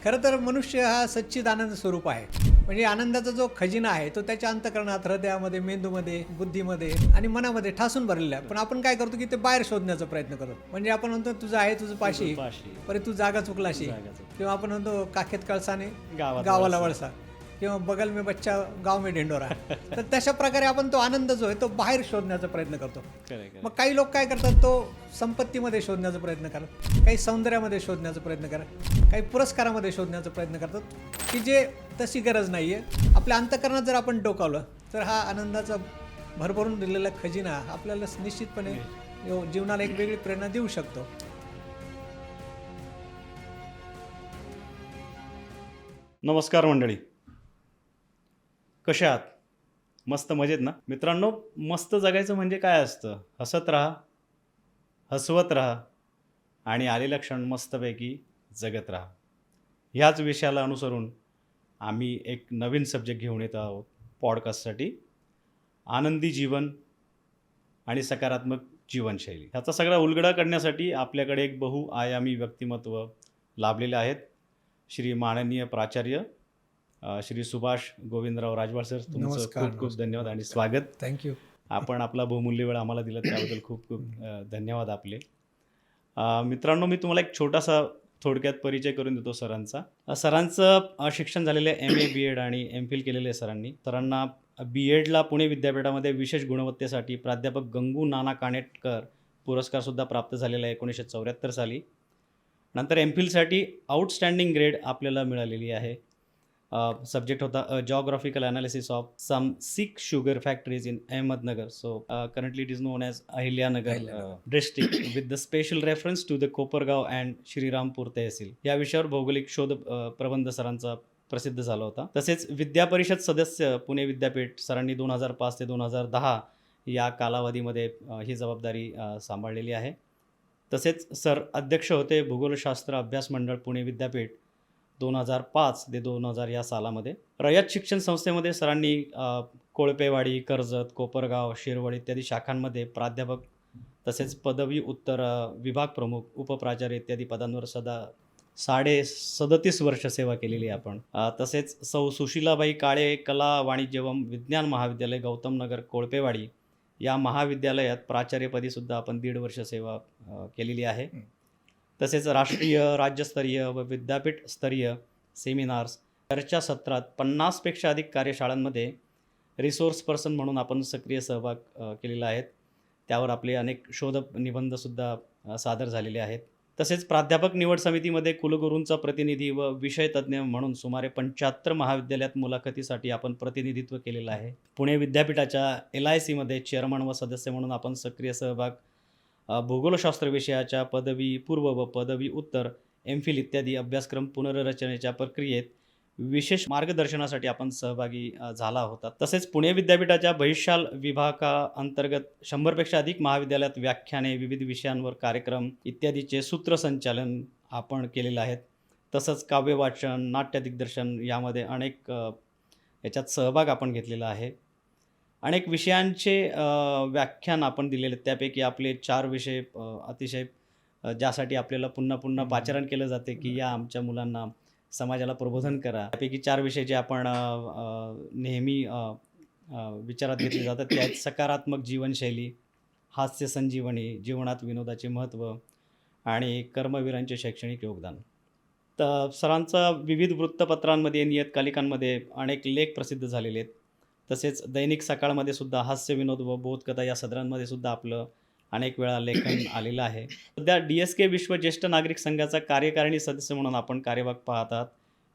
खरं तर मनुष्य हा सच्चिदानंद स्वरूप आहे. म्हणजे आनंदाचा जो खजिना आहे तो त्याच्या अंतःकरणात, हृदयामध्ये, मेंदूमध्ये, बुद्धीमध्ये आणि मनामध्ये ठासून भरलेला आहे. पण आपण काय करतो की ते बाहेर शोधण्याचा प्रयत्न करतो. म्हणजे आपण म्हणतो तुझं आहे तुझं पाशी, परी तू जागा चुकलाशी. किंवा आपण म्हणतो काखेत कळसाने गावाला वळसा, किंवा बगल में बच्चा गाव में ढिंडोरा. तर तशा प्रकारे आपण तो आनंद जो आहे तो बाहेर शोधण्याचा प्रयत्न करतो. मग काही लोक काय करतात, तो संपत्तीमध्ये शोधण्याचा प्रयत्न करतात, काही सौंदर्यामध्ये शोधण्याचा प्रयत्न करतात, काही पुरस्कारामध्ये शोधण्याचा प्रयत्न करतात, की जे तशी गरज नाही आहे. आपल्या अंतःकरणात जर आपण डोकावलं तर हा आनंदाचा भरभरून दिलेला खजिना आपल्याला निश्चितपणे जीवनाला एक वेगळी प्रेरणा देऊ शकतो. नमस्कार मंडळी, कशा आहात? मस्त मजेत ना मित्रांनो? मस्त जगायचं म्हणजे काय असतं? हसत राहा, हसवत राहा आणि आलेला क्षण मस्तपैकी जगत राहा. ह्याच विषयाला अनुसरून आम्ही एक नवीन सब्जेक्ट घेऊन येत आहोत पॉडकास्टसाठी. आनंदी जीवन आणि सकारात्मक जीवनशैली ह्याचा सगळा उलगडा करण्यासाठी आपल्याकडे एक बहुआयामी व्यक्तिमत्व लाभलेले आहेत. श्री माननीय प्राचार्य श्री सुभाष गोविंदराव राजवाड सर, तुमचं खूप खूप धन्यवाद आणि स्वागत. थँक्यू. आपण आपला बहुमूल्य वेळ आम्हाला दिला त्याबद्दल खूप खूप धन्यवाद आपले. मित्रांनो, मी तुम्हाला एक छोटासा थोडक्यात परिचय करून देतो सरांचा. सरांचं शिक्षण झालेलं आहे MA BEd आणि MPhil केलेलं आहे सरांनी. सरांना BEdला पुणे विद्यापीठामध्ये विशेष गुणवत्तेसाठी प्राध्यापक गंगू नाना कानेटकर पुरस्कारसुद्धा प्राप्त झालेला आहे 1974 साली. नंतर MPhilसाठी आउटस्टँडिंग ग्रेड आपल्याला मिळालेली आहे. सब्जेक्ट होता geographical analysis of some 6 sugar factories in Ahmednagar. So currently it is known as Ahilyanagar district with the special reference to the Kopargaon and Shrirampur tehsil. या विषयावर भौगोलिक शोध प्रबंध सरांचा प्रसिद्ध झाला होता. तसेच विद्या परिषद सदस्य पुणे विद्यापीठ सरांनी 2005 ते 2010 या कालावधीमध्ये ही जबाबदारी सांभाळलेली आहे. तसेच सर अध्यक्ष होते भूगोलशास्त्र अभ्यास मंडळ पुणे विद्यापीठ 2005 ते 2000 या सालामध्ये. रयत शिक्षण संस्थेमध्ये सरांनी कोळपेवाडी, कर्जत, कोपरगाव, शिरवळ इत्यादी शाखांमध्ये प्राध्यापक तसेच पदवी उत्तर विभाग प्रमुख, उपप्राचार्य इत्यादी पदांवर 37 वर्ष सेवा केलेली आहे आपण. तसेच सौ सुशीलाबाई काळे कला वाणिज्य व विज्ञान महाविद्यालय गौतमनगर कोळपेवाडी या महाविद्यालयात प्राचार्यपदी सुद्धा आपण 1.5 वर्ष सेवा केलेली आहे. तसेच राष्ट्रीय, राज्यस्तरीय व विद्यापीठस्तरीय सेमिनार्स, चर्चा सत्रात 50पेक्षा अधिक कार्यशाळांमध्ये रिसोर्स पर्सन म्हणून आपण सक्रिय सहभाग केलेला आहे. त्यावर आपले अनेक शोध निबंधसुद्धा सादर झालेले आहेत. तसेच प्राध्यापक निवड समितीमध्ये कुलगुरूंचा प्रतिनिधी व विषयतज्ज्ञ म्हणून सुमारे 75 महाविद्यालयात मुलाखतीसाठी आपण प्रतिनिधित्व केलेलं आहे. पुणे विद्यापीठाच्या LICमध्ये चेअरमन व सदस्य म्हणून आपण सक्रिय सहभाग, भूगोलशास्त्र विषयाच्या पदवी पूर्व व पदवी उत्तर, MPhil इत्यादी अभ्यासक्रम पुनर्रचनेच्या प्रक्रियेत विशेष मार्गदर्शनासाठी आपण सहभागी झाला होता. तसेच पुणे विद्यापीठाच्या बहिशाल विभागाअंतर्गत 100पेक्षा अधिक महाविद्यालयात व्याख्याने, विविध विषयांवर कार्यक्रम इत्यादीचे सूत्रसंचालन आपण केलेलं आहे. तसंच काव्यवाचन, नाट्य दिग्दर्शन यामध्ये अनेक याच्यात सहभाग आपण घेतलेला आहे. अनेक विषयांचे व्याख्यान आपण दिलेले आहेत. त्यापैकी आपले 4 विषय अतिशय ज्यासाठी आपल्याला पुन्हा पुन्हा पाचारण केलं जाते की या आमच्या मुलांना समाजाला प्रबोधन करा. त्यापैकी 4 विषय जे आपण नेहमी विचारात घेतले जातात ते आहेत सकारात्मक जीवनशैली, हास्य संजीवनी, जीवनात विनोदाचे महत्त्व आणि कर्मवीरांचे शैक्षणिक योगदान. तर सरांचा विविध वृत्तपत्रांमध्ये, नियतकालिकांमध्ये अनेक लेख प्रसिद्ध झालेले आहेत. तसेच दैनिक सकाळमध्ये सुद्धा हास्य, विनोद व बोधकथा या सदरांमध्ये सुद्धा आपलं अनेक वेळा लेखन आलेलं आहे. सध्या DSK विश्व ज्येष्ठ नागरिक संघाचा कार्यकारिणी सदस्य म्हणून आपण कार्यभाग पाहत आहात.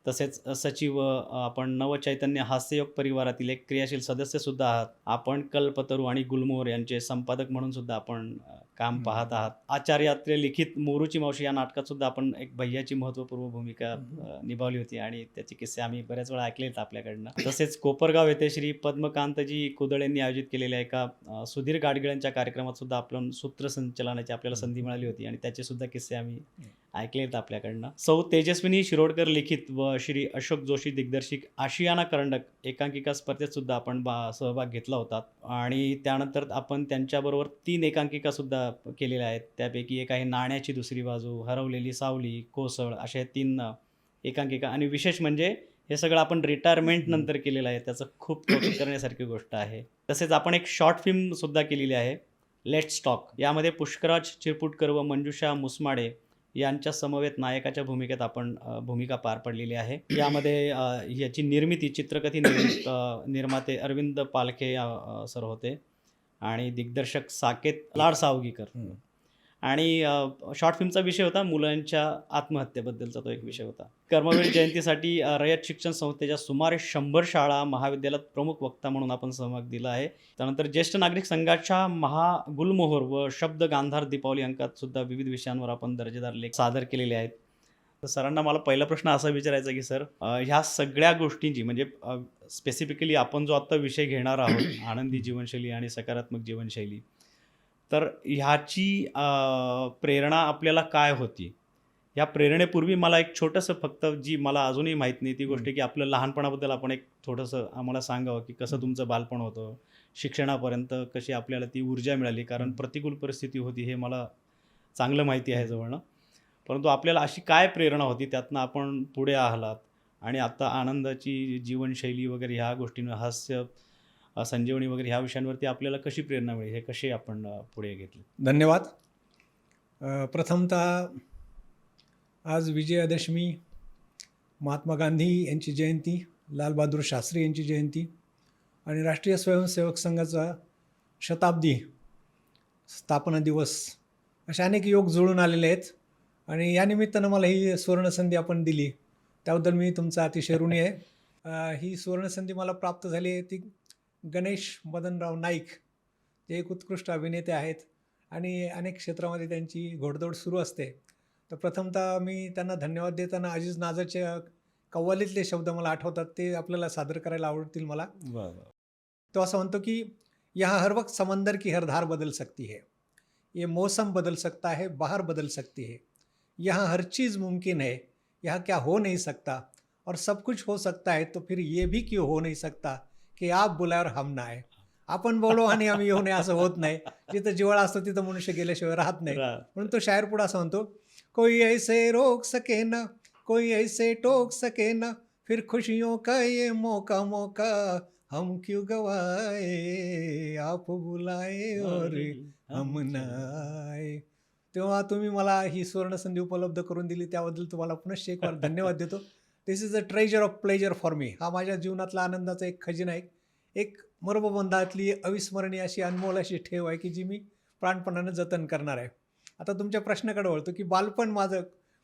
तसेच सचिव, आपण नवचैतन्य हास्ययोग परिवारातील एक क्रियाशील सदस्यसुद्धा आहात. आपण कल्पतरू आणि गुलमोहर यांचे संपादक म्हणून सुद्धा आपण काम पाहत आहात. आचार्यात्रे लिखित मोरूची मावशी या नाटकात सुद्धा आपण एक भैयाची महत्त्वपूर्ण भूमिका निभावली होती आणि त्याचे किस्से आम्ही बऱ्याच वेळा ऐकले आहेत आपल्याकडनं. तसेच कोपरगाव येथे श्री पद्मकांतजी कुदळ यांनी आयोजित केलेल्या एका सुधीर गाडगिळांच्या कार्यक्रमात सुद्धा आपण सूत्रसंचलनाची आपल्याला संधी मिळाली होती आणि त्याचे सुद्धा किस्से आम्ही ऐकले आहेत आपल्याकडनं. सौ तेजस्विनी शिरोडकर लिखित व श्री अशोक जोशी दिग्दर्शित आशियाना करंडक एकांकिका स्पर्धेत सुद्धा आपण सहभाग घेतला होता आणि त्यानंतर आपण त्यांच्याबरोबर 3 एकांकिका सुद्धा केलेल्या आहेत. त्यापैकी एक आहे नाण्याची दुसरी बाजू, हरवलेली सावली, कोसळ, अशा 3 एकांकिका, आणि विशेष म्हणजे हे सगळं आपण रिटायरमेंट नंतर केलेलं आहे, त्याचं खूप कौतुक करण्यासारखी गोष्ट आहे. तसेच आपण एक शॉर्ट फिल्मसुद्धा केलेली आहे, लेट्स टॉक. यामध्ये पुष्कराज चिरपुटकर व मंजुषा मुसमाडे यांच्या समवेत नायकाच्या भूमिकेत आपण भूमिका पार पडलेली आहे. यामध्ये याची निर्मिती, चित्रकथी निर्माते अरविंद पालखे सर होते आणि दिग्दर्शक साकेत लाड सावगीकर. आणि शॉर्ट फिल्मचा विषय होता मुलांच्या आत्महत्येबद्दलचा, तो एक विषय होता. कर्मवीर जयंतीसाठी रयत शिक्षण संस्थेच्या सुमारे 100 शाळा महाविद्यालयात प्रमुख वक्ता म्हणून आपण सहभाग दिला आहे. त्यानंतर ज्येष्ठ नागरिक संघाच्या महागुलमोहर व शब्द गांधार दीपावली अंकात सुद्धा विविध विषयांवर आपण दर्जेदार लेख सादर केलेले आहेत. तर सरांना मला पहिला प्रश्न असा विचारायचा की सर, ह्या सगळ्या गोष्टींची म्हणजे स्पेसिफिकली आपण जो आत्ता विषय घेणार आहोत, आनंदी जीवनशैली आणि सकारात्मक जीवनशैली, तर ह्याची प्रेरणा आपल्याला काय होती? या प्रेरणेपूर्वी मला एक छोटंसं, फक्त जी मला अजूनही माहीत नाही ती गोष्ट, की आपलं लहानपणाबद्दल आपण एक थोडंसं आम्हाला सांगावं, की कसं तुमचं बालपण होतं, शिक्षणापर्यंत कशी आपल्याला ती ऊर्जा मिळाली. कारण प्रतिकूल परिस्थिती होती हे मला चांगलं माहिती आहे जवळनं, परंतु आपल्याला अशी काय प्रेरणा होती, त्यातनं आपण पुढे आलात आणि आता आनंदाची जीवनशैली वगैरे ह्या गोष्टींवर, हास्य, संजीवनी वगैरे ह्या विषयांवरती आपल्याला कशी प्रेरणा मिळेल, हे कसे आपण पुढे घेतले? धन्यवाद. प्रथमतः आज विजयादशमी, महात्मा गांधी यांची जयंती, लालबहादूर शास्त्री यांची जयंती आणि राष्ट्रीय स्वयंसेवक संघाचा शताब्दी स्थापना दिवस, असे अनेक योग जुळून आलेले आहेत आणि या निमित्तानं मला ही सुवर्णसंधी आपण दिली, त्याबद्दल मी तुमचा अतिशय ऋणी आहे. ही सुवर्णसंधी मला प्राप्त झाली आहे ती गणेश मदनराव नाईक, जे एक उत्कृष्ट अभिनेते आहेत आणि अनेक क्षेत्रामध्ये त्यांची घोडदौड सुरू असते. तर प्रथमतः मी त्यांना धन्यवाद देताना अजीज नाझरचे कव्वालीतले शब्द मला आठवतात, ते आपल्याला सादर करायला आवडतील मला. तो असं म्हणतो की यहाँ हर वक्त समंदर की हर धार बदल सकती है, ये मौसम बदल सकता है, बाहर बदल सकती है, यहाँ हर चीज़ मुमकिन है, यहाँ क्या हो नहीं सकता, और सब कुछ हो सकता है तो फिर ये भी क्यों हो नहीं सकता की आप बोलावर हम ना आहे. आपण बोलो आणि आम्ही येऊ नये असं होत नाही. जिथं जिव्हाळा असतो तिथं मनुष्य गेल्याशिवाय राहत नाही. म्हणून तो शायर पुढं असं म्हणतो, कोई ऐसे रोक सके ना, कोई ऐसे टोक सके ना, फिर खुशियों का ये मौका मौका हम क्यों गवाए, आप बुलाए और हम ना आए. तेव्हा तुम्ही मला ही सुवर्णसंधी उपलब्ध करून दिली, त्याबद्दल तुम्हाला पुनश्च एक वार धन्यवाद देतो. This is a treasure of pleasure for me. हा माझ्या जीवनातला आनंदाचा एक खजिना आहे, एक मर्मबंधातली अविस्मरणीय अशी अनमोल अशी ठेव आहे की जी मी प्राणपणानं जतन करणार आहे. आता तुमच्या प्रश्नाकडे वळतो की बालपण माझं,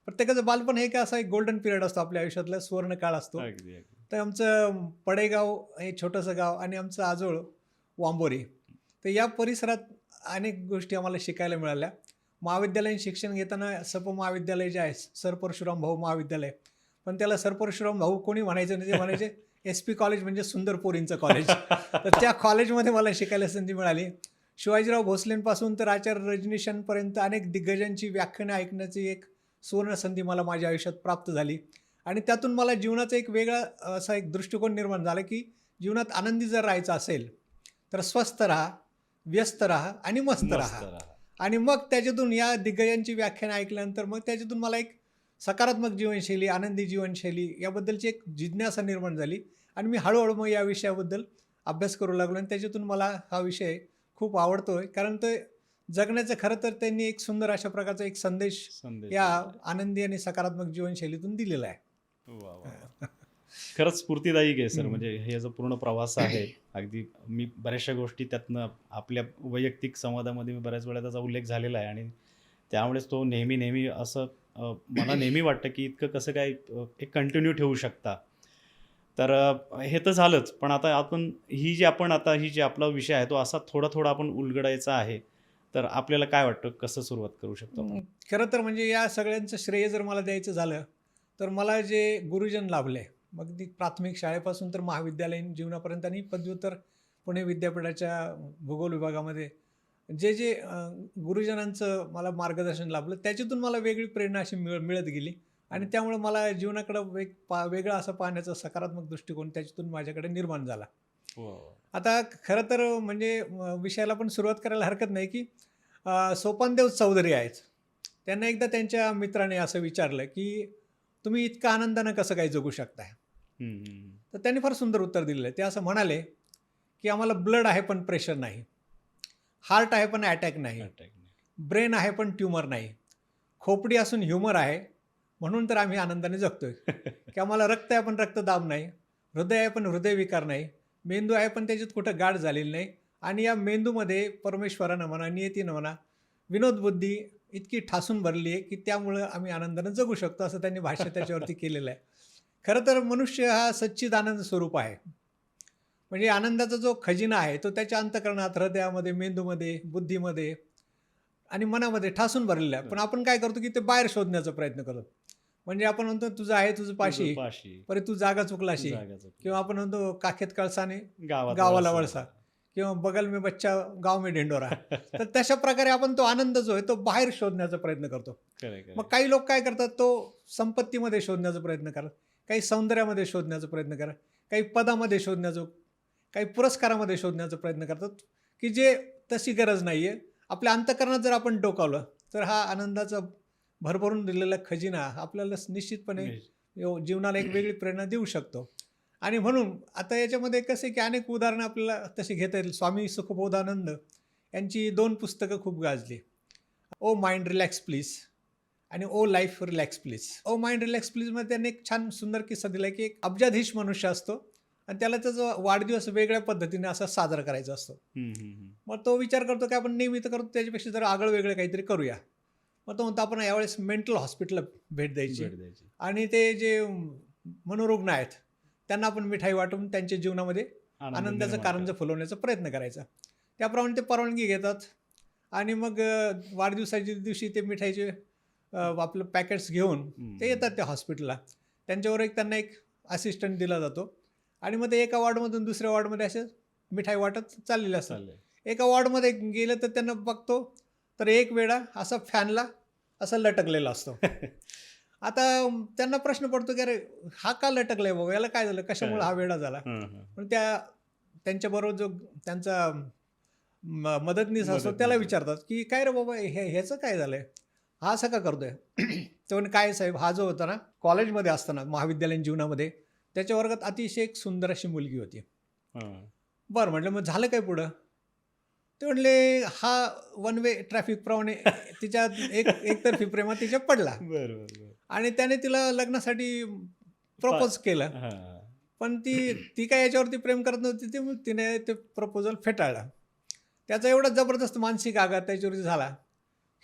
प्रत्येकाचं बालपण हे काय, असा एक गोल्डन पिरियड असतो आपल्या आयुष्यातला, सुवर्णकाळ असतो. तर आमचं पडेगाव हे छोटंसं गाव आणि आमचं आजोळ वांबोरी, तर या परिसरात अनेक गोष्टी आम्हाला शिकायला मिळाल्या. महाविद्यालयीन शिक्षण घेताना सप महाविद्यालय जे आहे, सर परशुराम भाऊ महाविद्यालय, पण त्याला सर परशुराम भाऊ कोणी म्हणायचं नाही, ते म्हणायचे SP कॉलेज, म्हणजे सुंदर पोरींचं कॉलेज. तर त्या कॉलेजमध्ये मला शिकायला संधी मिळाली. शिवाजीराव भोसलेंपासून तर आचार्य रजनीशांपर्यंत अनेक दिग्गजांची व्याख्यानं ऐकण्याची एक सुवर्णसंधी मला माझ्या आयुष्यात प्राप्त झाली आणि त्यातून मला जीवनाचा एक वेगळा असा एक दृष्टिकोन निर्माण झाला की जीवनात आनंदी जर राहायचं असेल तर स्वस्थ राहा, व्यस्त राहा आणि मस्त राहा. आणि मग त्याच्यातून या दिग्गजांची व्याख्यानं ऐकल्यानंतर मग त्याच्यातून मला एक सकारात्मक जीवनशैली, आनंदी जीवनशैली याबद्दलची एक जिज्ञासा निर्माण झाली आणि मी हळूहळू मग या विषयाबद्दल अभ्यास करू लागलो आणि त्याच्यातून मला हा विषय खूप आवडतो आहे. कारण तो जगण्याचं खरं तर त्यांनी एक सुंदर अशा प्रकारचा एक संदेश या आनंदी आणि सकारात्मक जीवनशैलीतून दिलेला आहे. खरंच स्फूर्तिदायी आहे सर. म्हणजे हे जो पूर्ण प्रवास आहे, अगदी मी बऱ्याचशा गोष्टी त्यातनं आपल्या वैयक्तिक संवादामध्ये मी बऱ्याच वेळा त्याचा उल्लेख झालेला आहे आणि त्यामुळेच तो नेहमी असं मला नेहमी वाटतं की इतकं कसं काय एक कंटिन्यू ठेवू शकता. तर हे तर झालंच, पण आता आपण ही जी आपला विषय आहे तो असा थोडा आपण उलगडायचा आहे, तर आपल्याला काय वाटतं, कसं सुरुवात करू शकतो? खरं तर म्हणजे या सगळ्यांचं श्रेय जर मला द्यायचं झालं तर मला जे गुरुजन लाभले, मग ती प्राथमिक शाळेपासून तर महाविद्यालयीन जीवनापर्यंत आणि पदव्युत्तर पुणे विद्यापीठाच्या भूगोल विभागामध्ये जे गुरुजनांचं मला मार्गदर्शन लाभलं, त्याच्यातून मला वेगळी प्रेरणा अशी मिळत गेली आणि त्यामुळे मला जीवनाकडं एक वेगळा असं पाहण्याचा सकारात्मक दृष्टिकोन त्याच्यातून माझ्याकडे निर्माण झाला. आता खरं तर म्हणजे विषयाला पण सुरुवात करायला हरकत नाही की सोपानदेव चौधरी आहेत, त्यांना एकदा त्यांच्या मित्राने असं विचारलं की तुम्ही इतका आनंदानं कसं काय जगू शकताय? तर त्यांनी फार सुंदर उत्तर दिलेलं आहे. ते असं म्हणाले, की आम्हाला ब्लड आहे पण प्रेशर नाही. हार्ट आहे पण अटॅक नाही. ब्रेन आहे पण ट्यूमर नाही. खोपडी असून ह्युमर आहे, म्हणून तर आम्ही आनंदाने जगतोय. की आम्हाला रक्त आहे पण रक्तदाब नाही. हृदय आहे पण हृदयविकार नाही. मेंदू आहे पण त्याच्यात कुठं गाठ झालेली नाही. आणि या मेंदूमध्ये परमेश्वरानं म्हणा, नियतीनं म्हणा, विनोदबुद्धी इतकी ठासून भरली आहे, की त्यामुळं आम्ही आनंदानं जगू शकतो, असं त्यांनी भाष्य त्याच्यावरती केलेलं आहे. खरं तर मनुष्य हा सच्चिदानंद स्वरूप आहे. म्हणजे आनंदाचा जो खजिना आहे, तो त्याच्या अंतःकरणात, हृदयामध्ये, मेंदूमध्ये, बुद्धीमध्ये आणि मनामध्ये ठासून भरलेला आहे. पण आपण काय करतो, की ते बाहेर शोधण्याचा प्रयत्न करतो. म्हणजे आपण म्हणतो तुझं आहे तुझं पाशी, परे तू जागा चुकलाशी, किंवा आपण म्हणतो काखेत कळसाने गावाला वळसा, किंवा बगल में बच्चा गाव में ढिंडोरा. तर तशा प्रकारे आपण तो आनंद जो आहे तो बाहेर शोधण्याचा प्रयत्न करतो. मग काही लोक काय करतात, तो संपत्तीमध्ये शोधण्याचा प्रयत्न करतात, काही सौंदर्यामध्ये शोधण्याचा प्रयत्न करतात, काही पदामध्ये शोधण्याचं, काही पुरस्कारामध्ये शोधण्याचा प्रयत्न करतात, की जे तशी गरज नाही आहे. आपल्या अंतःकरणात जर आपण डोकावलं तर हा आनंदाचा भरभरून दिलेला खजिना आपल्याला निश्चितपणे जीवनाला एक वेगळी प्रेरणा देऊ शकतो. आणि म्हणून आता याच्यामध्ये कसं आहे, की अनेक उदाहरणं आपल्याला तशी घेता येतील. स्वामी सुखबोधानंद यांची 2 पुस्तकं खूप गाजली. ओ माइंड रिलॅक्स प्लीज आणि O life relax please. O mind relax प्लीजमध्ये त्यांनी एक छान सुंदर किस्सा दिला, की एक अब्जाधीश मनुष्य असतो आणि त्याला त्याचा वाढदिवस वेगळ्या पद्धतीने असा साजरा करायचा असतो. मग तो विचार करतो की आपण नेहमी तर करतो त्याच्यापेक्षा जरा आगळं वेगळं काहीतरी करूया. मग तो म्हणतो आपण यावेळेस मेंटल हॉस्पिटलला भेट द्यायची आणि ते जे मनोरुग्ण आहेत त्यांना आपण मिठाई वाटून त्यांच्या जीवनामध्ये आनंदाचं कारंज फुलवण्याचा प्रयत्न करायचा. त्याप्रमाणे ते परवानगी घेतात आणि मग वाढदिवसाच्या दिवशी ते मिठाईचे आपलं पॅकेट्स घेऊन ते येतात त्या हॉस्पिटलला. त्यांच्यावर त्यांना एक असिस्टंट दिला जातो आणि मग ते एका वॉर्डमधून दुसऱ्या वॉर्डमध्ये असे मिठाई वाटत चाललेले असतात. एका वॉर्डमध्ये गेलं तर त्यांना बघतो तर एक वेळा असा फॅनला असा लटकलेला असतो. आता त्यांना प्रश्न पडतो की अरे हा का लटकलाय बाबा, याला काय झालं, कशामुळे हा वेडा झाला. पण त्यांच्याबरोबर जो त्यांचा मदतनीस असतो त्याला विचारतात की काय रे बाबा ह्याचं काय झालंय, हा असं का करतोय. तो म्हणे काय साहेब, हा जो होता ना कॉलेजमध्ये असताना महाविद्यालयीन जीवनामध्ये त्याच्या वर्गात अतिशय एक सुंदर अशी मुलगी होती. बरं म्हटलं मग झालं काय पुढं. ते म्हणले हा वन वे ट्रॅफिक प्रमाणे तिच्या एकतर्फी प्रेमात तिच्या पडला आणि त्याने तिला लग्नासाठी प्रपोज केलं. पण ती काय याच्यावरती प्रेम करत नव्हती, तिने ते प्रपोजल फेटाळला. त्याचा एवढा जबरदस्त मानसिक आघात त्याच्यावरती झाला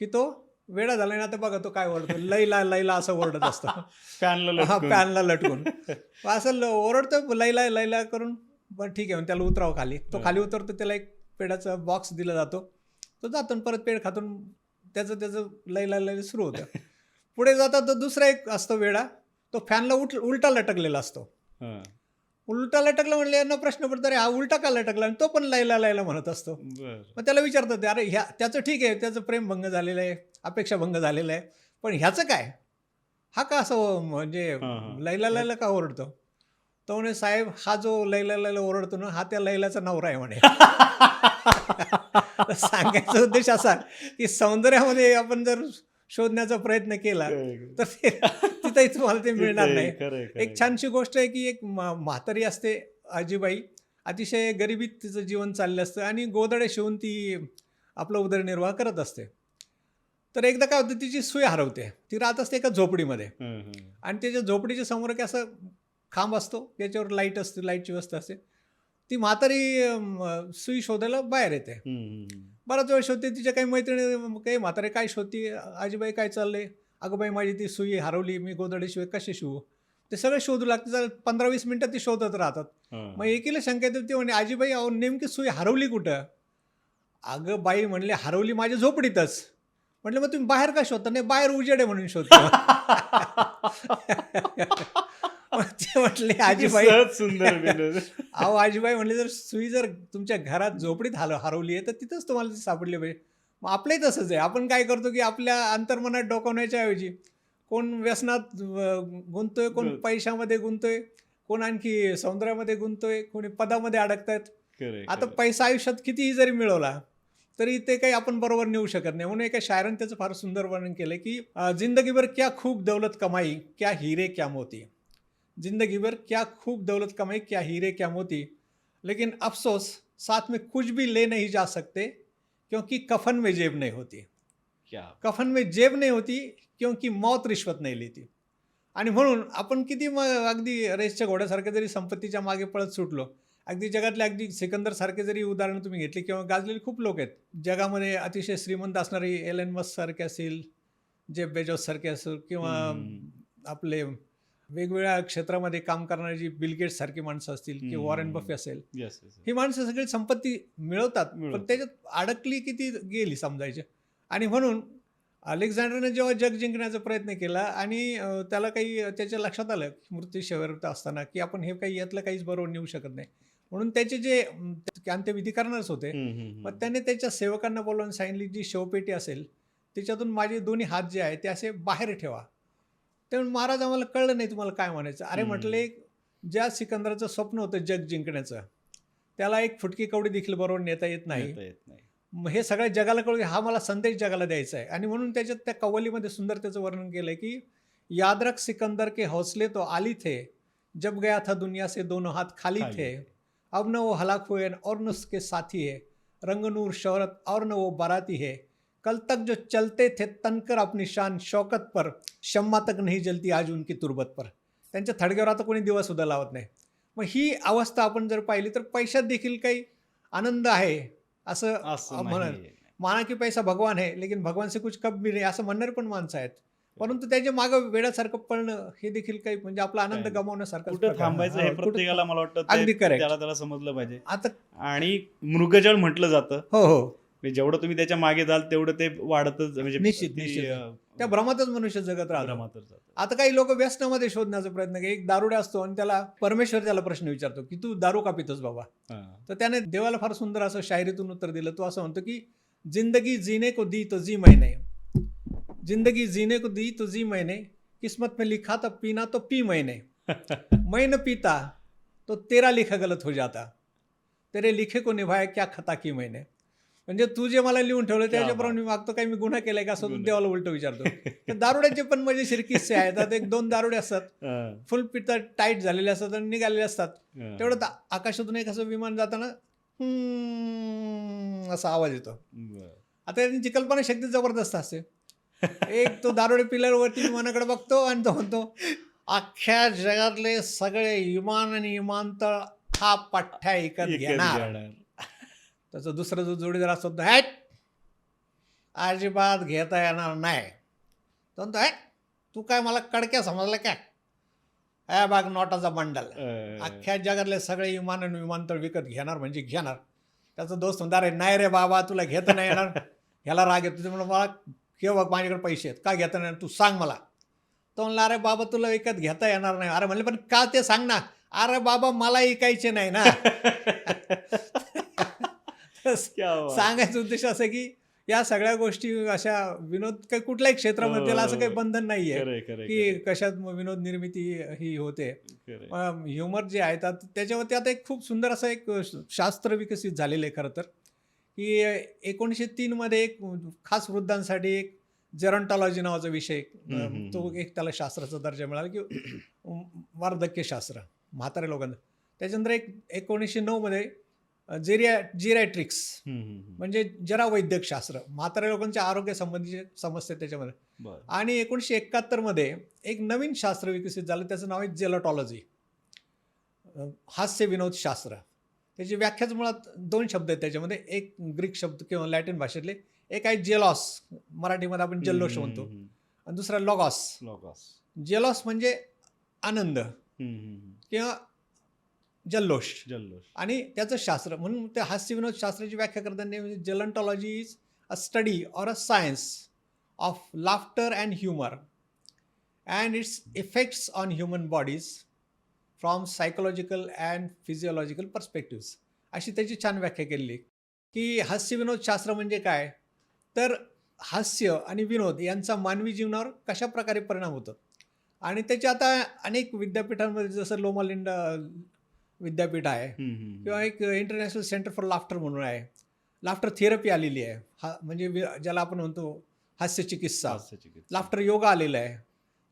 की तो वेडा झाला. आणि आता बघा तो काय ओरडतो, लैला लैला असं ओरडत असतो. पॅनला लटकून असं ओरडतो लैला लैला करून. बरं ठीक आहे, त्याला उतरावं खाली. तो खाली उतरतो, त्याला एक पेडाचा बॉक्स दिला जातो. तो जातो परत पेड खातून त्याचं लैला लैला सुरू होतं. पुढे जाता तो दुसरा एक असतो वेडा, तो फॅनला उलटा लटकलेला असतो. उलटा लटकला म्हणले यांना प्रश्न पडतो, अरे हा उलटा का लटकला, आणि तो पण लैला लैला म्हणत असतो. मग त्याला विचारतात अरे त्याचं ठीक आहे, त्याचं प्रेमभंग झालेलं आहे, अपेक्षाभंग झालेला आहे, पण ह्याचं काय, हा का असं म्हणजे लैला लैला का ओरडतो. तो म्हणे साहेब हा जो लैला लैला ओरडतो ना, हा त्या लैलाचा नवरा आहे म्हणे. सांगायचा उद्देश असा की सौंदर्यामध्ये आपण जर शोधण्याचा प्रयत्न केला तर तिथंही तुम्हाला ते मिळणार नाही. एक छानशी गोष्ट आहे की एक म्हातारी असते आजीबाई, अतिशय गरिबीत तिचं जीवन चाललं असतं आणि गोदडे शिवून ती आपला उदरनिर्वाह करत असते. तर एकदा काय होतं, तिची सुई हरवते. ती राहत असते एका झोपडीमध्ये आणि त्याच्या झोपडीच्या समोर की असं खांब असतो, त्याच्यावर लाईट असते, लाईटची व्यवस्था असते. ती म्हातारी सुई शोधायला बाहेर येते. बराच वेळ शोधते. तिच्या काही मैत्रिणी काही म्हातारे काय शोधते, आजीबाई काय चाललंय, अगं बाई माझी ती सुई हरवली, मी गोदडीशिवाय कशी शिवू. ते सगळं शोधू लागते. 15-20 मिनिटं ती शोधत राहतात. मग एकीला शंका येते, ती म्हणे आजीबाई अहो नेमकी सुई हरवली कुठं. अगं बाई म्हणले हरवली माझ्या झोपडीतच. म्हटलं मग तुम्ही बाहेर का शोधता. नाही बाहेर उजेड आहे म्हणून शोधतो. ते म्हटले आजीबाई सुंदर. अहो आजीबाई म्हणले जर सुई जर तुमच्या घरात झोपडीत हरवली आहे तर तिथंच तुम्हाला ती सापडली पाहिजे. मग आपलंही तसंच आहे. आपण काय करतो की आपल्या अंतर्मनात डोकावण्याच्या ऐवजी कोण व्यसनात गुंततोय, कोण पैशामध्ये गुंततोय, कोण आणखी सौंदर्यामध्ये गुंततोय, कोणी पदामध्ये अडकतायत. आता पैसा आयुष्यात कितीही जरी मिळवला तरी ते काही आपण बरोबर नेऊ शकत नाही. म्हणून एका शायराने त्याचं फार सुंदर वर्णन केलं की जिंदगी भर क्या खूब दौलत कमाई, क्या हीरे क्या मोती. जिंदगी भर क्या खूब दौलत कमाई, क्या हीरे क्या मोती, लेकिन अफसोस साथ में कुछ भी ले नहीं जा सकते क्योंकि कफन में जेब नहीं होती. क्या कफन में जेब नहीं होती क्योंकि मौत रिश्वत नाही लेती. आणि म्हणून आपण किती मग अगदी रेसच्या घोड्यासारखे जरी संपत्तीच्या मागे पळत सुटलो, अगदी जगातले अगदी सिकंदर सारखे जरी उदाहरण तुम्ही घेतली किंवा गाजलेली खूप लोक आहेत जगामध्ये अतिशय श्रीमंत असणारी एलन मस्क सारखे असतील, जेफ बेजोस सारखे असतील किंवा आपले वेगवेगळ्या क्षेत्रामध्ये काम करणारी जी बिल गेट्स सारखी माणसं असतील किंवा वॉरेन बफे असेल, येस ही माणसं सगळी संपत्ती मिळवतात पण त्याच्यात अडकली किती गेली समजायचे. आणि म्हणून अलेक्झांडरने जेव्हा जग जिंकण्याचा प्रयत्न केला आणि त्याला काही त्याच्या लक्षात आलं मृत्यूशेवट असताना की आपण हे काही यातलं काहीच बरोबर नेऊ शकत नाही, म्हणून त्याचे जे अंत्यविधी करणारच होते मग त्याने त्याच्या सेवकांना बोलवून सांगितली जी शवपेटी असेल त्याच्यातून माझे दोन्ही हात जे आहे ते असे बाहेर ठेवा. तेव्हा महाराज आम्हाला कळलं नाही तुम्हाला काय म्हणायचं. अरे म्हटले ज्या सिकंदराचं स्वप्न होतं जग जिंकण्याचं त्याला एक फुटकी कवडी देखील बरोबर नेता येत नाही. हे सगळ्या जगाला कळू हा मला संदेश जगाला द्यायचा आहे. आणि म्हणून त्याच्यात त्या कव्वालीमध्ये सुंदर त्याचं वर्णन केलं आहे की याद रख सिकंदर के हौसले तो आली थे जब गया था दुनिया से दोनों हाथ खाली थे, अब न वो हलाक हुए और न उसके साथी है, रंग नूर शौहरत और न वो बाराती है, कल तक जो चलते थे तनकर अपनी शान शौकत पर, शम्मा तक नहीं जलती आज उनकी तुरबत पर. त्यांच्या थडग्यावर आता कोणी दिवा सुद्धा लावत नाही. मग ही अवस्था आपण जर पाहिली तर पैशात देखील काही आनंद आहे असं म्हणत. माना की पैसा भगवान है लेकिन भगवान से कुछ कम भी नाही असं म्हणणारे पण माणसं आहेत, परंतु त्याच्या मागं वेड्यासारखं पळणं हे देखील काही म्हणजे आपला आनंद गमावण्यासारखं. कुठं थांबायचं हे प्रत्येकाला मला वाटतं अगदी करेक्ट त्याला समजलं पाहिजे. आता आणि मृगजळ म्हटलं जातं. हो जेवढं तुम्ही त्याच्या मागे जाल तेवढं ते वाढतच म्हणजे निश्चित त्या भ्रमातच मनुष्य जगत राहतो. आता काही लोक व्यसनामध्ये शोधण्याचा प्रयत्न करतात. एक दारुडा असतो आणि त्याला परमेश्वर त्याला प्रश्न विचारतो की तू दारू का पितोस बाबा. तर त्याने देवाला फार सुंदर असं शायरीतून उत्तर दिलं. तो असं म्हणतो की जिंदगी जीने को दी तो जी मैंने, जिंदगी जीने को दी तो जी मैंने, किस्मत में लिखा था पीना तो पी मैंने, मैं न पीता तो तेरा लिखा गलत हो जाता, तेरे लिखे को निभाया क्या खता की मैंने. म्हणजे तू जे मला लिहून ठेवलं त्याच्याप्रमाणे मी मागतो काही मी गुन्हा केलाय का असं देवाला उलट विचारतो. तर दारुड्याचे पण मजेशीर किस्से आहेत. एक दोन दारुडे असतात फुल पिता टाईट झालेले असतात आणि निघालेले असतात. तेवढं आकाशातून एक असं विमान जाताना असा आवाज येतो. आता त्यांची कल्पना शक्ती जबरदस्त असते. एक तो दारुडे पिलरवरती विमानाकडे बघतो आणि तो म्हणतो अख्ख्या जगातले सगळे विमान आणि विमानतळ हा पठ्ठ्या ऐकत घेणार. त्याचा दुसरा जो जोडीदार असतो हॅट अजिबात घेता येणार नाही. तो म्हणतो हॅट तू काय मला कडक्या समजलं काय, ह्या बाग नोटाचा बंडल, अख्ख्या जगातले सगळे विमान आणि विमानतळ विकत घेणार म्हणजे घेणार. त्याचा दोस्त म्हणतो अरे नाही रे बाबा तुला घेता नाही येणार. ह्याला राग येतो. तुझं म्हणून मला केव्हा माझ्याकडे पैसे आहेत का घेता नाही तू सांग मला. तो म्हणला अरे बाबा तुला विकत घेता येणार नाही. अरे म्हणले पण का ते सांग ना. अरे बाबा मला ऐकायचे नाही ना. सांगायचा उद्देश असं की या सगळ्या गोष्टी अशा विनोद काही कुठल्याही क्षेत्रामध्ये त्याला असं काही बंधन नाहीये की कशात विनोद निर्मिती ही होते. ह्युमर जे आहे त्याच्यावरती आता एक खूप सुंदर असं एक शास्त्र विकसित झालेलं आहे खरं तर की 1903 मध्ये एक खास वृद्धांसाठी एक जेरॉन्टॉलॉजी नावाचा विषय तो एक त्याला शास्त्राचा दर्जा मिळाला की वार्धक्यशास्त्र म्हाताऱ्या लोकांना. त्याच्यानंतर एक 1909 मध्ये जिरॅट्रिक्स म्हणजे जरा वैद्यकशास्त्र म्हाताऱ्या लोकांच्या आरोग्य संबंधीचे समस्या त्याच्यामध्ये. आणि 1971 मध्ये एक नवीन शास्त्र विकसित झालं त्याचं नाव आहे जेलॉटॉलॉजी, हास्य विनोद शास्त्र. त्याची व्याख्याच मुळात दोन शब्द आहेत त्याच्यामध्ये. एक ग्रीक शब्द किंवा लॅटिन भाषेतले, एक आहे जेलॉस मराठीमध्ये आपण जल्लोष म्हणतो आणि दुसरा लॉगॉस. जेलॉस म्हणजे आनंद किंवा जल्लोष आणि त्याचं शास्त्र म्हणून त्या हास्य विनोद शास्त्राची व्याख्या करताना gelotology is a study or a science of laughter and humour and its effects on human bodies from psychological and physiological perspectives अशी त्याची छान व्याख्या केलेली. की हास्य विनोद शास्त्र म्हणजे काय तर हास्य आणि विनोद यांचा मानवी जीवनावर कशा प्रकारे परिणाम होतो. आणि त्याचे आता अनेक विद्यापीठांमध्ये जसं लोमा लिंडा विद्यापीठ आहे किंवा एक इंटरनॅशनल सेंटर फॉर लाफ्टर म्हणून आहे, लाफ्टर थेरपी आलेली आहे. म्हणजे ज्याला आपण म्हणतो हास्य चिकित्सा, हास्यचिकित्सा. लाफ्टर योगा आलेला आहे.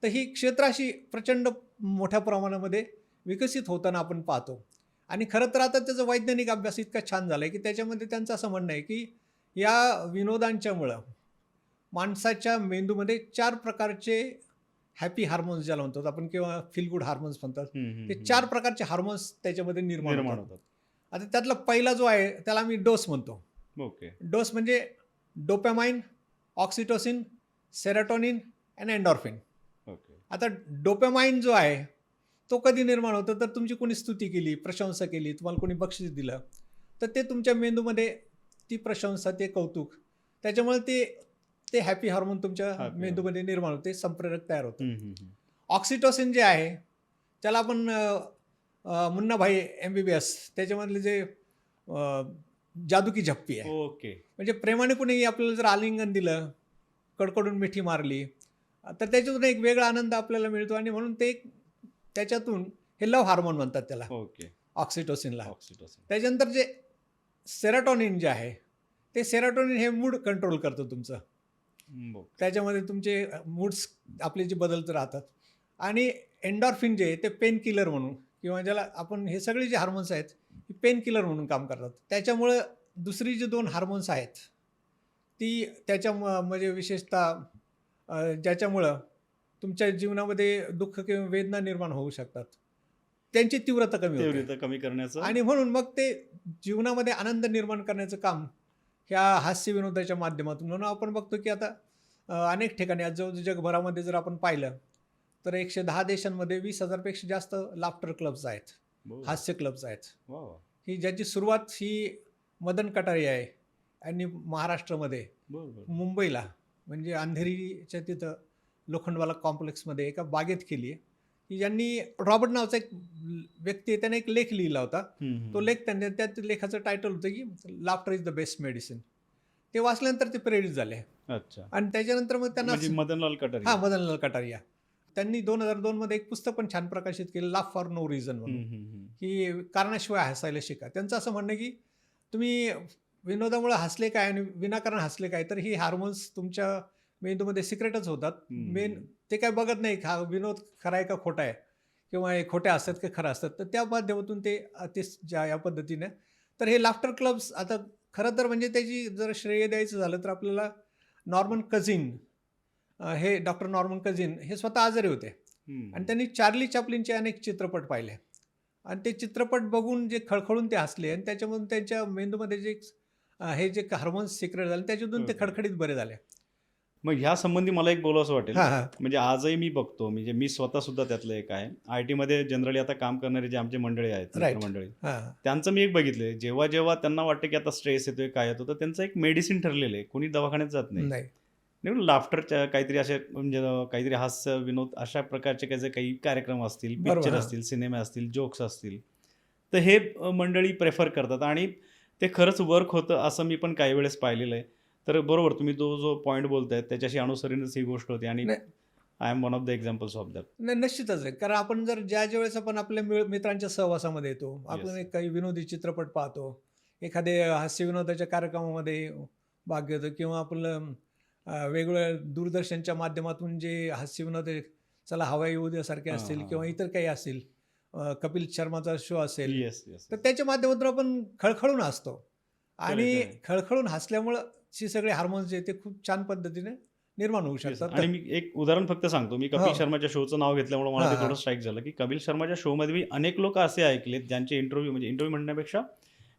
तर ही क्षेत्र अशी प्रचंड मोठ्या प्रमाणामध्ये विकसित होताना आपण पाहतो. आणि खरं तर आता त्याचा वैज्ञानिक अभ्यास इतका छान झाला आहे की त्याच्यामध्ये त्यांचं असं म्हणणं आहे की या विनोदांच्यामुळं माणसाच्या मेंदूमध्ये 4 प्रकारचे हॅपी हार्मोन्स ज्याला म्हणतात आपण किंवा फील गुड हार्मोन्स म्हणतात, ते 4 प्रकारचे हार्मोन्स त्याच्यामध्ये निर्माण निर्माण होतात. होतात. आता त्यातला पहिला जो आहे त्याला आम्ही डोस म्हणतो. ओके. डोस म्हणजे डोपॅमाइन, ऑक्सिटोसिन, सेरोटोनिन आणि एंडॉर्फिन. ओके. आता डोपॅमाइन जो आहे तो कधी निर्माण होतो तर तुमची कोणी स्तुती केली, प्रशंसा केली, तुम्हाला कोणी बक्षीस दिलं तर ते तुमच्या मेंदूमध्ये ती प्रशंसा, ते कौतुक, त्याच्यामुळे ते ते हॅपी हार्मोन तुमच्या Happy मेंदूमध्ये निर्माण होते, संप्रेरक तयार होतं. हम्म, हम्म, हम्म. ऑक्सिटोसिन जे आहे त्याला आपण मुन्नाभाई MBBS त्याच्यामधले जे जादू की झप्पी आहे, ओके. म्हणजे प्रेमाने कुणीही आपल्याला जर आलिंगन दिलं, कडकडून मिठी मारली तर त्याच्यातून एक वेगळा आनंद आपल्याला मिळतो आणि म्हणून ते त्याच्यातून हे लव्ह हार्मोन म्हणतात त्याला, ओके. ऑक्सिटोसिनला. ऑक्सिटोसिन. त्याच्यानंतर जे सेरोटोनिन जे आहे ते सेरोटोनिन हे मूड कंट्रोल करतं तुमचं. ओके. त्याच्यामध्ये तुमचे मूड्स आपले जे बदलत राहतात. आणि एंडॉर्फिन जे आहे ते पेन किलर म्हणून किंवा ज्याला आपण हे सगळे जे हार्मोन्स आहेत हे पेन किलर म्हणून काम करतात. त्याच्यामुळं दुसरी जी 2 हार्मोन्स आहेत ती त्याच्या म्हणजे विशेषतः ज्याच्यामुळं तुमच्या जीवनामध्ये दुःख किंवा वेदना निर्माण होऊ शकतात, त्यांची तीव्रता कमी होते. तीव्रता कमी करण्याचं. आणि म्हणून मग ते जीवनामध्ये आनंद निर्माण करण्याचं काम ह्या हास्य विनोदाच्या माध्यमातून. म्हणून आपण बघतो की आता अनेक ठिकाणी आज जगभरामध्ये जर आपण पाहिलं तर 110 देशांमध्ये 20,000 पेक्षा जास्त लाफ्टर क्लब्स आहेत, बरं. हास्य क्लब्स आहेत. वा वा. ही ज्याची सुरुवात ही मदन कटारिया आहे आणि महाराष्ट्रामध्ये बरं बरं. मुंबईला म्हणजे अंधेरीच्या तिथं लोखंडवाला कॉम्प्लेक्समध्ये एका बागेत केली आहे. की ज्यांनी रॉबर्ट नावाचा एक व्यक्ती आहे, त्याने एक लेख लिहिला होता. तो लेख त्यांनी, त्या लेखाचं टायटल होतं की laughter is the best medicine. ते वाचल्यानंतर ते प्रेरित झाले. अच्छा. आणि त्याच्यानंतर मग त्यांना म्हणजे मदनलाल कटारिया. हां, मदनलाल कटारिया त्यांनी 2002 मध्ये एक पुस्तक पण छान प्रकाशित केलं, लाफ फॉर नो रिझन म्हणून, की कारणाशिवाय हसायला शिका. त्यांचं असं म्हणणं की तुम्ही विनोदामुळे हसले काय आणि विनाकारण हसले काय, तर ही हार्मोन्स तुमच्या मेंदूमध्ये सिक्रेटच होतात. मेन ते काय बघत नाही हा विनोद खरा आहे का खोटा आहे किंवा हे खोटे असतात का खरं असतात, तर त्या माध्यमातून ते ज्या या पद्धतीने. तर हे लाफ्टर क्लब्स आता खरं तर म्हणजे त्याची जर श्रेय द्यायचं झालं तर आपल्याला नॉर्मन कझिन, हे डॉक्टर नॉर्मन कझिन हे स्वतः आजारी होते आणि त्यांनी चार्ली चॅप्लिनचे अनेक चित्रपट पाहिले आणि ते चित्रपट बघून जे खळखळून ते हसले आणि त्याच्यामधून त्यांच्या मेंदूमध्ये जे हे जे हार्मोन्स सिक्रेट झाले त्याच्यातून ते खडखडीत बरे झाले. मग ह्या संबंधी मला एक बोलावंसं वाटेल. हां हां म्हणजे आजही मी बघतो, म्हणजे मी स्वतः सुद्धा त्यातलं एक आहे. IT मध्ये जनरली आता काम करणारे जे आमचे मंडळी आहेत, Right. मित्रमंडळी, हां त्यांचं मी एक बघितलंय, जेव्हा जेव्हा त्यांना वाटतं की आता स्ट्रेस येतोय, काय येतो, तर त्यांचं एक मेडिसिन ठरलेलं आहे. कोणी दवाखान्यात जात नाही. नाही लाफ्टरच्या काहीतरी असे म्हणजे काहीतरी हास्य विनोद अशा प्रकारचे काही कार्यक्रम असतील, बरोबर, पिक्चर हां. असतील, सिनेमे असतील, जोक्स असतील, तर हे मंडळी प्रेफर करतात आणि ते खरंच वर्क होतं असं मी पण काही वेळेस पाहिलेलं आहे. तर बरोबर तुम्ही जो पॉईंट बोलताय त्याच्याशी अनुसरणच ही गोष्ट होती आणि नाही. I am one of the examples of that. नाही, निश्चितच आहे. कारण आपण जर ज्या वेळेस आपण आपल्या मित्रांच्या सहवासामध्ये येतो, आपण Yes. एक काही विनोदी चित्रपट पाहतो, एखादे हास्य विनोदाच्या कार्यक्रमामध्ये भाग घेतो किंवा आपलं वेगवेगळ्या दूरदर्शनच्या माध्यमातून जे हास्य विनोद चला हवा येऊ द्यासारखे हां, असतील हां. किंवा इतर काही असतील, कपिल शर्माचा शो असेल, येस येस. तर त्याच्या माध्यमातून आपण खळखळून हसतो आणि correct. खळखळून हसल्यामुळं हे सगळे हार्मोन्स जे ते खूप छान पद्धतीने निर्माण होऊ शकतात. आणि मी एक उदाहरण फक्त सांगतो. मी कपिल हो. शर्माच्या शोचं नाव घेतल्यामुळे मला हां, ते थोडं हां. स्ट्राईक झालं की कपिल शर्माच्या शोमध्ये मी अनेक लोक असे ऐकलेत ज्यांचे इंटरव्ह्यू म्हणण्यापेक्षा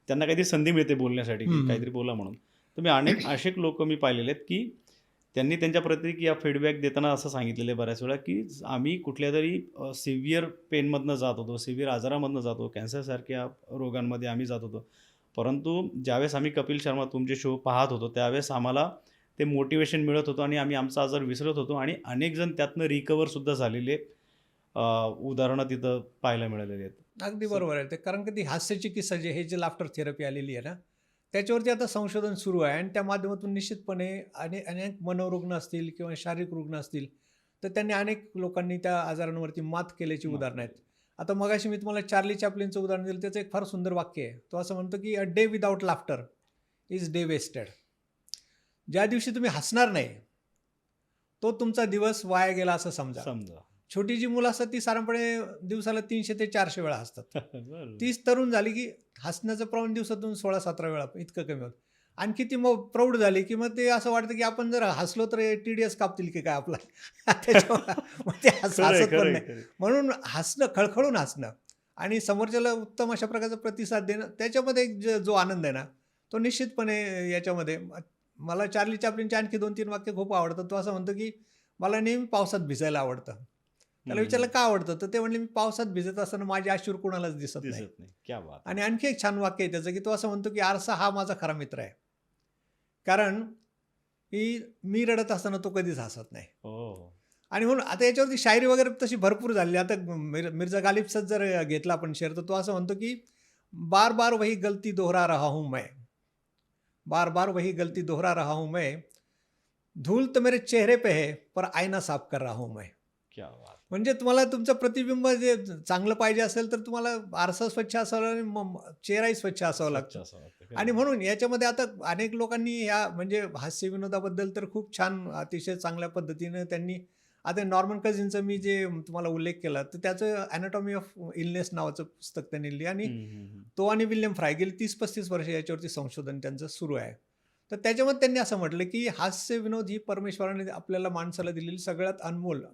त्यांना काहीतरी संधी मिळते बोलण्यासाठी, की काहीतरी बोला म्हणून. तर मी अनेक असे लोक मी पाहिलेले आहेत की त्यांनी त्यांच्या प्रतिक्रिया फीडबॅक देताना असं सांगितलेलं आहे बऱ्याच वेळा की आम्ही कुठल्या तरी सिव्हिअर पेनमधनं जात होतो, सिव्हिअर आजारामधनं जातो, कॅन्सरसारख्या रोगांमध्ये आम्ही जात होतो. परंतु ज्यावेळेस आम्ही कपिल शर्मा तुमचे शो पाहत होतो त्यावेळेस आम्हाला ते मोटिवेशन मिळत होतं आणि आम्ही आमचा आजार विसरत होतो आणि अनेक जण त्यातनं रिकवरसुद्धा झालेले उदाहरणं तिथं पाहायला मिळालेली आहेत. अगदी बरोबर आहे ते. कारण की ती हास्य चिकित्सा हे जे लाफ्टर थेरपी आलेली आहे ना, त्याच्यावरती आता संशोधन सुरू आहे आणि त्या माध्यमातून निश्चितपणे अनेक मनोरुग्ण असतील किंवा शारीरिक रुग्ण असतील तर त्यांनी अनेक लोकांनी त्या आजारांवरती मात केल्याची उदाहरणं आहेत. आता मगाशी मी तुम्हाला चार्ली चॅप्लिनचं उदाहरण दिलं, त्याचं एक फार सुंदर वाक्य आहे. तो असं म्हणतो की a day without laughter is day wasted. ज्या दिवशी तुम्ही हसणार नाही तो तुमचा दिवस वाया गेला असं समजा. छोटी जी मुलं असतात ती साधारणपणे दिवसाला 300 ते 400 वेळा हसतात. बरोबर. तीच तरुण झाली की हसण्याचं प्रमाण दिवसातून 16-17 वेळा इतकं कमी होतं. आणखी ती मग प्रौढ झाली की मग ते असं वाटतं की आपण जर हसलो तर TDS कापतील की काय आपला. त्याच्यामुळे मग ते हसत पण नाही. म्हणून हसणं, खळखळून हसणं आणि समोरच्याला उत्तम अशा प्रकारचा प्रतिसाद देणं, त्याच्यामध्ये एक जो आनंद आहे ना तो निश्चितपणे याच्यामध्ये. मला चार्ली चॅप्लिनचे आणखी 2-3 वाक्य खूप आवडतात. तो असं म्हणतो की मला नेहमी पावसात भिजायला आवडतं. त्याला विचारलं का आवडतं, तर ते म्हणले मी पावसात भिजत असताना माझे अश्रू कोणालाच दिसत नाही. क्या बात. आणि आणखी एक छान वाक्य आहे त्याचं की तो असं म्हणतो की आरसा हा माझा खरा मित्र आहे, कारण की मी रडत असताना तो कधीच हसत नाही. आणि म्हणून आता याच्यावरती शायरी वगैरे तशी भरपूर झालेली. आता मिर्झा गालिबचाच जर घेतला आपण शेर, तर तो असं म्हणतो की बार बार वही गलती दोहरा रहा हूं मैं, बार बार वही गलती दोहरा रहा हूं मैं, धूल तो मेरे चेहरे पे है पर आईना साफ कर रहा हूं मैं. क्या बात. म्हणजे तुम्हाला तुमचं प्रतिबिंब जे चांगलं पाहिजे असेल तर तुम्हाला आरसा स्वच्छ असावा आणि चेहराही स्वच्छ असावा लागतो. आणि म्हणून याच्यामध्ये आता अनेक लोकांनी या म्हणजे हास्य विनोदाबद्दल तर खूप छान अतिशय चांगल्या पद्धतीनं त्यांनी. आता नॉर्मन कझिनचं मी जे तुम्हाला उल्लेख केला तर त्याचं ॲनाटॉमी ऑफ इलनेस नावाचं पुस्तक त्यांनी लिहिलं आणि तो आणि विल्यम फ्राय गेली 30-35 वर्ष याच्यावरती संशोधन त्यांचं सुरू आहे. तर त्याच्यामध्ये त्यांनी असं म्हटलं की हास्य विनोद ही परमेश्वराने आपल्याला माणसाला दिलेली सगळ्यात अनमोल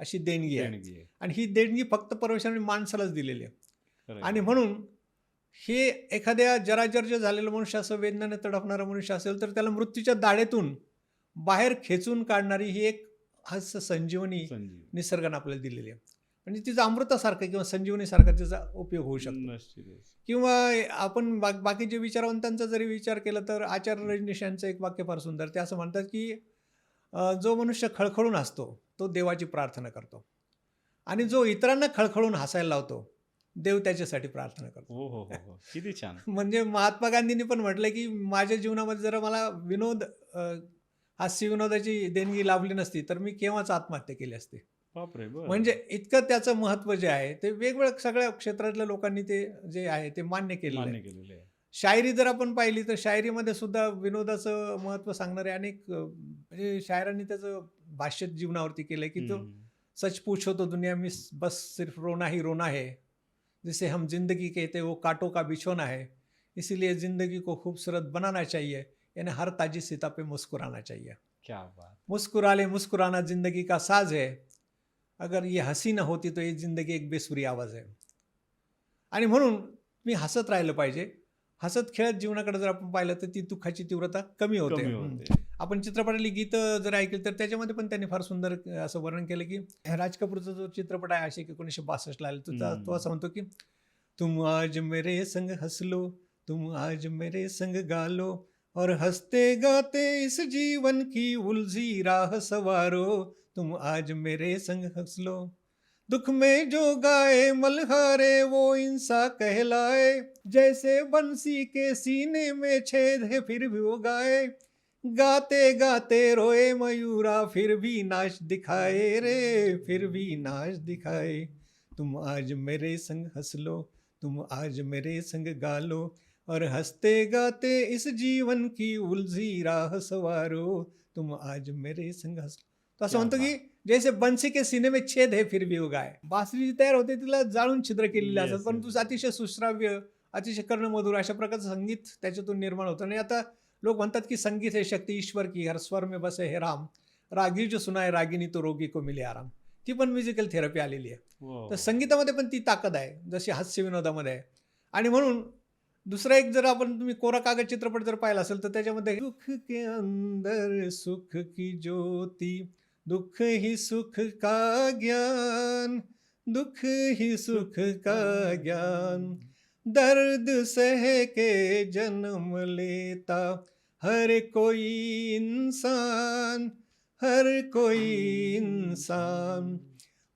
अशी देणगी आहे. आणि ही देणगी फक्त परमेश्वराने माणसालाच दिलेली आहे. आणि म्हणून हे एखाद्या जराजर्ज झालेलं मनुष्य असं, वेदनेने तडफणारा मनुष्य असेल तर त्याला मृत्यूच्या दाढेतून बाहेर खेचून काढणारी ही एक हास्य संजीवनी निसर्गाने आपल्याला दिलेली आहे. म्हणजे तिचा अमृतासारखं किंवा संजीवनीसारखा तिचा उपयोग होऊ शकतो. किंवा आपण बाकीचे विचारवंतांचा जरी विचार केला तर आचार्य रजनीश यांचं एक वाक्य फार सुंदर. ते असं म्हणतात की जो मनुष्य खळखळून हसतो तो देवाची प्रार्थना करतो, आणि जो इतरांना खळखळून हसायला लावतो देव त्याच्यासाठी प्रार्थना करतो. किती छान. म्हणजे महात्मा गांधींनी पण म्हटलं की माझ्या जीवनामध्ये जर मला विनोद, हास्य विनोदाची देणगी लाभली नसती तर मी केव्हाच आत्महत्या केली असती. म्हणजे इतकं त्याचं महत्त्व जे आहे ते वेगवेगळ्या सगळ्या क्षेत्रातल्या लोकांनी ते जे आहे ते मान्य केलेलं आहे. शायरी जर आपण पाहिली तर शायरीमध्ये सुद्धा विनोदाचं महत्त्व सांगणारे अनेक म्हणजे शायरांनी त्याचं भाष्य जीवनावरती केलं की तो सच पूछो तो दुनिया में बस सिर्फ रोना ही रोना है, जिसे हम जिंदगी कहते वो कांटों का बिछोना है, इसीलिए जिंदगी को खूबसूरत बनाना चाहिए, यानी हर ताजी सीता पे मुस्कुराना चाहिए. क्या बात. मुस्कुरा ले मुस्कुराना जिंदगी का साज है, अगर ये हसी न होती तो ये जिंदगी एक बेसुरी आवाज है. आणि म्हणून मी हसत राहिलं पाहिजे. हसत खेळत जीवनाकडे जर आपण पाहिलं तर ती दुःखाची तीव्रता कमी होते. आपण चित्रपटातली गीतं जर ऐकली तर त्याच्यामध्ये पण त्यांनी फार सुंदर असं वर्णन केलं की राज कपूरचा जो चित्रपट आहे आशिक 1962 ला आला, तो असं म्हणतो की तुम आज मेरे संग हंस लो, तुम आज मेरे संग गा लो, और हंसते गाते इस जीवन की उलझी राह सवारो, तुम आज मेरे संग हंस लो. दुख में जो गाए मल्हारे वो इंसा कहलाए, जैसे बंसी के सीने में छेद है फिर भी वो गाए, गाते गाते रोए मयूरा फिर भी नाच दिखाए रे, फिर भी नाच दिखाए. तुम आज मेरे संग हंस लो, तुम आज मेरे संग गा लो, और हंसते गाते इस जीवन की उलझी राह सवारो, तुम आज मेरे संग हंस. तो असं म्हणतो की जैसे बंसी के सीने में छेद है फिर भी उगा आहे. बासरी जी तयार होते तिला जाळून छिद्र केलेली असतात, परंतु अतिशय सुश्राव्य, अतिशय कर्णमधुर अशा प्रकारचं संगीत त्याच्यातून निर्माण होतं. आणि आता लोक म्हणतात की संगीत हे शक्ती ईश्वर की, हर स्वर में बसे हे राम, रागी जो सुनाय रागिनी तो रोगी को मिले आराम. ती पण म्युझिकल थेरपी आलेली आहे. तर संगीतामध्ये पण ती ताकद आहे जशी हास्य विनोदामध्ये आहे. आणि म्हणून दुसरा एक जर आपण तुम्ही कोरा कागद चित्रपट जर पाहिला असेल तर त्याच्यामध्ये दुःख के अंदर सुख की ज्योति, दुख ही सुख का ज्ञान, दुख ही सुख का ज्ञान, दर्द सह के जन्म लेता हर कोई इंसान, हर कोई इंसान.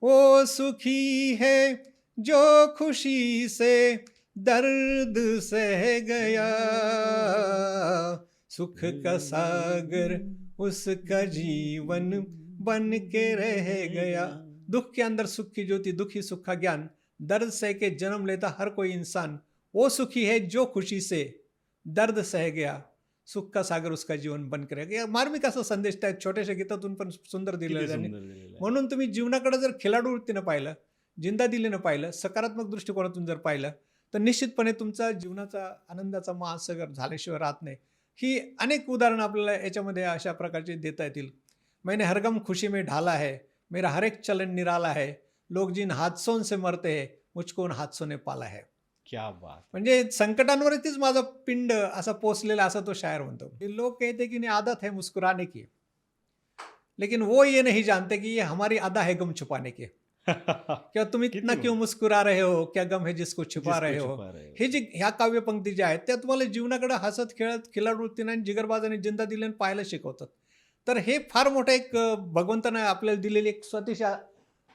वो सुखी है जो खुशी से दर्द सह गया, सुख का सागर उसका जीवन बन के रह गया. दुख के अंदर सुख की ज्योति, दुख ही सुख का ज्ञान, दर्द सह के जन्म लेता हर कोई इंसान, वो सुखी है जो खुशी से दर्द सह गया, सुख का सागर उसका जीवन बन करे. या मार्मिक असा संदेश त्या छोट्याशा गीतातून पण सुंदर दिलेला किती आहे त्यांनी. सुंदर दिलेलं आहे. म्हणून तुम्ही जीवनाकडे जर खिलाडू वृत्तीनं पाहिलं, जिंदादिलीनं पाहिलं, सकारात्मक दृष्टिकोनातून जर पाहिलं, तर निश्चितपणे तुमचा जीवनाचा आनंदाचा महासागर झाल्याशिवाय राहत नाही. ही अनेक उदाहरणं आपल्याला याच्यामध्ये अशा प्रकारचे देता येतील. मैंने हर गम खुशी में ढाला है, मेरा हर एक चलन निराला है, लोग जिन हादसों से मरते हैं, मुझको उन हादसों ने पाला है. क्या बात. म्हणजे संकटांवरतीच माझा पिंड असा पोचलेला असा तो शायर म्हणतो. लोग कहते कि नहीं आदत है मुस्कुराने की, लेकिन वो ये नहीं जानते कि ये हमारी अदा है गम छुपाने की. किंवा तुम इतना क्यों मुस्कुरा रहे हो, क्या गम है जिसको छुपा रहे हो. हे जे ह्या काव्यपंक्ती ज्या आहेत त्या तुम्हाला जीवनाकडे हसत खेळत खिलाडू वृत्तीने आणि जिगरबाजाने जिंदा दिल्याने पाहायला शिकवतात. तर हे फार मोठं एक भगवंताने आपल्याला दिलेली एक स्वतःच्या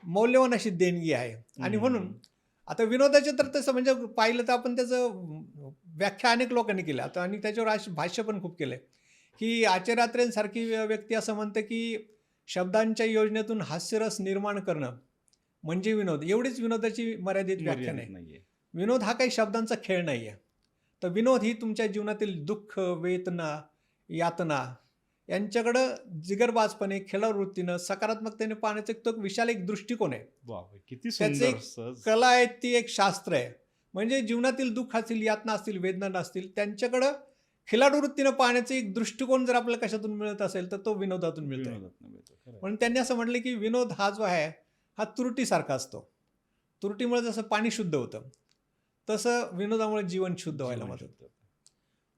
मौल्यवान अशी देणगी आहे. आणि म्हणून आता विनोदाचे तर तसं म्हणजे पाहिलं तर आपण त्याचं व्याख्या अनेक लोकांनी केल्या आता आणि त्याच्यावर भाष्य पण खूप केलंय की आचार्य अत्रेंसारखी व्यक्ती असं म्हणते की शब्दांच्या योजनेतून हास्यरस निर्माण करणं म्हणजे विनोद. एवढीच विनोदाची मर्यादित व्याख्या नाही. विनोद हा काही शब्दांचा खेळ नाही आहे. तर विनोद ही तुमच्या जीवनातील दुःख, वेदना, यातना यांच्याकडं जिगरबाजपणे खिलाडू वृत्तीनं सकारात्मकतेने पाहण्याचं तो एक विशाल एक दृष्टिकोन आहे. किती त्याचे सुंदर कला आहे, ती एक शास्त्र आहे. म्हणजे जीवनातील दुःख असतील, यातना असतील, वेदना असतील त्यांच्याकडं खिलाडू वृत्तीनं पाहण्याचं एक दृष्टिकोन जर आपल्याला कशातून मिळत असेल तर तो विनोदातून मिळतो. म्हणून त्यांनी असं म्हटलं की विनोद हा जो आहे हा तुरटीसारखा असतो. तुरटीमुळे जसं पाणी शुद्ध होतं तसं विनोदामुळे जीवन शुद्ध व्हायला मदत होतं.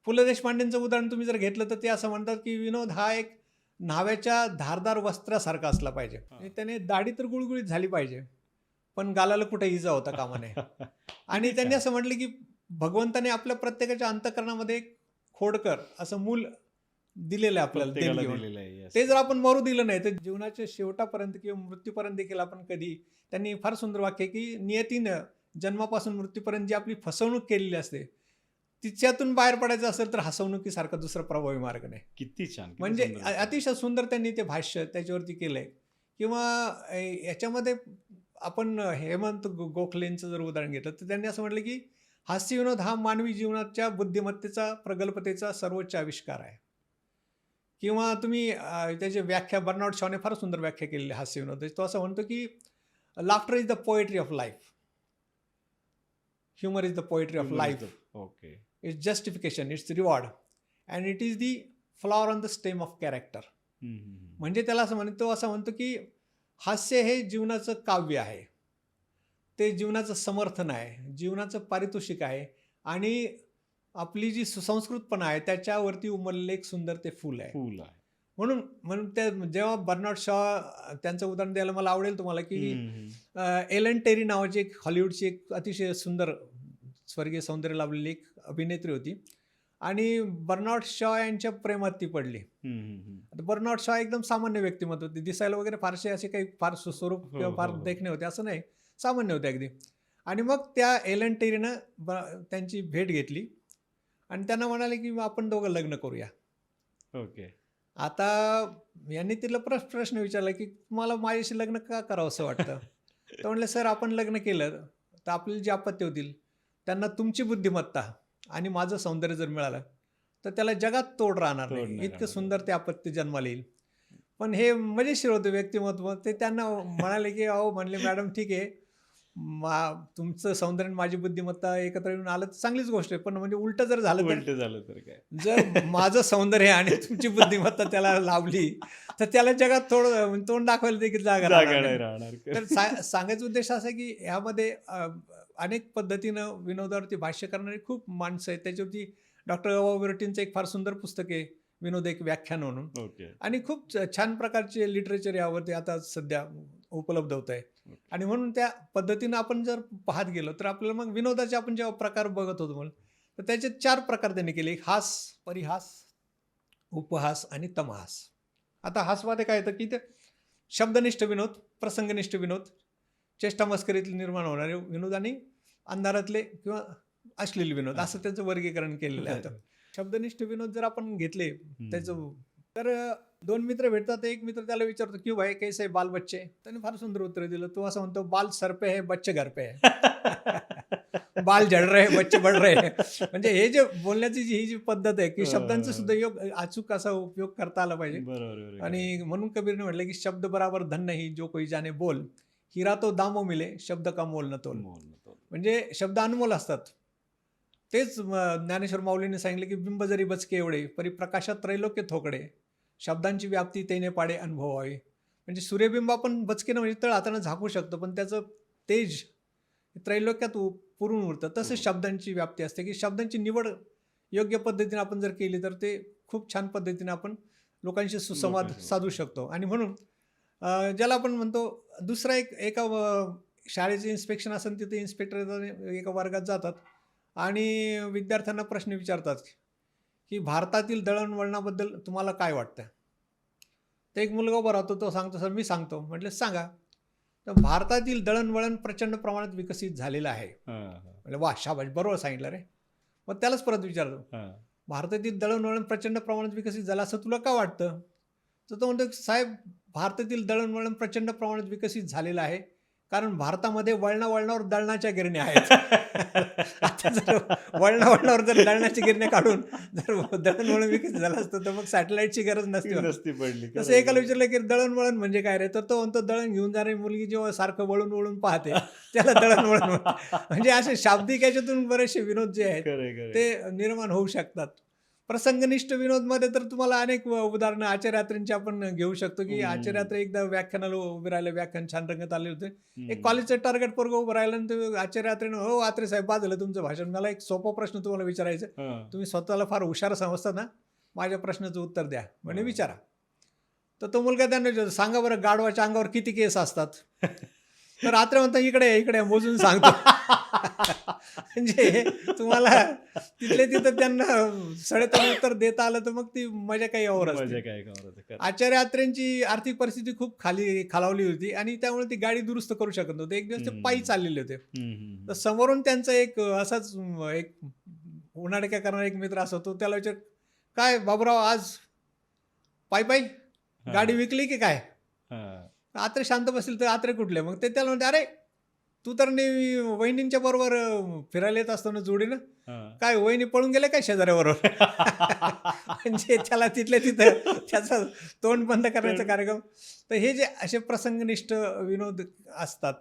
पु ल देशपांडेंचं उदाहरण तुम्ही जर घेतलं तर ते असं म्हणतात की विनोद हा एक न्हाव्याच्या धारदार वस्त्रासारखा असला पाहिजे. म्हणजे त्याने दाढी तर गुळगुळीत झाली पाहिजे पण गालाला कुठे इजा होता कामा नये. आणि त्यांनी असं म्हटलं की भगवंताने आपल्या प्रत्येकाच्या अंतःकरणामध्ये एक खोडकर असं मूल दिलेलं आहे आपल्याला देणगी. ते जर आपण मरू दिलं नाही तर जीवनाच्या शेवटापर्यंत किंवा मृत्यूपर्यंत देखील आपण कधी, त्यांनी फार सुंदर वाक्य की नियतीनं जन्मापासून मृत्यूपर्यंत जी आपली फसवणूक केलेली असते तिच्यातून बाहेर पडायचं असेल तर हसवणुकीसारखा दुसरा प्रभावी मार्ग नाही. किती छान. म्हणजे अतिशय सुंदर त्यांनी ते भाष्य त्याच्यावरती केलंय. किंवा याच्यामध्ये आपण हेमंत गोखलेंचं जर उदाहरण घेतलं तर त्यांनी असं म्हटलं की हास्य विनोद हा मानवी जीवनाच्या बुद्धिमत्तेचा, प्रगल्भतेचा सर्वोच्च आविष्कार आहे. किंवा तुम्ही त्याची व्याख्या बर्नार्ड शॉने फार सुंदर व्याख्या केलेली हास्य विनोद. तो असं म्हणतो की laughter is the poetry of life, humour is the poetry of life. Okay. It's justification, it's reward and it is the flower on the stem of character. म्हणजे त्याला असं म्हणतो, असं म्हणतो की हास्य हे जीवनाचं काव्य आहे, ते जीवनाचं समर्थन आहे, जीवनाचं पारितोषिक आहे आणि आपली जी सुसंस्कृतपणा आहे त्याच्यावरती उमललेलं एक सुंदर ते फूल आहे. म्हणून ते जेव्हा बर्नार्ड शॉ त्यांचं उदाहरण द्यायला मला आवडेल तुम्हाला की एलन टेरी नावाची एक हॉलिवूडची एक अतिशय सुंदर स्वर्गीय सौंदर्य लाभलेली एक अभिनेत्री होती आणि बर्नार्ड शॉ यांच्या प्रेमात ती पडली. बर्नार्ड शॉ एकदम सामान्य व्यक्तिमत्व होते, दिसायला वगैरे फारसे असे काही फार स्वरूप किंवा फार देखणे होते असं नाही, सामान्य होते अगदी. आणि मग त्या एलन टेरीनं त्यांची भेट घेतली आणि त्यांना म्हणाले की आपण दोघं लग्न करूया. ओके. आता यांनी तिला प्रश्न विचारला की तुम्हाला माझ्याशी लग्न का करावं असं वाटतं. तर म्हणले सर आपण लग्न केलं तर आपल्याला जी आपत्ती होतील त्यांना तुमची बुद्धिमत्ता आणि माझं सौंदर्य जर मिळालं तर त्याला जगात तोड राहणार नाही, इतकं सुंदर ते आपत्ती जन्माला येईल. पण हे मजेशीर होतं व्यक्तिमत्व. ते त्यांना म्हणाले की अहो म्हणले मॅडम ठीक आहे, तुमचं सौंदर्य माझी बुद्धिमत्ता एकत्र येऊन आलं तर चांगलीच गोष्ट आहे, पण म्हणजे उलट जर झालं तर काय, जर माझं सौंदर्य आणि तुमची बुद्धिमत्ता त्याला लाभली तर त्याला जगात थोडं तोंड दाखवायला देखील जागा नाही राहणार. तर सांगायचा उद्देश असा की ह्यामध्ये अनेक पद्धतीनं विनोदावरती भाष्य करणारी खूप माणसं आहेत. त्याच्यावरती डॉक्टर विरटींचं एक फार सुंदर पुस्तक आहे विनोद एक व्याख्यान म्हणून, आणि खूप छान प्रकारचे लिटरेचर यावरती आता सध्या उपलब्ध होत आहे. आणि म्हणून त्या पद्धतीनं आपण जर पाहत गेलो तर आपल्याला मग विनोदाचे आपण जेव्हा प्रकार बघत होतो म्हणून तर त्याचे 4 प्रकार त्यांनी केले, एक हास, परिहास, उपहास आणि तमहास. आता हासमध्ये काय येतं की ते शब्दनिष्ठ विनोद, प्रसंगनिष्ठ विनोद, चेष्टा मस्करीतले निर्माण होणारे विनोद आणि अंधारातले किंवा अश्लील विनोद असं त्याचं वर्गीकरण केलेलं आहे. शब्दनिष्ठ विनोद जर आपण घेतले त्याचं तर 2 मित्र भेटतात, एक मित्र त्याला विचारतो क्यों भाई कैसे बाल बच्चे, त्याने फार सुंदर उत्तर दिलं. तो असं म्हणतो बाल सर पे है बच्चे घर पे है. बाल झड रहे बच्चे बढ़ रहे म्हणजे हे जे बोलण्याची ही जी पद्धत आहे की शब्दांचा सुद्धा अचूक असा उपयोग करता आला पाहिजे. बरोबर. आणि म्हणून कबीरने म्हटलं की शब्द बराबर धन नाही जो कोई जाने बोल, हिरा तो दामो मिले शब्द का मोल न तोल. म्हणजे शब्द अनमोल असतात. तेच ज्ञानेश्वर माऊलीने सांगितलं की बिंब जरी बचके एवढे परी प्रकाशात त्रैलोक्य थोकडे, शब्दांची व्याप्ती तेने पाडे अनुभवावी. म्हणजे सूर्यबिंब आपण बचकेनं म्हणजे तळ हातानं झाकू शकतो, पण त्याचं तेज त्रैलोक्यात पुरून उरतं. तसंच शब्दांची व्याप्ती असते की शब्दांची निवड योग्य पद्धतीने आपण जर केली तर ते खूप छान पद्धतीने आपण लोकांशी सुसंवाद साधू शकतो. आणि म्हणून ज्याला आपण म्हणतो दुसरा एका शाळेचं इन्स्पेक्शन असेल तिथे इन्स्पेक्टर एका वर्गात जातात आणि विद्यार्थ्यांना प्रश्न विचारतात की भारतातील दळणवळणाबद्दल तुम्हाला काय वाटतं. तर एक मुलगा उभा राहतो, तो सांगतो सर मी सांगतो. म्हटलं सांगा. तर भारतातील दळणवळण प्रचंड प्रमाणात विकसित झालेलं आहे. म्हणजे वा शाबाश बरोबर सांगितलं रे. मग त्यालाच परत विचारतो भारतातील दळणवळण प्रचंड प्रमाणात विकसित झालं असं तुला का वाटतं. तर तो म्हणतो साहेब भारतातील दळणवळण प्रचंड प्रमाणात विकसित झालेलं आहे कारण भारतामध्ये वळणावर दळणाच्या गिरण्या आहेत. आता जर वळणावर जर दळणाची गिरण्या काढून जर दळणवळण विकसित झालं असतं तर मग सॅटेलाईटची गरज नसती पडली. तसं एकाला विचारलं की दळणवळण म्हणजे काय रे, तर तो म्हणतो दळण घेऊन जाणारी मुलगी जेव्हा सारखं वळून पाहते त्याला दळणवळण म्हणजे असे शाब्दिक याच्यातून बरेचसे विनोद जे आहेत ते निर्माण होऊ शकतात. प्रसंगनिष्ठ विनोदमध्ये तर तुम्हाला अनेक उदाहरणं आचार्यात्रेंची आपण घेऊ शकतो की आचार्यात्रे एकदा व्याख्यानाला उभे राहिले, व्याख्यान छान रंगत आले होते. एक कॉलेजचं टार्गेट पोरगं उभं राहिलं आणि ते आचार्यात्रेनं हो आत्रे साहेब बाद झालं तुमचं भाषण, मला एक सोपा प्रश्न तुम्हाला विचारायचं, तुम्ही स्वतःला फार हुशार समजता ना, माझ्या प्रश्नाचं उत्तर द्या म्हणजे विचारा. तर तो मुलगा त्यांना सांगा बरं गाढवाच्या अंगावर किती केस असतात. तर आत्रे म्हणता इकडे मोजून सांगतो. म्हणजे तुम्हाला तिथले तिथं त्यांना सडेतोड उत्तर देता आलं तर मग ती मजा काही यावर असते. आचार्य आत्रेंची आर्थिक परिस्थिती खूप खालावली होती आणि त्यामुळे ती गाडी दुरुस्त करू शकत नव्हते. एक दिवस ते पायी चाललेले होते. तर समोरून त्यांचा एक असाच एक उन्हाळक्या करणारा एक मित्र असतो. त्याला विचार काय बाबूराव आज पायी गाडी विकली की काय. आत्रे शांत बसले तर आत्रे कुठले, मग ते त्याला म्हणते अरे तू तर नेहमी वहिनींच्या बरोबर फिरायला येत असतो ना जोडीनं, काय वहिनी पळून गेले काय शेजाऱ्याबरोबर. म्हणजे त्याला तिथल्या तिथं त्याचा तोंड बंद करण्याचा कार्यक्रम. तर हे जे असे प्रसंगनिष्ठ विनोद असतात,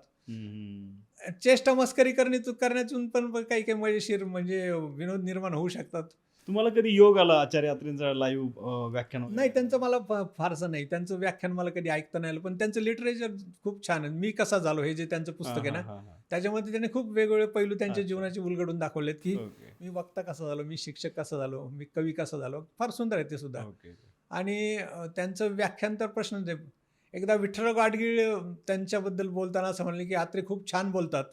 चेष्टा मस्करी करण्यातून पण काही मजेशीर म्हणजे विनोद निर्माण होऊ शकतात. तुम्हाला कधी योग आला आचार्य यात्रेंचा लाईव्ह व्याख्यान? नाही, त्यांचं मला फारसं नाही, त्यांचं व्याख्यान मला कधी ऐकता नाही आलं, पण त्यांचं लिटरेचर खूप छान आहे. मी कसा झालो हे जे त्यांचं पुस्तक आहे ना, त्याच्यामध्ये त्यांनी खूप वेगवेगळे पैलू त्यांच्या जीवनाचे उलगडून दाखवलेत की मी वक्ता कसा झालो, मी शिक्षक कसा झालो, मी कवी कसा झालो. फार सुंदर आहे ते सुद्धा. आणि त्यांचं व्याख्यान तर प्रश्न दे. एकदा विठ्ठलराव गाडगीळ त्यांच्याबद्दल बोलताना असं म्हणले की आत्रे खूप छान बोलतात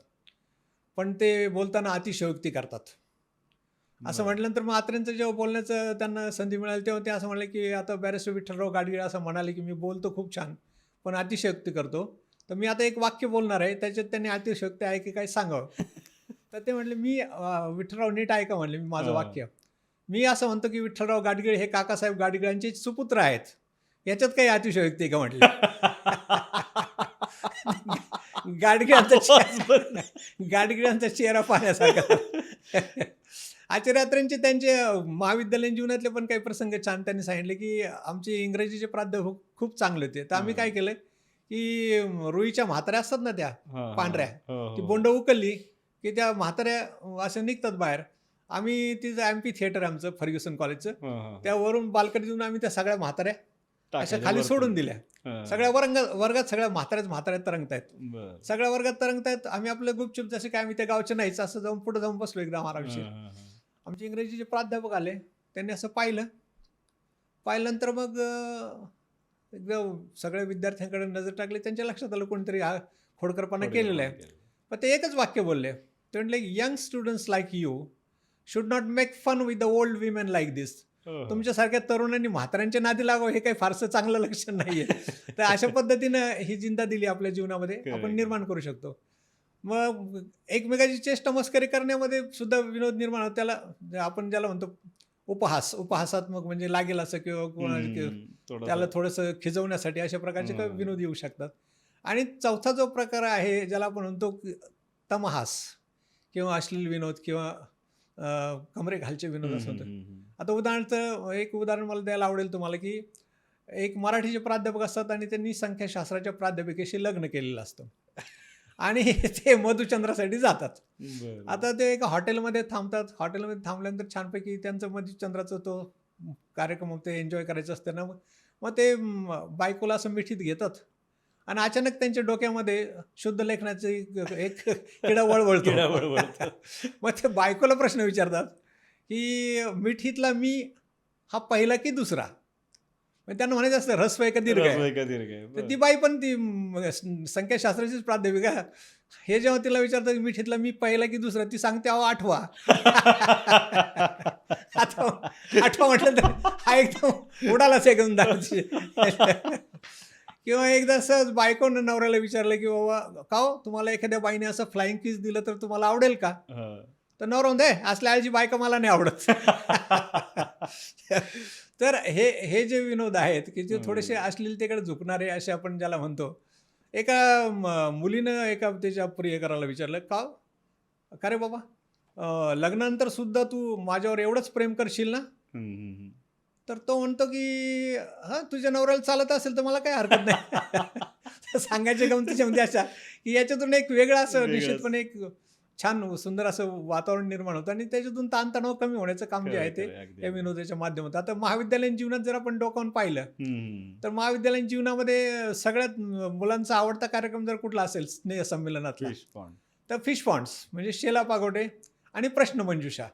पण ते बोलताना अतिशयोक्ती करतात. असं म्हटल्यानंतर मग आत्रेंचं जेव्हा बोलण्याचं त्यांना संधी मिळाली तेव्हा ते असं म्हणले की आता बॅरिस्टर विठ्ठलराव गाडगीळ असं म्हणाले की मी बोलतो खूप छान पण अतिशयोक्ती करतो, तर मी आता एक वाक्य बोलणार आहे त्याच्यात त्यांनी अतिशयोक्ती आहे की काय सांगावं. तर ते म्हणले मी विठ्ठलराव नीट ऐका म्हणले मी माझं वाक्य. मी असं म्हणतो की विठ्ठलराव गाडगीळ हे काकासाहेब गाडगिळांचे सुपुत्र आहेत, याच्यात काही अतिशयोक्ती का म्हटली. गाडगिळांचा चेहरा पाहण्यासारखा. आचार्यात्रेंचे त्यांचे महाविद्यालयीन जीवनातले पण काही प्रसंग छान त्यांनी सांगितले की आमचे इंग्रजीचे प्राध्यापक खूप चांगले होते. तर आम्ही काय केलं की रुईच्या म्हाताऱ्या असतात ना त्या पांढऱ्या, ती बोंड उकलली की त्या म्हाताऱ्या असं निघतात बाहेर. आम्ही तिचं एम्पी थिएटर आमचं फर्ग्युसन कॉलेजचं, त्यावरून बाल्कनी देऊन आम्ही त्या सगळ्या म्हाताऱ्या अशा खाली सोडून दिल्या. सगळ्या वर्गात सगळ्या म्हाताऱ्या तरंगतायत, सगळ्या वर्गात तरंगतायत. आम्ही आपलं गुपचूप जसे काय आम्ही त्या गावचे नाहीच असं जाऊन पुढे जाऊन बसलो एकदम आरामशीर. आमचे इंग्रजीचे प्राध्यापक आले, त्यांनी असं पाहिल्यानंतर मग एकदम सगळ्या विद्यार्थ्यांकडे नजर टाकली. त्यांच्या लक्षात आलं कोणतरी हा खोडकरपणा केलेला आहे. पण ते एकच वाक्य बोलले, ते म्हणले young students like you should not make fun with the old women like this. तुमच्यासारख्या तरुणांनी म्हाताऱ्यांच्या नादी लागावं हे काही फारसं चांगलं लक्षण नाहीये. तर अशा पद्धतीनं ही जिंदा दिली आपल्या जीवनामध्ये आपण निर्माण करू शकतो. मग एकमेकाची चेष्टा मस्करी करण्यामध्ये सुद्धा विनोद निर्माण होतो. त्याला आपण ज्याला म्हणतो उपहासात्मक म्हणजे लागेल असं किंवा त्याला थोडंसं खिजवण्यासाठी अशा प्रकारचे विनोद येऊ शकतात. आणि चौथा जो प्रकार आहे ज्याला आपण म्हणतो तमहास किंवा अश्लील विनोद किंवा कमरेखालचे विनोद असं होतं. आता उदाहरणार्थ एक उदाहरण मला द्यायला आवडेल तुम्हाला, की एक मराठीचे प्राध्यापक असतात आणि त्यांनी संख्याशास्त्राच्या प्राध्यापिकेशी लग्न केलेलं असतं आणि ते मधुचंद्रासाठी जातात. आता ते एका हॉटेलमध्ये थांबतात. हॉटेलमध्ये थांबल्यानंतर छानपैकी त्यांचं मधुचंद्राचा तो कार्यक्रम ते एन्जॉय करायचं असतं ना, मग ते बायकोला असं मिठीत घेतात आणि अचानक त्यांच्या डोक्यामध्ये शुद्ध लेखनाचं एक किडा वळवळतो. मग ते बायकोला प्रश्न विचारतात की मिठीतला मी हा पहिला की दुसरा. मग त्यांना म्हणायचं असतं ऱ्हस्व आहे का दीर्घ आहे. तर ती बाई पण ती संख्याशास्त्राचीच प्राध्यापिका, हे जेव्हा तिला विचारतात की मिठीतला मी पहिला की दुसरा, ती सांगते अहो आठवा. आता आठवा म्हटलं तर हा एकदम उडालाच एकदम दारूची. किंवा एकदा सहज बायकोनं नवऱ्याला विचारलं की बाबा का हो तुम्हाला एखाद्या बाईने असं फ्लाइंग किस दिलं तर तुम्हाला आवडेल का. तर नवरा म्हणते असल्या आळची बायका मला नाही आवडत. तर हे जे विनोद आहेत की जे थोडेसे अश्लीलतेकडे झुकणारे असे आपण ज्याला म्हणतो. एका मुलीनं एका त्याच्या प्रियकराला विचारलं का रे बाबा लग्नानंतर सुद्धा तू माझ्यावर एवढंच प्रेम करशील ना. तर तो म्हणतो की हां तुझ्या नवऱ्याला चालत असेल तर मला काही हरकत नाही. सांगायचे गमतीच्या म्हणजे अशा की याच्यातून एक वेगळं असं निश्चितपणे एक छान सुंदर असं वातावरण निर्माण होतं आणि त्याच्यातून ताणतणाव कमी होण्याचं काम जे आहे ते या विनोदाच्या माध्यमातून. आता महाविद्यालयीन जीवनात जर आपण डोकावून पाहिलं तर महाविद्यालयीन जीवनामध्ये सगळ्यात मुलांचा आवडता कार्यक्रम जर कुठला असेल स्नेहसंमेलनातला तर फिश पॉन्ड्स म्हणजे शेला पागोटे आणि प्रश्नमंजुषा.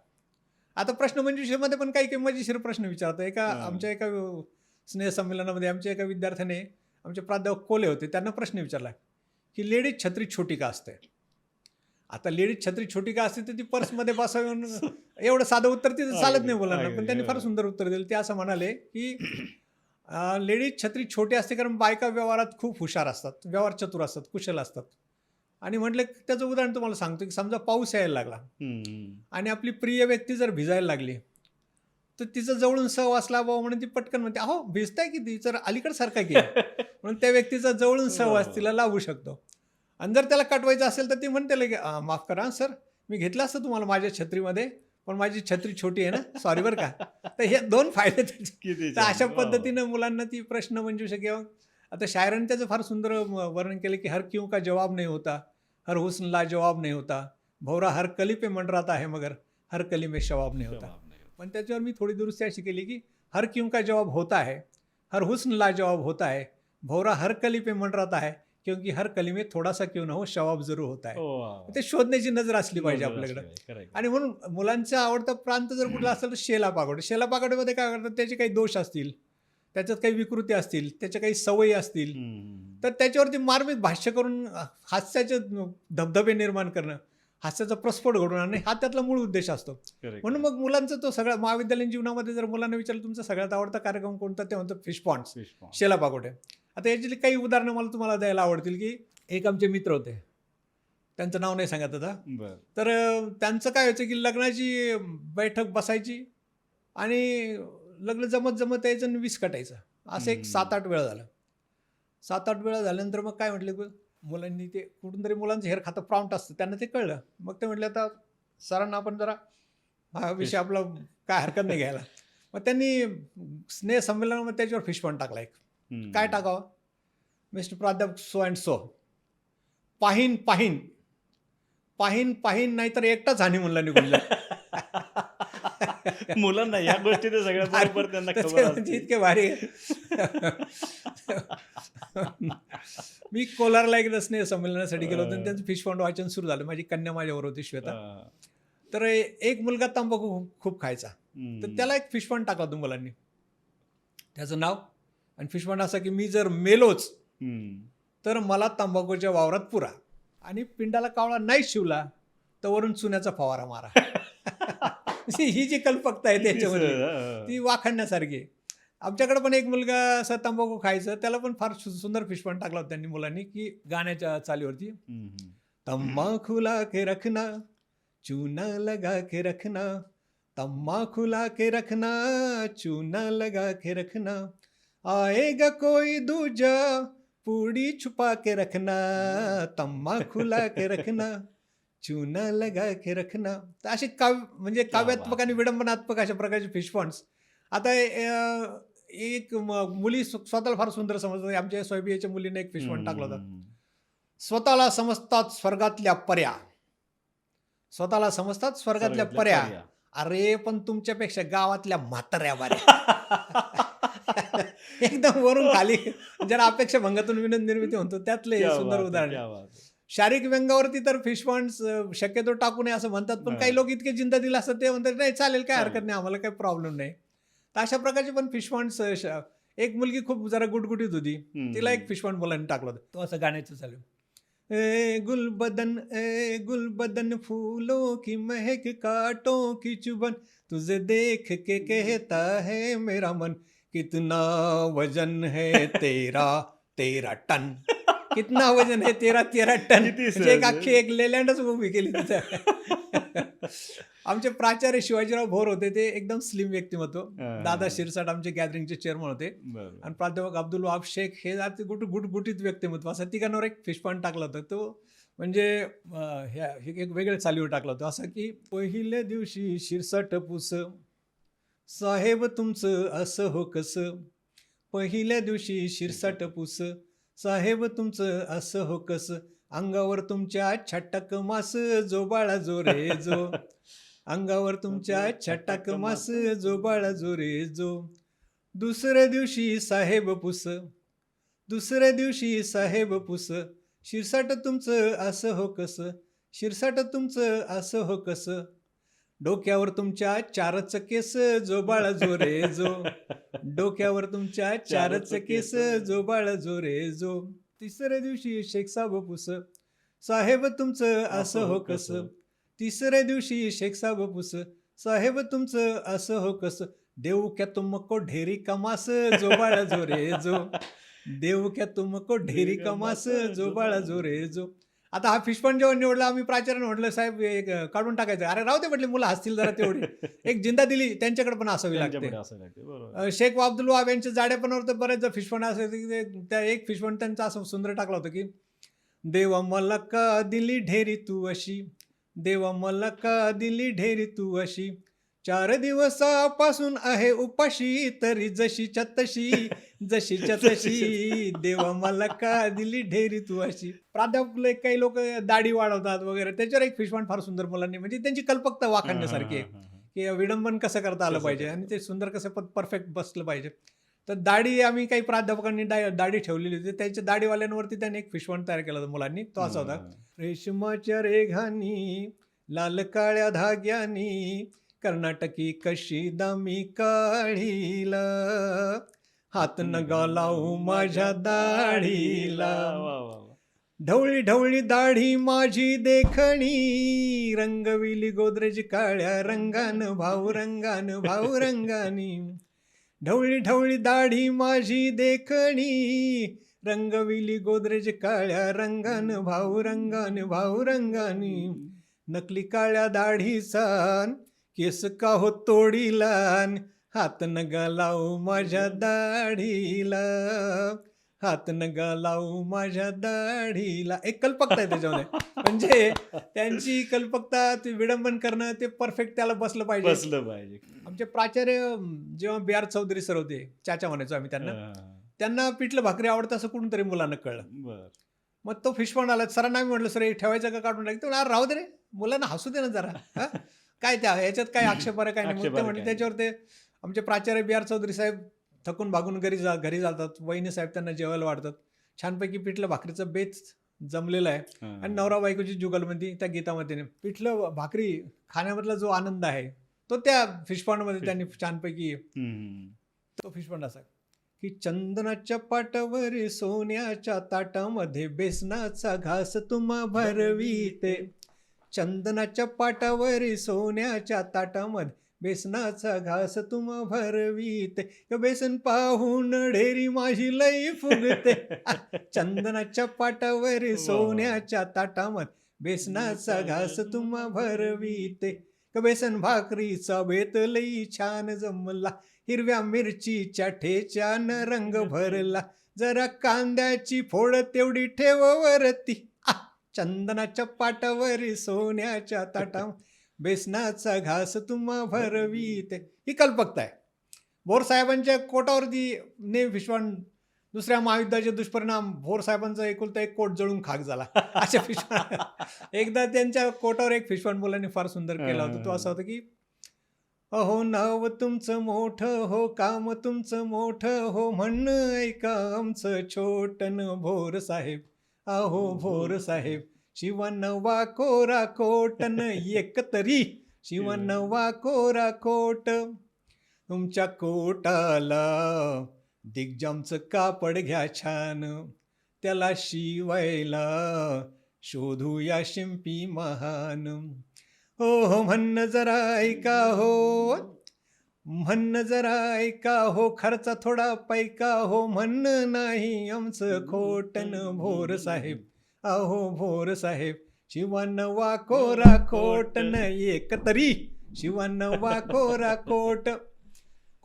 आता प्रश्नमंजुषेमध्ये पण काही मजेशीर प्रश्न विचारतो. आमच्या एका स्नेहसंमेलनामध्ये आमच्या एका विद्यार्थ्याने, आमचे प्राध्यापक कोले होते, त्यांना प्रश्न विचारला की लेडीज छत्री छोटी का असते. आता लेडीज छत्री छोटी का असते तर ती पर्समध्ये बसावून एवढं साधं उत्तर तिथं चालत नाही मुलांना, पण त्यांनी फार सुंदर उत्तर दिलं. ते असं म्हणाले की लेडीज छत्री छोटी असते कारण बायका व्यवहारात खूप हुशार असतात, व्यवहार चतुर असतात, कुशल असतात. आणि म्हटलं त्याचं उदाहरण तुम्हाला सांगतो की समजा पाऊस यायला लागला आणि आपली प्रिय व्यक्ती जर भिजायला लागली तर तिचं जवळून सहवासला बाबा म्हणून ती पटकन म्हणते अहो भिजताय की ती जर अलीकडे सारखा की म्हणून त्या व्यक्तीचा जवळून सहवास तिला लावू शकतो. आणि जर त्याला कटवायचं असेल तर ती म्हणते की माफ करा सर मी घेतलं असतं तुम्हाला माझ्या छत्रीमध्ये पण माझी छत्री छोटी आहे ना, सॉरी बरं का. तर हे दोन फायदे त्याचे. तर अशा पद्धतीनं मुलांना ती प्रश्न मंजुषा किंवा आता शायरांनी त्याचं फार सुंदर वर्णन केलं की हर क्यों का जवाब नहीं होता, हर हुस्न ला जवाब नहीं होता, भौरा हर कली पे मंडराता है मगर हर कली में शवाब नहीं होता. पण त्याच्यावर मी थोडी दुरुस्ती अशी केली की हर क्यों का जवाब होता है, हर हुस्न ला जवाब होता है, भौरा हर कली पे मंडराता है क्योंकि हर कली में थोड़ा सा क्यों ना हो शवाब जरूर होता है. ते शोधण्याची नजर असली पाहिजे आपल्याकडे. आणि म्हणून मुलांचा आवडता प्रांत जर कुठला असेल तर शेला पागोटे. शेला पागोटेमध्ये काय करतात, त्याचे काही दोष असतील, त्याच्यात काही विकृती असतील, त्याच्या काही सवयी असतील, तर त्याच्यावरती मार्मिक भाष्य करून हास्याचे धबधबे निर्माण करणं, हास्याचा प्रस्फोट घडवून आणणे हा त्यातला मूळ उद्देश असतो. म्हणून मग मुलांचा तो सगळा महाविद्यालयीन जीवनामध्ये जर मुलांना विचारलं तुमचा सगळ्यात आवडता कार्यक्रम कोणता, ते म्हणतात फिश पॉन्ड्स, शेला पागोटे. आता याची काही उदाहरणं मला तुम्हाला द्यायला आवडतील की एक आमचे मित्र होते, त्यांचं नाव नाही सांगत आता. तर त्यांचं काय व्हायचं की लग्नाची बैठक बसायची आणि लग्न जमत यायचं आणि 20 कटायचं. असं एक 7-8 वेळा झालं. 7-8 वेळा झाल्यानंतर मग काय म्हटलं मुलांनी, ते कुठून तरी मुलांचं हेअर खातं प्रॉम्प्ट असतं, त्यांना ते कळलं. मग ते म्हटलं आता सरांना आपण जरा हा विषय आपला काय हरकत नाही घ्यायला. मग त्यांनी स्नेहसंमेलनामध्ये त्याच्यावर फिश पॉन्ड टाकला एक. काय टाकावं, मिस्टर प्राध्यापक सो अँड सो, पाहीन पाहीन पाहीन पाहीन नाहीतर एकटाच हनीमूनला निघून जा. मुलांना या गोष्टी ते सगळ्यात बरोबर त्यांना खबर असते. इतके भारी. मी कोलारला एकदा स्नेहसंमेलनासाठी गेलो होतो आणि त्यांचं फिश पॉन्ड वाचन सुरू झालं. माझी कन्या माझ्यावर होती, श्वेता. तर एक मुलगा तंबाखू खूप खायचा, तर त्याला एक फिश पॉन्ड टाकला होता मुलांनी, त्याचं नाव. आणि फिश पॉन्ड असा की मी जर मेलोच तर मला तंबाखूच्या वावरात पुरा, आणि पिंडाला कावळा नाही शिवला तर वरून चुन्याचा फवारा मारा. ही जी कल्पकता आहे त्याच्यामध्ये ती वाखाणण्यासारखी आहे. आमच्याकडे पण एक मुलगा असा तंबाखू खायचं, त्याला पण फार सुंदर फिश पॉन्ड टाकला होता त्यांनी मुलांनी की गाण्याच्या चालीवरती, तंबाखू ला के रखना चूना लगा के रखना, तंबाखू ला के रखना चूना लगा के रखना, आएगा कोई दूजा पूड़ी छुपा के रखना, तंबाखू ला के रखना चूना लगा के रखना. तर असे म्हणजे काव्यात्मक आणि विडंबनात्मक अशा प्रकारचे फिश पॉन्ड्स. आता एक मुली स्वतःला फार सुंदर समजतात. आमच्या सोयबियाच्या मुलीने एक फिश पॉन्ड टाकला होता. स्वतःला समजतात स्वर्गातल्या पऱ्या, स्वतःला समजतात स्वर्गातल्या पऱ्या, अरे पण तुमच्यापेक्षा गावातल्या म्हाताऱ्या बऱ्या. एकदम वरून खाली ज्याला अपेक्षा भंगातून विनोद निर्मिती म्हणतो त्यातले हे सुंदर उदाहरण आहे. शारीरिक व्यंगावरती तर फिश पॉइंट्स शक्यतो टाकू नये असं म्हणतात, पण काही लोक इतके जिंदा दिला असतात ते म्हणतात नाही चालेल, काय हरकत नाही, आम्हाला काही प्रॉब्लेम नाही. तर अशा प्रकारचे पण फिश पॉइंट्स. एक मुलगी खूप जरा गुटगुटीत होती, तिला एक फिश पॉइंट मुलांनी टाकलं होतं. तो असं गाण्याचं चालू, ए गुलबदन फूलों की महक कांटों की चुभन, तुझे देख के कहता है मेरा मन, कितना वजन है तेरा 13 टन. कितना वजन है तेरा 13 टन. म्हणजे एक अख्खी एक लेलँडच उभी केली तिथं. आमचे प्राचार्य शिवाजीराव भोर होते, ते एकदम स्लिम व्यक्तिमत्व. दादा शिरसाट आमचे गॅदरिंगचे चेअरमन होते, आणि प्राध्यापक अब्दुल वहाब शेख हे गुटगुटीत व्यक्तिमत्व. असं तिघांवर एक फिश पॉइंट टाकला होता. तो म्हणजे हे एक वेगळं चालीवर टाकला होता, असं की पहिल्या दिवशी शिरसाट पुस साहेब तुमचं असं हो कसं, पहिल्या दिवशी शिरसाट पुस साहेब तुमचं असं हो कसं, अंगावर तुमच्या छटाक मास जो बाळा जो रे जो, अंगावर तुमच्या छटाक मास जो बाळा जो रे जो. दुसऱ्या दिवशी साहेब पुस, दुसऱ्या दिवशी साहेब पुस, शिरसाट तुमचं असं हो कसं, शिरसाट तुमचं असं हो कसं, डोक्यावर तुमच्या 4च केस जो बाळा जो रे जो, डोक्यावर तुमच्या 4च केस जो बाळा जो रे जो. तिसऱ्या दिवशी शेखसाब पुस साहेब तुमचं असं हो कसं, तिसऱ्या दिवशी शेखसाब पुस साहेब तुमचं असं हो कसं, देऊ क्या तुमको ढेरी कमास जो बाळा जो रे जो, देऊ क्या तुमको ढेरी कमास जो बाळा जो रे जो. आता हा फिश पॉइंट जेव्हा निवडला, आम्ही प्राचार्यानं म्हटलं साहेब एक काढून टाकायचं. अरे राहू दे म्हटले, मुलं हसतील जरा तेवढी. एक जिंदा दिली त्यांच्याकडे पण असावी लागते. शेख अब्दुल वहाब यांच्या जाड्यापणावर तर बरेच फिश पॉइंट असायचे. त्या एक फिश पॉइंट त्यांचा असं सुंदर टाकला होता की, देवा मला का दिली ढेरी तू अशी, देवा मला का दिली ढेरी तू अशी, 4 दिवसापासून आहे उपाशी, तरी जशीच्या तशी, जशीच्या तशी, देवा मला का दिली ढेरी तू अशी. प्राध्यापक काही लोक दाढी वाढवतात वगैरे, त्याच्यावर एक फिश पॉइंट फार सुंदर मुलांनी, म्हणजे त्यांची कल्पकता वाखाणण्यासारखी आहे की विडंबन कसं करता आलं पाहिजे आणि ते सुंदर कसं परफेक्ट बसलं पाहिजे. तर दाढी आम्ही काही प्राध्यापकांनी दाढी ठेवलेली होती, त्याच्या दाढीवाल्यांवरती त्यांनी एक फिश पॉइंट तयार केला होता मुलांनी. तो असा होता, रेशमाच्या रेघानी लाल काळ्या धाग्यानी, कर्नाटकी कशी दामी काढीला, हात नगा लावू माझ्या दाढीला, ढवळी ढवळी दाढी माझी देखणी, रंगविली गोदरेज काळ्या रंगानं भाऊ रंगानं भाऊ रंगानी, ढवळी ढवळी दाढी माझी देखणी, रंगविली गोदरेज काळ्या रंगानं भाऊ रंगानं भाऊ रंगानी, नकली काळ्या दाढीचा केस का हो तोडीलान, हात नगा लावू माझ्या दाढीला, हात नगा लावू माझ्या दाढीला. एक कल्पकता आहे त्याच्यामध्ये, म्हणजे त्यांची कल्पकता, ते विडंबन करणं, ते परफेक्ट त्याला बसलं पाहिजे. आमचे प्राचार्य जेव्हा BR चौधरी सर होते, चाचा म्हणायचो आम्ही त्यांना पिठलं भाकरी आवडतं असं कुठून तरी मुलांना कळलं. मग तो फिश पॉइंट आला, सरांना आम्ही म्हटलं सर हे ठेवायचं का काढून टाकतो, राहू दे रे, मुलांना हसू दे ना जरा, काय त्या ह्याच्यात काय आक्षेप आहे काय नाही. ते म्हटलं त्याच्यावर ते आमचे प्राचार्य BR चौधरी साहेब थकून भागून घरी जातात. वहिनी साहेब त्यांना जेवायला वाढतात. छानपैकी पिठलं भाकरीचं बेत जमलेलं आहे, आणि नवरा बायकोची जुगलबंदी त्या गीतामध्ये. पिठलं भाकरी खाण्यामधला जो आनंद आहे तो त्या फिश पॉइंटमध्ये त्यांनी छानपैकी. तो फिश पॉइंट असा की, चंदनाच्या पाटावर सोन्याच्या ताटामध्ये बेसनाचा घास तुम्हा भरवीते, चंदनाच्या पाटावर सोन्याच्या ताटामध्ये बेसनाचा घास तुम्हा भरवीते, बेसन पाहून ढेरी माझी लई फुगते, चंदनाच्या पाटावर सोन्याच्या ताटामध्ये बेसनाचा घास तुम्हा भरवीते, बेसन भाकरीचा बेत लई छान जमला, हिरव्या मिरचीच्या ठेच्यानं रंग भरला, जरा कांद्याची फोड तेवढी ठेव वरती, चंदनाच्या पाटावरी सोन्याच्या ताटा बेसनाचा घास तुम्हा भरवीते. ही कल्पकता आहे. भोरसाहेबांच्या कोटावरती फिशवण दुसऱ्या महायुद्धाचे दुष्परिणाम, भोरसाहेबांचा एकुलता एक कोट जळून खाक झाला अशा फिशवण. एकदा त्यांच्या कोटावर एक फिशवण मुलांनी फार सुंदर केला होता. तो असा होता की अहो नाव तुमचं मोठं हो, काम तुमचं मोठं हो, म्हणणं ऐका आमचं छोटन भोर साहेब. अहो भोर साहेब, शिवनवा कोरा कोटन एकतरी, शिवनवा कोरा कोट. तुमच्या कोटाला दिग्जामचं कापड घ्या छान, त्याला शिवायला शोधूया शिंपी महान. हो म्हणणं जरा ऐका हो, म्हणणं जरा ऐका हो, खर्चा थोडा पैका हो, म्हणणं नाही आमचं खोटन भोर साहेब. अहो भोर साहेब, शिवनवा कोरा कोटन एकतरी, शिवनवा कोरा कोट.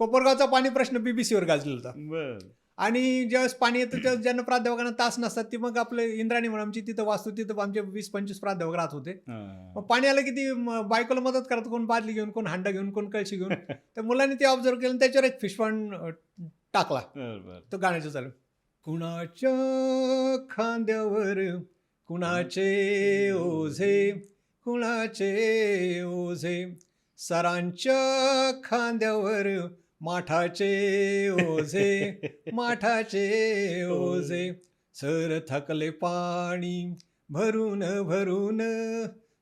कोपरगावचा पाणी प्रश्न बीबीसीवर गाजलेला होता. आणि ज्यावेळेस पाणी येतं त्यावेळेस ज्यांना प्राध्यापकांना तास नसतात ती मग आपले इंद्राणी म्हणून आमची तिथं वास्तू, तिथं आमचे 20-25 प्राध्यापक राहत होते. मग पाणी आलं की ती बायकोला मदत करत, कोण बादली घेऊन, कोण हांडा घेऊन, कोण कळशी घेऊन. तर मुलांनी ते ऑब्झर्व केलं, त्याच्यावर एक फिशवण टाकला. तो गाण्याचं चालू. कुणाच्या खांद्यावर कुणाचे ओझे, कुणाचे ओझे, सरांच्या खांद्यावर माठाचे ओझे, माठाचे ओझे. सर थकले पाणी भरून भरून,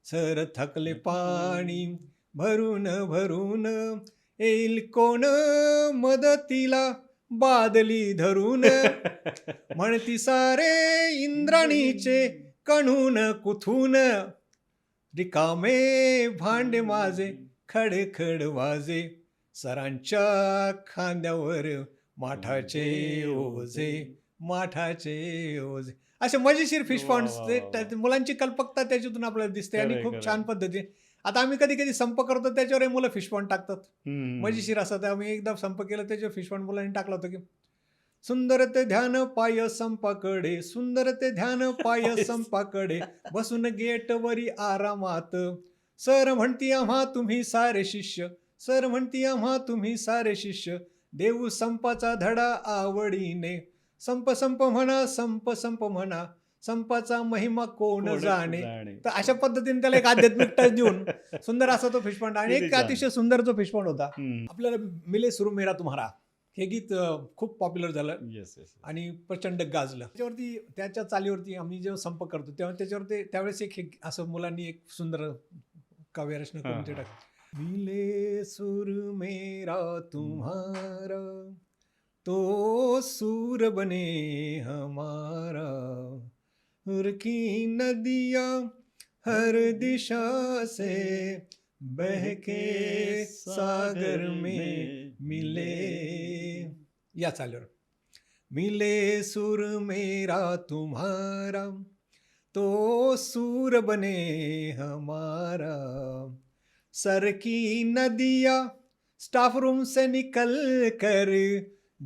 सर थकले पाणी भरून भरून, येईल कोण मदतीला बादली धरून. म्हणती सारे इंद्राणीचे कणून कुथून, रिकामे भांडे माझे खडखड वाजे, सरांच्या खांद्यावर माठाचे ओझे, माठाचे ओझे. असे मजेशीर फिश पॉइंट्स, मुलांची कल्पकता त्याच्यातून आपल्याला दिसते आणि खूप छान पद्धतीने. आता आम्ही कधी कधी संप करतो त्याच्यावर मुलं फिश पॉइंट टाकतात, मजेशीर असतात. आम्ही एकदा संप केला त्याच्यावर फिश पॉइंट मुलांनी टाकला होता की सुंदर ते ध्यान पाय संपाकडे, सुंदर ते ध्यान पाय संपाकडे, बसून गेटवरी आरामात. सर म्हणती आम्हा तुम्ही सारे शिष्य, सर म्हणती आम्हा तुम्ही सारे शिष्य, देऊ संपाचा धडा आवडीने. संप संप म्हणा, संप संप म्हणा, संपाचा महिमा कोण जाणे. तर अशा पद्धतीने त्याला एक आध्यात्मिक टच देऊन सुंदर असा तो फिशपॉइंट. आणि एक अतिशय सुंदर जो फिशपॉइंट होता आपल्याला, मिले सुरू मेरा तुम्हारा, हे गीत खूप पॉप्युलर झालं आणि प्रचंड गाजलं. त्याच्यावरती त्याच्या चालीवरती आम्ही जेव्हा संप करतो तेव्हा त्याच्यावरती त्यावेळेस एक असं मुलांनी एक सुंदर काव्य रचना करून ते टाकलं. मिले सूर मेरा तुम्हारा, तो सूर बने हमारा, हर की नदियाँ हर दिशा से बहके सागर में मिले. या चालवर मिले सूर मेरा तुम्हारा, तो सूर बने हमारा, सर की नदियाँ स्टाफ रूम से निकल कर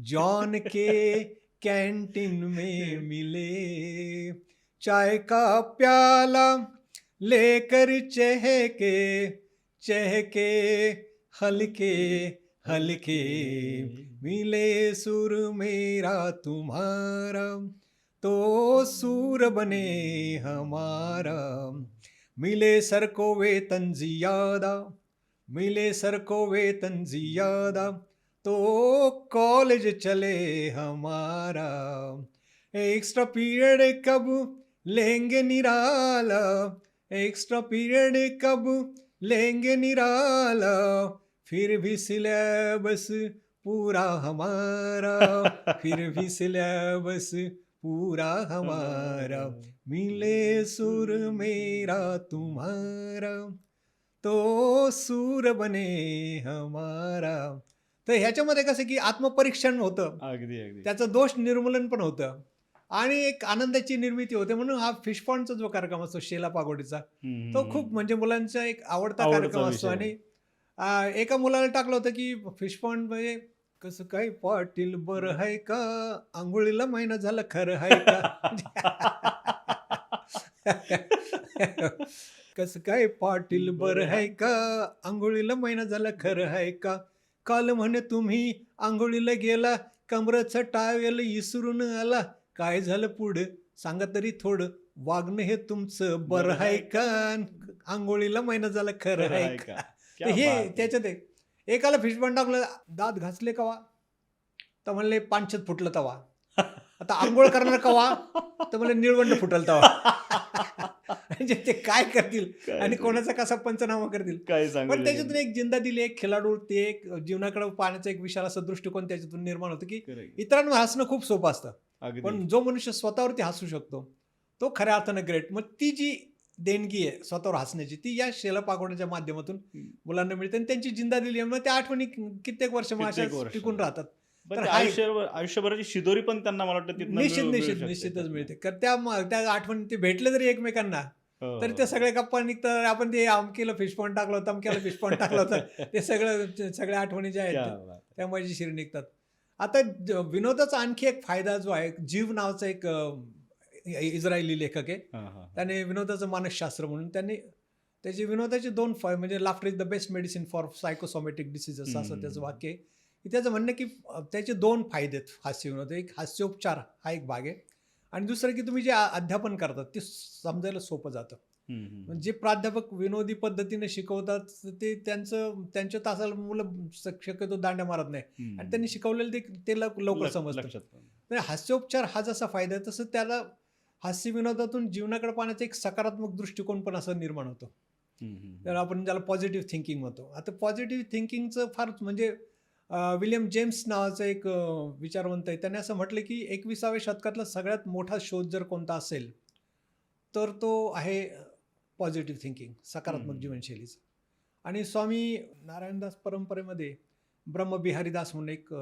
जॉन के कैंटीन में मिले. चाय का प्याला लेकर चहके चहके हल्के हल्के, मिले सुर मेरा तुम्हारा, तो सूर बने हमारा. मिले सर को वेतन जियादा, मिले सर को वेतन जियादा, तो कॉलेज चले हमारा. एक्स्ट्रा पीरियड कब लेंगे निराला, एक्स्ट्रा पीरियड कब लेंगे निराला, फिर भी सिलेबस पूरा हमारा, फिर भी सिलेबस पूरा हमारा. मिले सुर मेरा तुम्हारा, तो सूर बने हमारा. तर ह्याच्यामध्ये कसं की आत्मपरीक्षण होतं, अगदी अगदी, त्याचं दोष निर्मूलन पण होतं आणि एक आनंदाची निर्मिती होते. म्हणून हा फिश पॉइंटचा जो कार्यक्रम असतो शेला पागोडीचा, तो खूप म्हणजे मुलांचा एक आवडता कार्यक्रम असतो. आणि एका मुलाला टाकलं होतं की फिश पॉइंट म्हणजे कसं काय पाटील बरं आहे का, आंघोळीला महिना झाला खरं आहे का. कसं काय पाटील बरं आहे का, आंघोळीला महिना झाला खरं आहे का, काल म्हणे तुम्ही आंघोळीला गेला, कमरचं टावेल इसरून आला, काय झालं पुढं सांगा तरी थोडं, वागणं हे तुमचं बरं आहे का, आंघोळीला महिना झाला खरं आहे का. तर क्या हे बात आहे. त्याच्यात एकाला फिशबॉन टाकलं, दात घासले कवा, तर म्हणले पांचत फुटलं तवा, आता आंघोळ करणार कवा, तर मला निळवंड फुटल तवा. म्हणजे ते काय करतील आणि कोणाचा कसा पंचनामा करतील. काय सांगू पण त्याच्यातून एक जिंदा दिली, एक खिलाडू, ते एक जीवनाकडे पाहण्याचा एक विशाल असा दृष्टिकोन त्याच्यातून निर्माण होतो की इतरांवर हसणं खूप सोपं असतं, अगदी. पण जो मनुष्य स्वतःवरती हसू शकतो तो खऱ्या अर्थानं ग्रेट. मग ती जी देणगी आहे स्वतःवर हसण्याची, ती या शेला पागोड्याच्या माध्यमातून मुलांना मिळते आणि त्यांची जिंदा दिली आहे. मग त्या आठवणी कित्येक वर्ष मग अशा कित्येक वर्ष. टिकून राहतात. पण तर ते हा एक- आयुष्यभराची शिदोरी पण त्यांना मला वाटतं तिथनं मिळू शकते. निश्चितच मिळते. कारण त्या आठवणी ते भेटले जरी एकमेकांना हो. तर ते सगळे गप्पा निघतात. आपण ते अमकीला फिश पॉइंट टाकलं होतं, अमक्याला फिश पॉइंट टाकलं होतं, ते सगळ्या आठवणी ज्या क्या आहेत बात आहे. त्या मजेशीर निघतात. आता विनोदाचा आणखी एक फायदा जो आहे, जीव नावाचा एक इस्रायली लेखक आहे, हा, हा, हा. त्याने विनोदाचं मानसशास्त्र म्हणून त्यांनी त्याची विनोदाचे दोन म्हणजे laughter is the best medicine for psychosomatic diseases असं त्याचं वाक्य आहे. की त्याचं म्हणणं की त्याचे दोन फायदे आहेत हास्य विनोद. एक हास्योपचार हा एक भाग आहे, आणि दुसरं की तुम्ही जे अध्यापन करतात ते समजायला सोपं जातं. जे प्राध्यापक विनोदी पद्धतीने शिकवतात ते त्यांच्या तासाला मुलं शक्यतो दांड्या मारत नाही, आणि त्यांनी शिकवलेलं ते लवकर समजतं. लक्षात. तर हास्योपचार हा जसा फायदा आहे, तसं त्याला हास्य विनोदातून जीवनाकडे पाहण्याचा एक सकारात्मक दृष्टिकोन पण असं निर्माण होतो. तर आपण ज्याला पॉझिटिव्ह थिंकिंग म्हणतो. आता पॉझिटिव्ह थिंकिंगचं फार म्हणजे विलियम जेम्स नावाचं एक विचारवंत आहे, त्याने असं म्हटलं की 21व्या शतकातला सगळ्यात मोठा शोध जर कोणता असेल तर तो आहे पॉझिटिव्ह थिंकिंग, सकारात्मक जीवनशैलीचं. आणि स्वामी नारायणदास परंपरेमध्ये ब्रह्मबिहारीदास म्हणून एक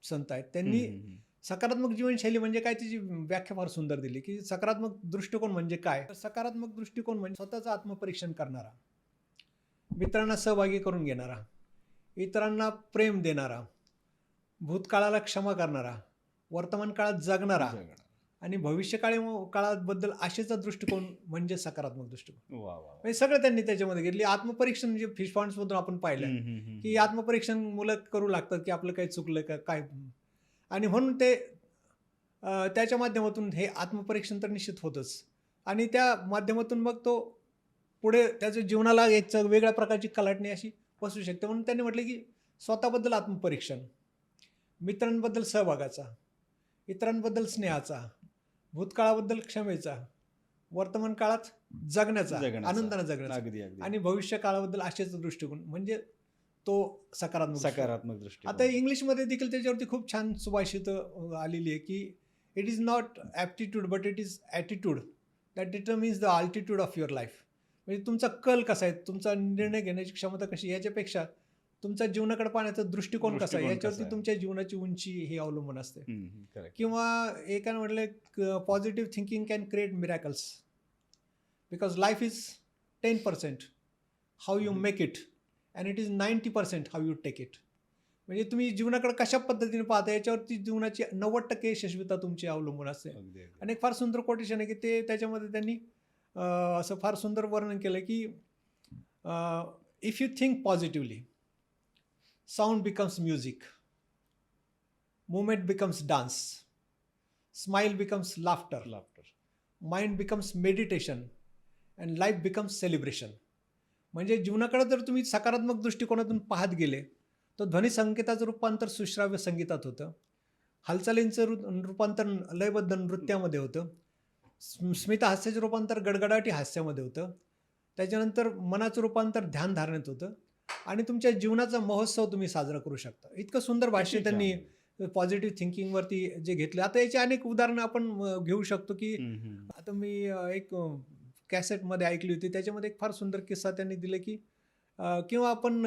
संत आहेत, त्यांनी सकारात्मक जीवनशैली म्हणजे काय त्याची व्याख्या फार सुंदर दिली. की सकारात्मक दृष्टिकोन म्हणजे काय, सकारात्मक दृष्टिकोन म्हणजे स्वतःचं आत्मपरीक्षण करणारा, मित्रांना सहभागी करून घेणारा, इतरांना प्रेम देणारा, भूतकाळाला क्षमा करणारा, वर्तमान काळात जगणारा, आणि काळाबद्दल आशेचा दृष्टिकोन म्हणजे सकारात्मक दृष्टिकोन. म्हणजे सगळं त्यांनी त्याच्यामध्ये घेतली. आत्मपरीक्षण म्हणजे फिश पॉइंट्स मधून आपण पाहिलं की आत्मपरीक्षण मुलं करू लागतात की आपलं काही चुकलं का काय, आणि म्हणून ते त्याच्या माध्यमातून हे आत्मपरीक्षण तर निश्चित होतंच, आणि त्या माध्यमातून मग तो पुढे त्याच्या जीवनाला एक वेगळ्या प्रकारची कलाटणी अशी बसू शकते. म्हणून त्यांनी म्हटलं की स्वतःबद्दल आत्मपरीक्षण, मित्रांबद्दल सहभागाचा, इतरांबद्दल स्नेहाचा, भूतकाळाबद्दल क्षमेचा, वर्तमान काळात जगण्याचा, आनंदाने जगण्याचा, आणि भविष्य काळाबद्दल आशेचा दृष्टिकोन म्हणजे तो सकारात्मक दृष्टिकोन. आता इंग्लिशमध्ये देखील त्याच्यावरती खूप छान सुभाषित आलेली आहे की it is not aptitude but it is attitude that determines the altitude of your life. म्हणजे तुमचा कल कसा आहे, तुमचा निर्णय घेण्याची क्षमता कशी, याच्यापेक्षा तुमच्या जीवनाकडे पाहण्याचा दृष्टिकोन कसा आहे याच्यावरती तुमच्या जीवनाची उंची हे अवलंबून असते. किंवा एकानं म्हटलं positive thinking can create miracles because life is 10% how you make it and it is 90% how you take it. म्हणजे तुम्ही जीवनाकडे कशा पद्धतीने पाहता याच्यावरती जीवनाची 90% यशस्वीता तुमची अवलंबून असते. आणि एक फार सुंदर कोटेशन आहे की ते त्याच्यामध्ये त्यांनी असं फार सुंदर वर्णन केलं की if you think positively, sound becomes music, movement becomes dance, smile becomes laughter, mind becomes meditation, and life becomes celebration. म्हणजे जीवनाकडे जर तुम्ही सकारात्मक दृष्टिकोनातून पाहत गेले तर ध्वनी संकेताचं रूपांतर सुश्राव्य संगीतात होतं, हालचालींचं रूपांतर लयबद्ध नृत्यामध्ये होतं, स्मित हास्याचं रूपांतर गडगडाटी हास्यामध्ये होतं, त्याच्यानंतर मनाचं रूपांतर ध्यानधारणेत होतं, आणि तुमच्या जीवनाचा महोत्सव तुम्ही साजरा करू शकता. इतकं सुंदर भाष्य त्यांनी पॉझिटिव्ह थिंकिंगवरती जे घेतलं. आता याची अनेक उदाहरणं आपण घेऊ शकतो की आता मी एक कॅसेटमध्ये ऐकली होती, त्याच्यामध्ये एक फार सुंदर किस्सा त्यांनी दिला की किंवा आपण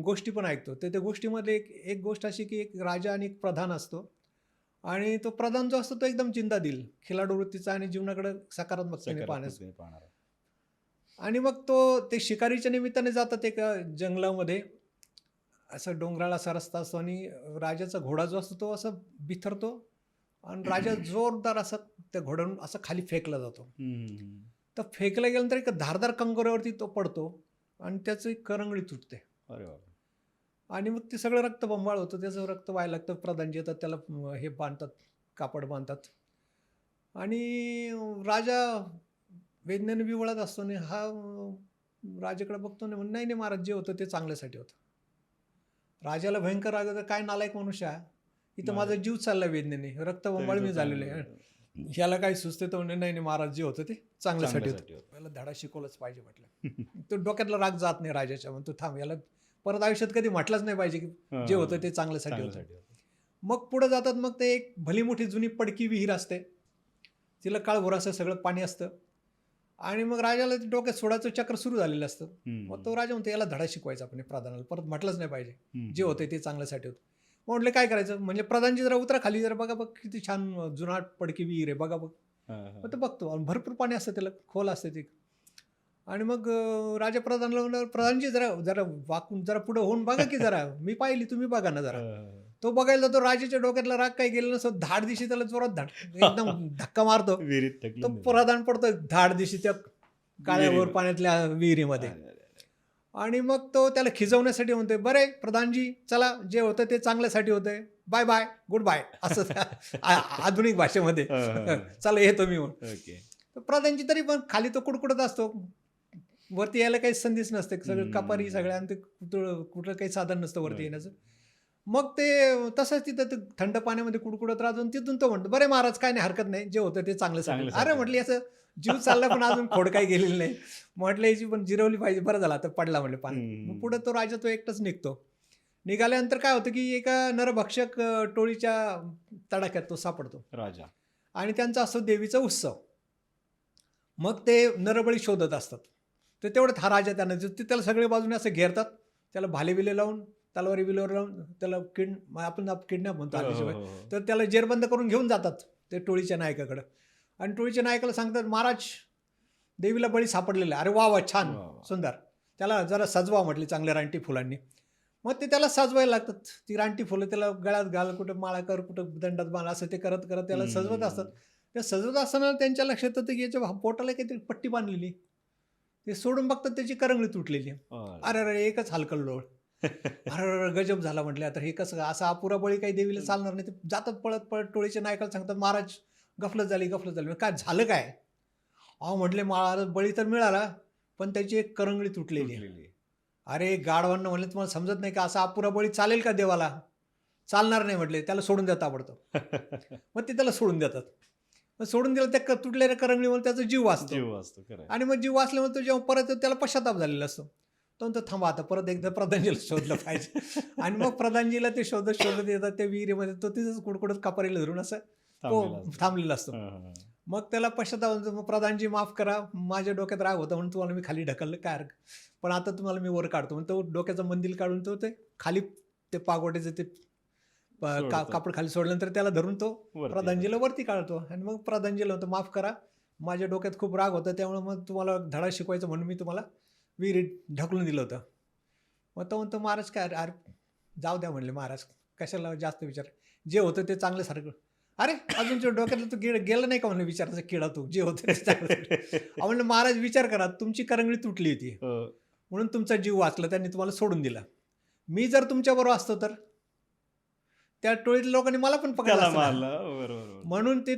गोष्टी पण ऐकतो, तर त्या गोष्टीमध्ये एक गोष्ट अशी की एक राजा आणि एक प्रधान असतो, आणि तो प्रधान जो असतो तो एकदम जिंदादिल, खिलाडू वृत्तीचा आणि जीवनाकडे सकारात्मकतेने पाहण्याचा. आणि मग ते शिकारीच्या निमित्ताने जातात एका जंगलामध्ये, असं डोंगराळा असा रस्ता असतो, आणि राजाचा घोडा जो असतो तो असं बिथरतो आणि राजा जोरदार असं त्या घोड्यावरून असं खाली फेकला जातो. हम्म. तर फेकला गेल्यानंतर एक धारदार कंगोऱ्यावरती तो पडतो आणि त्याची करंगळी तुटते. अरे बाप. आणि मग ते सगळं रक्तबंबाळ होतं, त्याचं रक्त व्हायला लागतं. प्रधानजी येतात, त्याला हे बांधतात, कापड बांधतात. आणि राजा वेदनेने विवळत असतो आणि हा राजाकडे बघतो नाही, नाही नाही महाराज, जे होतं ते चांगल्यासाठी होतं. राजाला भयंकर राग येतो, काय नालायक मनुष्य आहे, इथं माझा जीव चालला वेदनेने, रक्तबंबाळ मी झालेलं आहे, ह्याला काय सुचते. तर म्हणे नाही नाही महाराज, जे होतं ते चांगल्यासाठी होतं. याला धडा शिकवलाच पाहिजे म्हटलं. तो डोक्यातला राग जात नाही राजाच्या, म्हणतो थांब, याला परत आयुष्यात कधी म्हटलंच नाही पाहिजे की जे होतं ते चांगल्यासाठी होतं. मग पुढे जातात. मग ते एक भली मोठी जुनी पडकी विहीर असते, तिला काळभोर असं सगळं पाणी असतं. आणि मग राजाला ते डोक्यात सोडायचं चक्र सुरू झालेलं असतं. मग तो राजा म्हणतो याला धडा शिकवायचा आपण प्रधानाला, परत म्हटलंच नाही पाहिजे जे होतं ते चांगल्यासाठी होतं. मग म्हटलं काय करायचं, म्हणजे प्रधानजी जरा उतरा खाली, जरा बघा बघ किती छान जुनाट पडकी विहीर आहे, बघा बघ. मग तो बघतो आणि भरपूर पाणी असतं, त्याला खोल असते ते. आणि मग राजा प्रधानला म्हणलं, प्रधानजी जरा जरा वाकून जरा पुढे होऊन बघा की जरा, मी पाहिली, तुम्ही बघा ना जरा. तो बघायला जातो, राजाच्या डोक्यातला राग काही गेला नसतो, धाड दिशी त्याला जोरात एकदम धक्का मारतो, तो प्रधान पडतो धाड दिशी त्या काळ्यावर पाण्यातल्या विहिरीमध्ये. आणि मग तो त्याला खिजवण्यासाठी म्हणतोय, बरे प्रधानजी चला, जे होतं ते चांगल्यासाठी होतंय, बाय बाय, गुड बाय, असं आधुनिक भाषेमध्ये चला येतो मी म्हणून. प्रधानजी तरी पण खाली तो कुडकुडत असतो, वरती यायला काही संधीच नसते, सगळं कपारी सगळ्या, आणि ते कुठं काही साधन नसतं वरती येण्याचं. मग ते तसंच तिथं ते थंड पाण्यामध्ये कुडकुडत राहतो. तिथून तो म्हणतो, बरे महाराज काय नाही, हरकत नाही, जे होतं ते चांगलं. अरे म्हटलं, याचं जीव चालला पण अजून खोड काही गेलेली नाही, म्हटलं याची पण जिरवली पाहिजे, बरं झालं आता पडला म्हटलं पाणी. मग पुढे तो राजा तो एकटाच निघतो. निघाल्यानंतर काय होतं की एका नरभक्षक टोळीच्या तडाख्यात तो सापडतो राजा, आणि त्यांचा असतो देवीचा उत्सव. मग ते नरबळी शोधत असतात. तर तेवढ्यात हा राजा त्यांना ते त्याला सगळे बाजूने असं घेरतात, त्याला भाले बिले लावून, तलवारी बिलेवर लावून, त्याला आपण किडनॅप म्हणतो आल्याशिवाय, तर त्याला जेरबंद करून घेऊन जातात ते टोळीच्या नायकाकडं. आणि टोळीच्या नायकाला सांगतात, महाराज देवीला बळी सापडलेला आहे. अरे वा वा, छान सुंदर, त्याला जरा सजवा म्हटली चांगल्या रानटी फुलांनी. मग ते त्याला सजवायला लागतात, ती रानटी फुलं त्याला गळ्यात घाल, कुठं माळा कर, कुठं दंडात बांध, असं ते करत करत त्याला सजवत असतात. त्या सजवत असताना त्यांच्या लक्षात येतं की याच्या पोटाला काहीतरी पट्टी बांधलेली. ते सोडून बघतात, त्याची करंगळी तुटलेली. अरे अरे, एकच हलकल्लोळ. अरे गजब झाला म्हटलं, आता हे कसं, असा अपुरा बळी काही देवीला चालणार नाही. ते जातात पळत पळत टोळीच्या नायकाला सांगतात, महाराज गफलत झाली. काय झालं काय? अहो म्हटले, महाराज बळी तर मिळाला, पण त्याची एक करंगळी तुटलेली आहे. अरे गाढवांना म्हणले, तुम्हाला समजत नाही का, असा अपुरा बळी चालेल का देवाला? चालणार नाही म्हटले, त्याला सोडून द्या ताबडतोब. मग ते त्याला सोडून देतात. सोडून दिलं, त्या तुटलेल्या करंगळीमुळे त्याचा जीव वाचतो. आणि मग जीव वाचल्यामुळे तो जेव्हा परत त्याला पश्चाताप झालेला असतो, तो म्हणतो थांबा, आता परत एकदा प्रधानजीला शोधलं पाहिजे. आणि मग प्रधानजीला ते शोधत येतात त्या विहिरीमध्ये. तो तिथंच कुडकुडत कपारीला धरून असं तो थांबलेला असतो. मग त्याला पश्चाताप होतो, मग प्रधानजी माफ करा, माझ्या डोक्यात राग होता म्हणून तुम्हाला मी खाली ढकललं, काय पण आता तुम्हाला मी वर काढतो. म्हणून तो डोक्याचं मंदिर काढून तो ते खाली ते पागोट्याचं ते कापड खाली सोडल्यानंतर त्याला धरून तो प्रधानजीला वरती काढतो. आणि मग प्रधानजीला होतं, माफ करा, माझ्या डोक्यात खूप राग होता, त्यामुळे मग तुम्हाला धडा शिकवायचा म्हणून मी तुम्हाला विहिरीत ढकलून दिलं होतं. मग तो म्हणतो, महाराज काय, अरे जाऊ द्या म्हणले, महाराज कशाला जास्त विचार, जे होतं ते चांगलं सारखं. अरे अजून तुझ्या डोक्यातलं तू गेलं नाही का म्हणलं विचारायचं, किडा तू, जे होतं ते चांगलं. म्हणलं, महाराज विचार करा, तुमची करंगळी तुटली होती म्हणून तुमचा जीव वाचला, त्यांनी तुम्हाला सोडून दिला. मी जर तुमच्याबरोबर असतो तर त्या टोळीतल्या लोकांनी मला पण पकडलं. म्हणून ते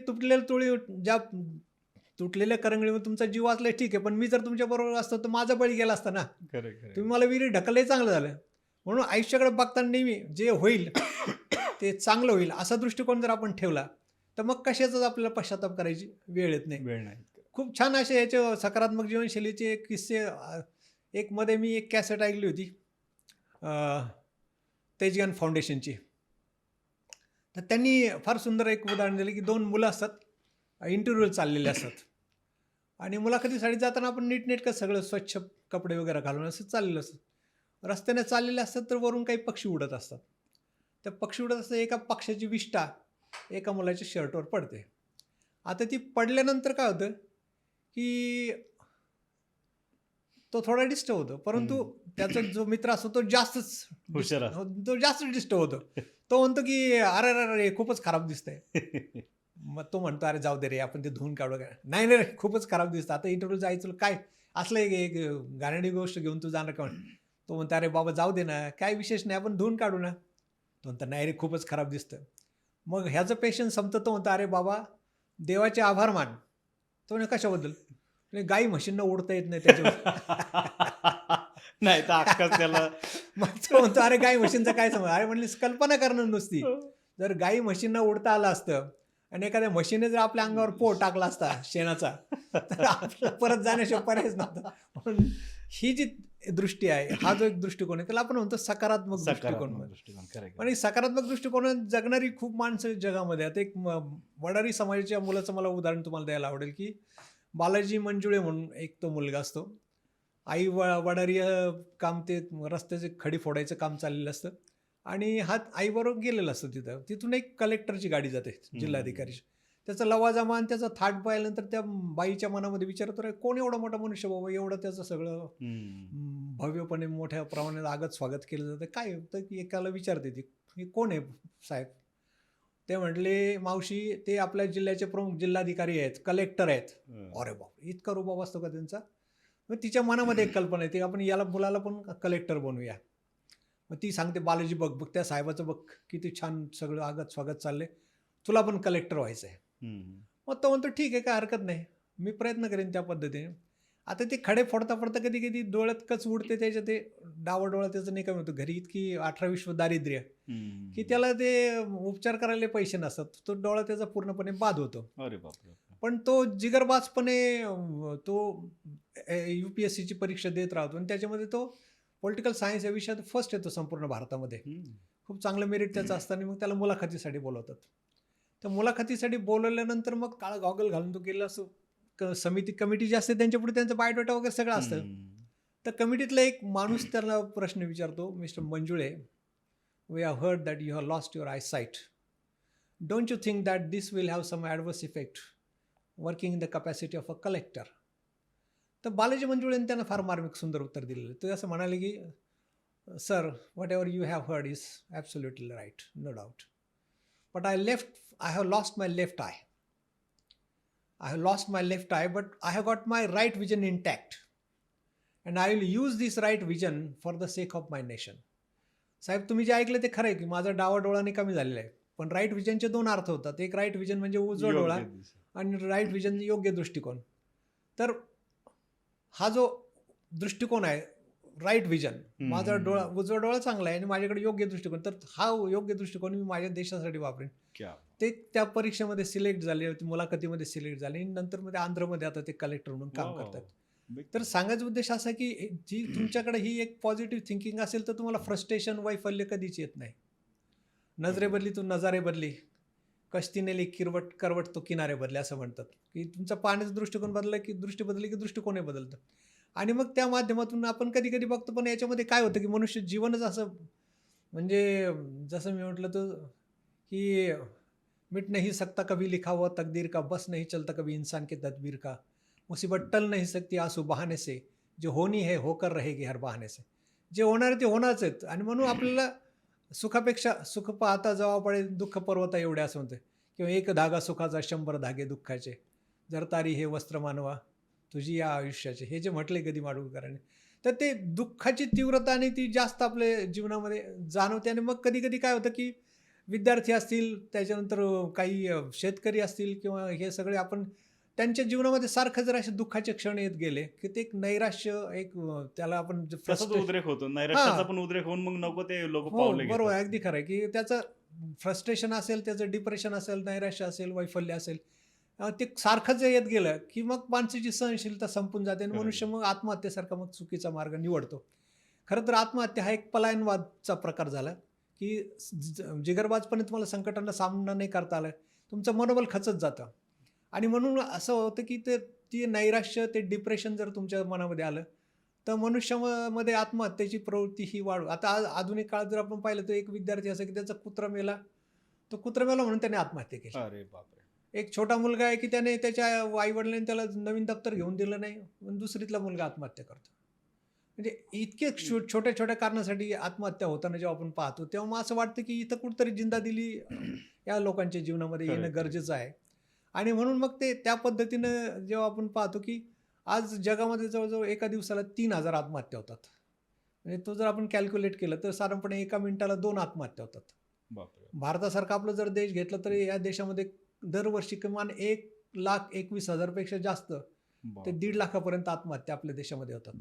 तुटलेल्या करंगळीमध्ये तुमचा जीव वाचलाय, ठीक आहे, पण मी जर तुमच्या बरोबर असतो तर माझा बळी गेला असता ना. तुम्ही मला विहिरी ढकललंही चांगलं झालं. म्हणून आयुष्याकडे बघताना नेहमी जे होईल ते चांगलं होईल असा दृष्टिकोन जर आपण ठेवला तर मग कशाचाच आपल्याला पश्चाताप करायची वेळ येत नाही. खूप छान असे याचे सकारात्मक जीवनशैलीचे किस्से. एक मध्ये मी एक कॅसेट ऐकली होती तेजगान फाउंडेशनची. तर त्यांनी फार सुंदर एक उदाहरण दिलं की दोन मुलं असतात, इंटरव्ह्यूला चाललेले असतात, आणि मुलाखतीसाठी जाताना आपण नीटनेटकं सगळं स्वच्छ कपडे वगैरे घालून असं चाललेलं असतं. रस्त्याने चाललेले असतात तर वरून काही पक्षी उडत असतात. त्या पक्षी उडत असतात, एका पक्षाची विष्ठा एका मुलाच्या शर्टवर पडते. आता ती पडल्यानंतर काय होतं की तो थोडा डिस्टर्ब होतो, परंतु त्याचा जो मित्र असतो तो जास्तच हुशार असतो. तो जास्त डिस्टर्ब होतो. तो म्हणतो की अरे अरे अरे हे खूपच खराब दिसतंय. मग तो म्हणतो अरे जाऊ दे रे आपण ते धुवून काढू का. नाही नाही रे, खूपच खराब दिसतं, आता इंटरव्ह्यू जायचं काय असलं एक घाणेरडी गोष्ट घेऊन तू जाणार का. तो म्हणतो अरे बाबा जाऊ दे ना, काय विशेष नाही, आपण धुवून काढू ना. तो म्हणतो नाही रे खूपच खराब दिसतं. मग ह्याचं पेशन्स संपतं. तो म्हणतो अरे बाबा देवाचे आभार मान. तो म्हणे कशाबद्दल. गाई म्हशींना उडता येत नाही त्याच्यावर. नाही तर अख्खाच त्याला मग तो म्हणतो अरे गाई म्हशींचा काय समज. अरे म्हणली कल्पना करणं नुसती. जर गाई म्हशींना उडता आलं असतं आणि एखाद्या म्हशीने जर आपल्या अंगावर पोट टाकला असता शेणाचा, तर आपल्याला परत जाण्याशिवाय पर्यायच नव्हता. म्हणून ही जी दृष्टी आहे, हा जो एक दृष्टिकोन आहे, त्याला आपण म्हणतो सकारात्मक दृष्टिकोन. दृष्टिकोन. आणि सकारात्मक दृष्टिकोनात जगणारी खूप माणसं जगामध्ये आहेत. एक वडारी समाजाच्या मुलाचं मला उदाहरण तुम्हाला द्यायला आवडेल की बालाजी मंजुळे म्हणून एक तो मुलगा असतो. आई वडारी काम, ते रस्त्याचे खडी फोडायचं काम चाललेलं असतं आणि हा आईबरोबर गेलेला असतो तिथं. तिथून एक कलेक्टरची गाडी जाते, जिल्हाधिकारीची. त्याचा लवाजमा आणि त्याचा थाट पाहिल्यानंतर त्या बाईच्या मनामध्ये विचारतो रे कोण एवढा मोठा मनुष्य बाबा, एवढं त्याचं सगळं भव्यपणे मोठ्या प्रमाणात आगत स्वागत केलं जातं, काय तर एकाला विचारते ती हे कोण आहे साहेब. ते म्हटले मावशी ते आपल्या जिल्ह्याचे प्रमुख जिल्हाधिकारी आहेत, कलेक्टर आहेत. अरे बाप, इतका रुबाब असतो का त्यांचा. मग तिच्या मनामध्ये एक कल्पना येते आपण याला मुलाला पण कलेक्टर बनवूया. मग ती सांगते बालाजी बघ बघ त्या साहेबाचं बघ किती छान सगळं आगत स्वागत चाललंय, तुला पण कलेक्टर व्हायचं आहे. मग तो म्हणतो ठीक आहे काय हरकत नाही, मी प्रयत्न करेन त्या पद्धतीने. आता ते खडे फोडता फोडता कधी कधी डोळ्यात कच उडते त्याच्या, ते डावं डोळा त्याचं नाही कमी होतं. घरी इतकी 18-20 दारिद्र्य की त्याला ते उपचार करायला पैसे नसतात. तो डोळा त्याचा पूर्णपणे बाद होतो. अरे बापरे. पण तो जिगरबाजपणे तो UPSCची परीक्षा देत राहतो आणि त्याच्यामध्ये तो पॉलिटिकल सायन्स या विषयात फर्स्ट येतो संपूर्ण भारतामध्ये. खूप चांगलं मेरिट त्याचं असताना मग त्याला मुलाखतीसाठी बोलवतात. तर मुलाखतीसाठी बोलवल्यानंतर मग काळा गॉगल घालून तो गेला असो. कमिटी जी असते त्यांच्या पुढे त्यांचा बायोडाटा वगैरे सगळं असतं. तर कमिटीतला एक माणूस त्याला प्रश्न विचारतो, mister Manjule, we have heard that you have lost your eyesight. Don't you think that this will have some adverse effect working in the capacity of a collector. तर बालाजी मंजुळेंनी त्यांना फार मार्मिक सुंदर उत्तर दिलेलं. ते असं म्हणाले की sir, whatever you have heard is absolutely right, no doubt, but I have lost my left eye. I have lost my left eye, but I have got my right vision intact. And I will use this right vision for the sake of my nation. साहेब तुम्ही जे ऐकलं ते खरं आहे की माझा डावा डोळा कमी झालेला आहे. पण राईट विजनचे दोन अर्थ होतात. एक राईट विजन म्हणजे उजवा डोळा आणि राईट विजन योग्य दृष्टिकोन. तर हा जो दृष्टिकोन आहे राईट विजन, माझा डोळा उजवा डोळा चांगला आहे आणि माझ्याकडे योग्य दृष्टिकोन, तर हा योग्य दृष्टिकोन मी माझ्या देशासाठी वापरेन. ते त्या परीक्षेमध्ये सिलेक्ट झाले, मुलाखतीमध्ये सिलेक्ट झाले, नंतर मध्ये आंध्रमध्ये आता ते कलेक्टर म्हणून काम करतात. तर सांगायचा उद्देश असा की जी तुमच्याकडे ही एक पॉझिटिव्ह थिंकिंग असेल तर तुम्हाला फ्रस्ट्रेशन वैफल्य कधीच येत नाही. नजरे बदली तू नजारे बदली, कश्ती नेली करवट तो किनारे बदले असं म्हणतात की तुमचा पाहण्याचा दृष्टिकोन बदलला की दृष्टी बदलली की दृष्टिकोनही बदलतं. आणि मग त्या माध्यमातून आपण कधी कधी बघतो. पण याच्यामध्ये काय होतं की मनुष्य जीवनच असं, म्हणजे जसं मी म्हटलं तर कि मिट नहीं सकता कभी लिखा हुआ तकदीर का, बस नहीं चलता कभी इंसान के तदबीर का, मुसीबत टल नहीं सकती आंसू बहाने से, जो होनी है होकर रहेगी हर बहाने से. जे होणार आहे ते होणारच आहेत. आणि म्हणून आपल्याला सुखापेक्षा सुख पाहता जवा पडेल दुःख पर्वता एवढे असं म्हणतं. किंवा एक धागा सुखाचा 100 धागे दुःखाचे, जर तारी हे वस्त्र मानवा तुझी या आयुष्याचे, हे जे म्हटले कधी माडगूळकरांनी. तर ते दुःखाची तीव्रता आणि ती जास्त आपल्या जीवनामध्ये जाणवते. आणि मग कधी कधी काय होतं की विद्यार्थी असतील, त्याच्यानंतर काही शेतकरी असतील किंवा हे सगळे, आपण त्यांच्या जीवनामध्ये सारखं जर असे दुःखाचे क्षण येत गेले की ते एक नैराश्य, एक त्याला आपण उद्रेक होतो, नैराश्याचा पण उद्रेक होऊन मग नको ते लोक पावले. बरोबर, अगदी खरं आहे की त्याचं फ्रस्ट्रेशन असेल, त्याचं डिप्रेशन असेल, नैराश्य असेल, वैफल्य असेल, ते सारखं जे येत गेलं की मग माणसाची सहनशीलता संपून जाते आणि मनुष्य मग आत्महत्येसारखा मग चुकीचा मार्ग निवडतो. खरं तर आत्महत्या हा एक पलायनवादचा प्रकार झाला की जिगरबाजपणे तुम्हाला संकटांना सामना नाही करता आला, तुमचं मनोबल खचत जातं. आणि म्हणून असं होतं की ती नैराश्य, ते डिप्रेशन जर तुमच्या मनामध्ये आलं तर मनुष्यामध्ये आत्महत्येची प्रवृत्ती ही वाढ. आता आधुनिक काळात जर आपण पाहिलं तर एक विद्यार्थी असं की त्याचा कुत्रा मेला, तो कुत्रा मेला म्हणून त्याने आत्महत्या केली. अरे बापरे. एक छोटा मुलगा आहे की त्याने त्याच्या आईवडिलांनी त्याला नवीन दप्तर घेऊन दिलं नाही, पण दुसरीतला मुलगा आत्महत्या करतो. म्हणजे इतके छोट्या छोट्या कारणासाठी आत्महत्या होताना जेव्हा आपण पाहतो तेव्हा मग असं वाटतं की इथं कुठतरी जिंदा दिली या लोकांच्या जीवनामध्ये खरंय, येणं खरंय. गरजेचं आहे. आणि म्हणून मग ते त्या पद्धतीनं जेव्हा आपण पाहतो की आज जगामध्ये जवळजवळ एका दिवसाला 3,000 आत्महत्या होतात. म्हणजे तो जर आपण कॅल्क्युलेट केलं तर साधारणपणे एका मिनिटाला 2 आत्महत्या होतात. बापरे! भारतासारखा आपला जर देश घेतला तर या देशामध्ये दरवर्षी किमान 1,21,000 पेक्षा जास्त ते बापरे! 1,50,000 लाखापर्यंत आत्महत्या आपल्या देशामध्ये होतात.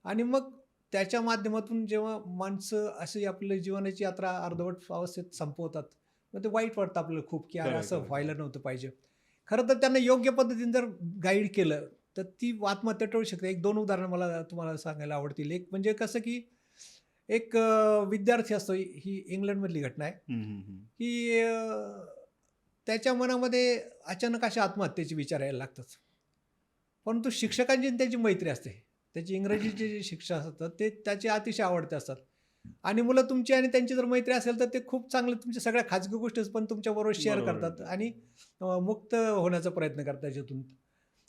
आणि मग त्याच्या माध्यमातून जेव्हा माणसं अशी आपली जीवनाची यात्रा अर्धवट अवस्थेत संपवतात, मग ते वाईट वाटतं आपल्याला खूप, की अरे खरंय, असं खरंय, व्हायला खरंय. नव्हतं पाहिजे. खरं तर त्यांना योग्य पद्धतीने जर गाईड केलं, तर ती आत्महत्या टळू शकते. 1-2 उदाहरणं मला तुम्हाला सांगायला आवडतील. एक म्हणजे कसं, की एक विद्यार्थी असतो, ही इंग्लंडमधली घटना आहे, हं, हं, हं. की त्याच्या मनामध्ये अचानक अशा आत्महत्येचे विचार यायला लागतात. परंतु शिक्षकांची आणि त्याची मैत्री असते. त्याची इंग्रजीचे जे शिक्षक असतात ते त्याचे अतिशय आवडते असतात. आणि मुलं तुमची आणि त्यांची जर मैत्री असेल तर ते खूप चांगलं तुमच्या सगळ्या खाजगी गोष्टी पण तुमच्याबरोबर शेअर बरोबर करतात आहे. आणि मुक्त होण्याचा प्रयत्न करतात त्याच्यातून.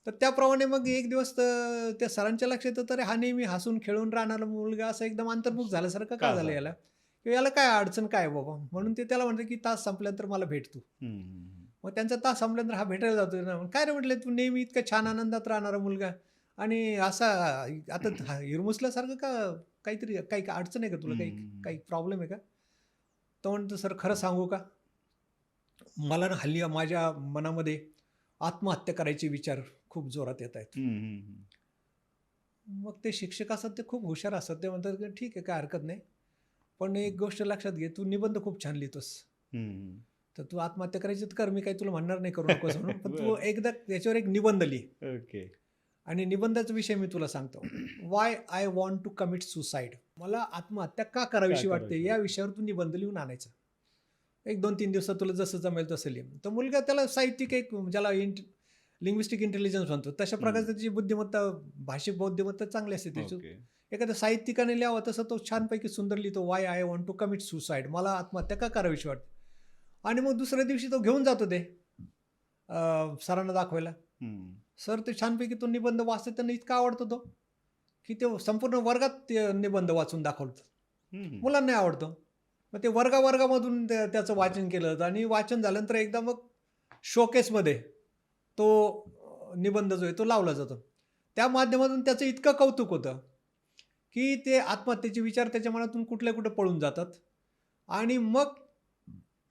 तर त्याप्रमाणे मग एक दिवस तर त्या सरांच्या लक्षात येतं, तर हा नेहमी हसून खेळून राहणारा मुलगा असा एकदम अंतर्मुख झाल्यासारखं का का झालं याला? झालं? किंवा याला काय अडचण काय आहे बाबा? म्हणून ते त्याला म्हणतात, की तास संपल्यानंतर मला भेट तू. हं, हं, हं. मग त्यांचा तास संपल्यानंतर हा भेटायला जातो ना. "काय रे," म्हटलं, "तू नेहमी इतका छान आनंदात राहणारा मुलगा आणि असा आता हिरमुसल्यासारखं का? काहीतरी काही अडचण आहे का तुला? हं, काही हं, हं. काही प्रॉब्लेम आहे का?" तो म्हणतो, "सर खरं सांगू का? मला ना हल्ली माझ्या मनामध्ये आत्महत्या करायचे विचार खूप जोरात येत आहेत." हं, हं, हं. मग ते शिक्षक असतात ते खूप हुशार असतात. ते म्हणतात, की "ठीक आहे, काही हरकत नाही. पण एक गोष्ट लक्षात घे, तू निबंध खूप छान लिहितोस. हं, हं. तर तू आत्महत्या करायची तर कर. मी काही तुला म्हणणार नाही करू नकोस म्हणून. पण तू बरं. एकदा त्याच्यावर एक निबंध लिह." ओके. आणि निबंधाचा विषय मी तुला सांगतो. Why I want to commit suicide. मला आत्महत्या का का करावीशी वाटते करायची या वाटते? विषयावर तू निबंध लिहून आणायचा. एक 2-3 दिवसात तुला जसं जमेल तसं लिह. तर मुलगा त्याला साहित्यिक एक ज्याला लिंग्विस्टिक इंटेलिजन्स म्हणतो. तशा हं. प्रकारची त्याची बुद्धिमत्ता, भाषिक बुद्धिमत्ता चांगली असते त्याची. ओके. एखाद्या साहित्यिकाने लिहावं तसं तो छानपैकी सुंदर लिहितो. Why I want to commit suicide. मला आत्महत्या का करावीशी वाटते. आणि मग दुसऱ्या दिवशी तो घेऊन जातो ते सरांना दाखवायला. हं. सर ते छानपैकी तो निबंध वाचतात. त्यांना इतका आवडतो तो, की ते संपूर्ण वर्गात ते निबंध वाचून दाखवतात. हं, हं. मुलांनाही आवडतो. मग ते वर्गावर्गामधून त्याचं वाचन केलं जातं आणि वाचन झाल्यानंतर एकदा मग शोकेसमध्ये तो निबंध जो आहे तो लावला जातो. त्या माध्यमातून त्याचं इतकं कौतुक होतं, की ते आत्महत्येचे विचार त्याच्या मनातून कुठल्या कुठे पळून जातात आणि मग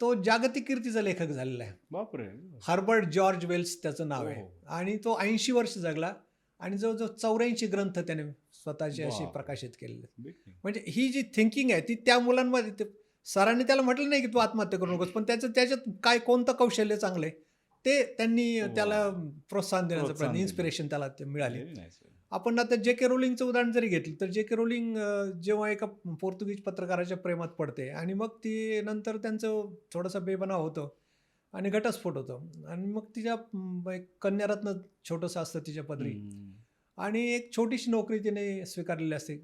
तो जागतिक कीर्तीचा लेखक झालेला आहे. बापरे! हर्बर्ट जॉर्ज वेल्स त्याचं नाव हो, आहे हो. आणि तो 80 वर्ष जगला आणि जवळजवळ 84 ग्रंथ त्याने स्वतःचे असे बापरे! प्रकाशित केलेले आहेत. Big thing. म्हणजे ही जी थिंकिंग आहे ती त्या मुलांमध्ये सरांनी त्याला म्हटलं नाही की तू आत्महत्या करू नकोस, पण त्याच्यात काय कोणतं कौशल्य चांगलं आहे ते त्यांनी त्याला वॉव! प्रोत्साहन देण्याचा प्रयत्न, प्रोत्साहन दिलं. इन्स्पिरेशन त्याला ते मिळाली. Very nice. आपण आता जे के रोलिंगचं उदाहरण जरी घेतलं तर जे के रोलिंग जेव्हा एका पोर्तुगीज पत्रकाराच्या प्रेमात पडते आणि मग ती नंतर त्यांचं थोडासा बेबनाव होतं आणि घटस्फोट होतो आणि मग तिच्या एक कन्यारत्न छोटंसं असतं तिच्या पदरी हं. आणि एक छोटीशी नोकरी तिने स्वीकारलेली असते.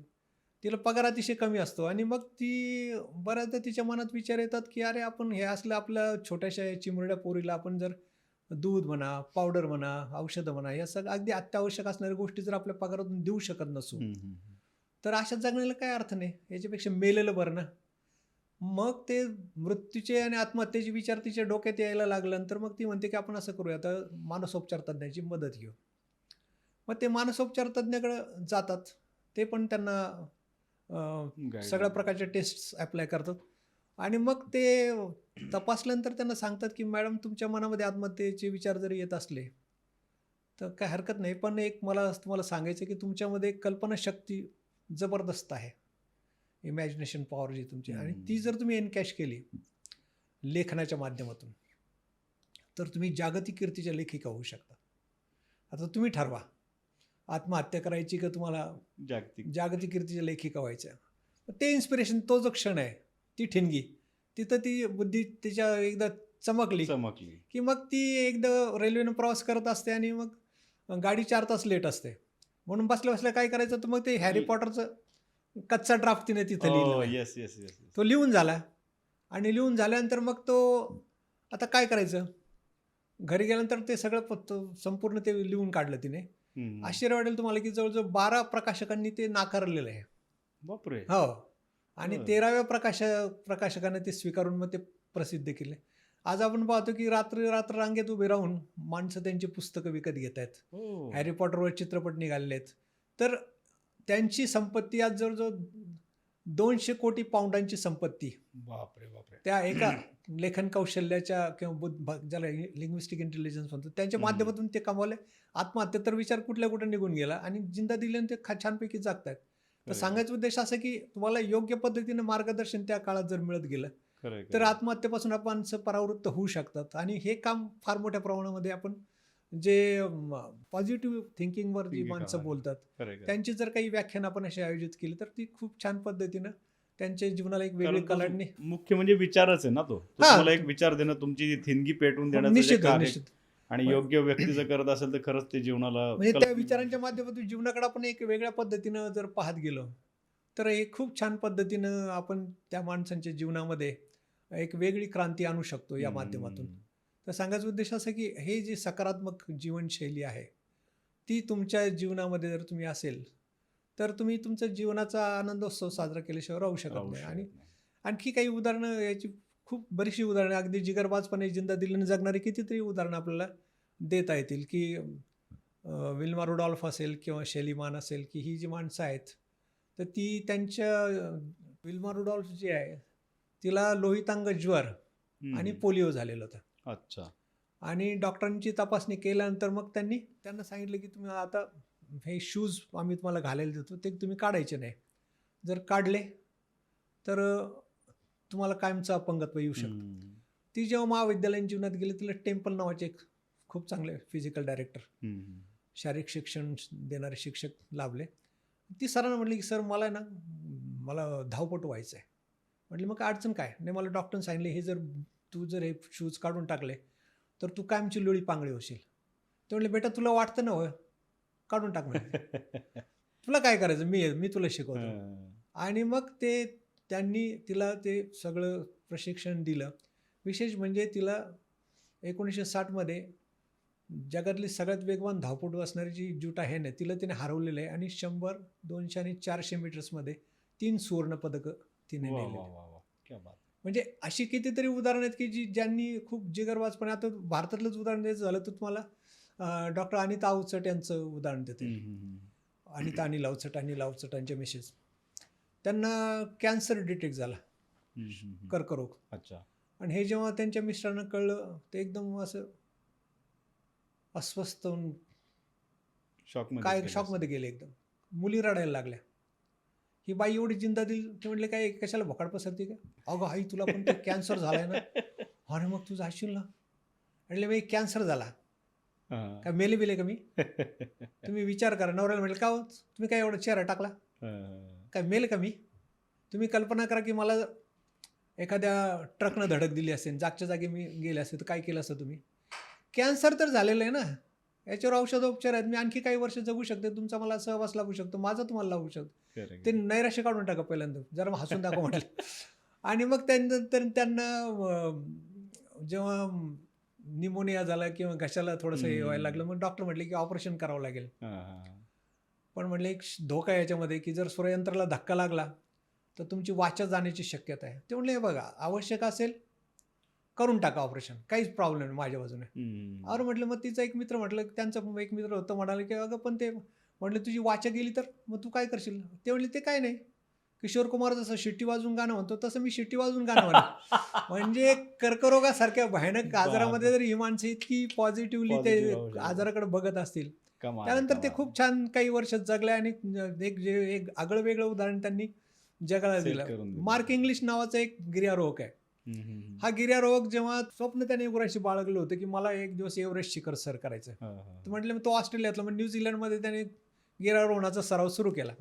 तिला पगार अतिशय कमी असतो आणि मग ती बऱ्याचदा तिच्या मनात विचार येतात, की अरे आपण हे असलं आपल्या छोट्याशा चिमुरड्या पोरीला आपण जर दूध म्हणा, पावडर म्हणा, औषधं म्हणा, या सगळ्या अगदी अत्यावश्यक असणाऱ्या गोष्टी जर आपल्या पगारातून देऊ शकत नसू, हं, हं, हं. तर अशात जगण्याला काय अर्थ नाही. याच्यापेक्षा मेलेलं बरं ना. मग ते मृत्यूचे आणि आत्महत्येचे विचार तिच्या डोक्यात यायला लागल्यानंतर मग ती म्हणते, की आपण असं करूया आता मानसोपचार तज्ञाची मदत घेऊ. मग ते मानसोपचार तज्ञाकडे जातात. ते पण त्यांना सगळ्या गाईड. प्रकारच्या टेस्ट्स ॲप्लाय करतात आणि मग ते तपासल्यानंतर त्यांना सांगतात, की मॅडम तुमच्या मनामध्ये आत्महत्येचे विचार जरी येत असले, तर काही हरकत नाही. पण एक मला तुम्हाला सांगायचं आहे, की तुमच्यामध्ये एक कल्पनाशक्ती जबरदस्त आहे. इमॅजिनेशन पॉवर जी तुमची आणि ती जर तुम्ही एनकॅश केली लेखनाच्या माध्यमातून, तर तुम्ही जागतिक कीर्तीच्या लेखिका होऊ शकता. आता तुम्ही ठरवा, आत्महत्या करायची का तुम्हाला जागतिक. जागतिक कीर्तीच्या लेखिका व्हायच्या. ते इन्स्पिरेशन, तो जो क्षण आहे, ती ठिणगी, तिथं ती बुद्धी तिच्या एकदा चमकली, चमकली. की मग ती एकदा रेल्वेनं प्रवास करत असते आणि मग गाडी 4 तास लेट असते. म्हणून बसल्या-बसल्या काय करायचं, तर मग ते हॅरी पॉटरचं कच्चा ड्राफ्ट तिने तिथं लिहिलेला ओह! आहे. Yes, yes, yes, yes. तो लिहून झाला आणि लिहून झाल्यानंतर मग तो आता काय करायचं? घरी गेल्यानंतर ते सगळं संपूर्ण ते लिहून काढलं तिने हम्म. आश्चर्य वाटेल तुम्हाला की जवळजवळ 12 प्रकाशकांनी ते नाकारलेलं आहे. बापरे. हो. आणि बरं. 13व्या प्रकाशकाने ते स्वीकारून मग ते प्रसिद्ध केले. आज आपण पाहतो की रात्र रांगेत उभे राहून माणसं त्यांची पुस्तकं विकत घेत आहेत. हो. हॅरी पॉटरवर चित्रपट निघालेले आहेत. तर त्यांची संपत्ती आज जवळजवळ 200 कोटी पाऊंडांची संपत्ती बापरे बापरे. त्या एका लेखन कौशल्याच्या किंवा ज्याला लिंग्विस्टिक इंटेलिजन्स म्हणतो त्यांच्या माध्यमातून ते कमावले. आत्महत्या तर विचार कुठल्या निघून गेला आणि जिंदा दिल्याने ते छानपैकी जगतायत. तर सांगायचा उद्देश असा की तुम्हाला योग्य पद्धतीने मार्गदर्शन त्या काळात जर मिळत गेलं तर आत्महत्येपासून आपण परावृत्त होऊ शकतात. आणि हे काम फार मोठ्या प्रमाणामध्ये आपण जे पॉझिटिव्ह थिंकिंगवर जी माणसं बोलतात त्यांची जर काही व्याख्यान आपण अशी आयोजित केली तर ती खूप छान पद्धतीनं त्यांच्या जीवनाला एक वेगळी कलाडणी. मुख्य म्हणजे विचारच आहे ना तो. तुम्हाला एक विचार देणं, तुमची थिनगी पेटवून देण्याचं जे कार्य आणि योग्य व्यक्ती जर करत असेल तर खरंच ते जीवनाला म्हणजे त्या विचारांच्या माध्यमातून जीवनाकडे आपण एक वेगळ्या पद्धतीनं जर पाहत गेलो तर हे खूप छान पद्धतीनं आपण त्या माणसांच्या जीवनामध्ये एक वेगळी क्रांती आणू शकतो या माध्यमातून. तर सांगायचा उद्देश असा की हे जी सकारात्मक जीवनशैली आहे ती तुमच्या जीवनामध्ये जर तुम्ही असेल तर तुम्ही तुमच्या जीवनाचा आनंदोत्सव साजरा केल्याशिवाय राहू शकत नाही. आणि आणखी काही उदाहरणं, याची खूप बरीचशी उदाहरणं, अगदी जिगरबाजपणे जिंदा दिल्याने जगणारी कितीतरी उदाहरणं आपल्याला देता येतील. की विल्मा रुडॉल्फ असेल किंवा शेलीमान असेल, की ही जी माणसं आहेत तर ती त्यांच्या विल्मा रुडॉल्फ जी आहे तिला लोहितांग ज्वर आणि पोलिओ झालेला होता. अच्छा. आणि डॉक्टरांची तपासणी केल्यानंतर मग त्यांना सांगितलं की तुम्ही आता हे शूज आम्ही तुम्हाला घालायला देतो ते तुम्ही काढायचे नाही. जर काढले तर तुम्हाला कायमचं अपंगत्व येऊ शकतं. ती जेव्हा महाविद्यालयीन जीवनात गेली तिला टेम्पल नावाचे एक खूप चांगले फिजिकल डायरेक्टर, शारीरिक शिक्षण देणारे शिक्षक लाभले. ती सरांना म्हटली की सर मला धावपटू व्हायचं आहे. म्हटलं मग अडचण काय नाही. मला डॉक्टरने सांगितले हे तू जर हे शूज काढून टाकले तर तू कायमची लोळी पांगळी होशील. ते म्हटले बेटा तुला वाटतं ना होय काढून टाक म्हणजे तुला काय करायचं मी तुला शिकवतो. आणि मग त्यांनी तिला ते सगळं प्रशिक्षण दिलं. विशेष म्हणजे तिला 1960मध्ये जगातली सगळ्यात वेगवान धावपटू असणारी जी ज्युटा हेन आहे तिला तिने हरवलेलं आहे. आणि 100, 200 आणि 400 मीटर्समध्ये 3 सुवर्णपदकं तिने नेलेली. म्हणजे अशी कितीतरी उदाहरणं आहेत की ज्यांनी खूप जिगरबाजपणे, आता भारतातलंच उदाहरण द्यायचं झालं तर तुम्हाला डॉक्टर अनिता अवचट यांचं उदाहरण देते. अनिता अनिल अवचटांच्या मिसेस, त्यांना कॅन्सर डिटेक्ट झाला, कर्करोग. अच्छा. आणि हे जेव्हा त्यांच्या मिस्टरांना कळलं ते एकदम असं अस्वस्थ होऊन शॉकमध्ये गेले एकदम. मुली रडायला लागल्या. ही बाई एवढी जिंदा दिली. ते म्हटले काय कशाला भोकाड पसरते का. अगं आई तुला पण ते कॅन्सर झालाय ना. अरे मग तू जाशील ना. म्हटले मी कॅन्सर झाला काय मेले का मी. तुम्ही विचार करा. नवऱ्याला म्हटलं का तुम्ही काय एवढा चेहरा टाकला काय मेले का मी. तुम्ही कल्पना करा की मला एखाद्या ट्रकनं धडक दिली असेल, जागच्या जागी मी गेले असेल तर काय केलं असतं तुम्ही. कॅन्सर तर झालेलं आहे ना, याच्यावर औषधोपचार आहेत, मी आणखी काही वर्ष जगू शकते, तुमचा मला सहवास लागू शकतो, माझा तुम्हाला लागू शकतो. ते नैराश्य काढून टाका पहिल्यांदा, जरा हसून दाखवा म्हटलं. आणि मग त्यानंतर त्यांना जेव्हा निमोनिया झाला किंवा घशाला थोडंसं हे व्हायला लागलं मग डॉक्टर म्हटले की ऑपरेशन करावं लागेल. पण म्हटलं एक धोका याच्यामध्ये की जर स्वरयंत्राला धक्का लागला तर तुमची वाचा जाण्याची शक्यता आहे. ते म्हटले बघा आवश्यक असेल करून टाका ऑपरेशन, काहीच प्रॉब्लेम नाही माझ्या बाजूने. अरे म्हटलं मग तिचा एक मित्र, म्हटलं त्यांचा एक मित्र होतं, म्हणाले की अगं पण ते म्हटलं तुझी वाचा गेली तर मग तू काय करशील. ते म्हणले ते काय नाही, किशोर कुमार जसं शिट्टी वाजून गाणं म्हणतो तसं मी शिट्टी वाजून गाणं म्हणतो. म्हणजे कर्करोगासारख्या भयानक आजारामध्ये जर ही माणसं इतकी पॉझिटिव्हली ते आजाराकडे बघत असतील, त्यानंतर ते खूप छान काही वर्ष जगले. आणि एक आगळं वेगळं उदाहरण त्यांनी जगाला दिलं. मार्क इंग्लिश नावाचा एक गिर्यारोहक आहे. हा गिर्यारोहक जेव्हा स्वप्न त्याने एवढ्याशी बाळगलं होतं की मला एक दिवस एव्हरेस्ट शिखर सर करायचं, तर म्हटलं तो ऑस्ट्रेलियातला, मग न्यूझीलंडमध्ये त्याने गिर्यारोहणाचा सराव सुरू केला.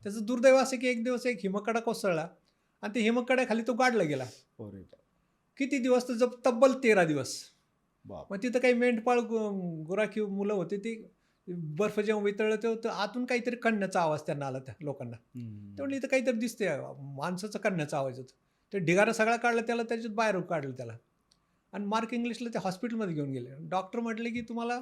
त्याचं दुर्दैव असं की एक दिवस एक हिमकडा कोसळला आणि ते हिमकड्याखाली तो गाडला गेला. किती दिवस तर तब्बल 13 दिवस. मग तिथं काही मेंढपाळ गुराखी मुलं होते, ते बर्फ जेव्हा वितळलं तेव्हा आतून काहीतरी कणण्याचा आवाज त्यांना आला त्या लोकांना. ते म्हणले इथं काहीतरी दिसते, माणसाचा कणण्याचा आवाज होता. ते ढिगारा सगळा काढला त्याला, त्याच्यात बाहेर काढलं त्याला आणि मार्क इंग्लिशला ते हॉस्पिटलमध्ये घेऊन गेले. डॉक्टर म्हटले की तुम्हाला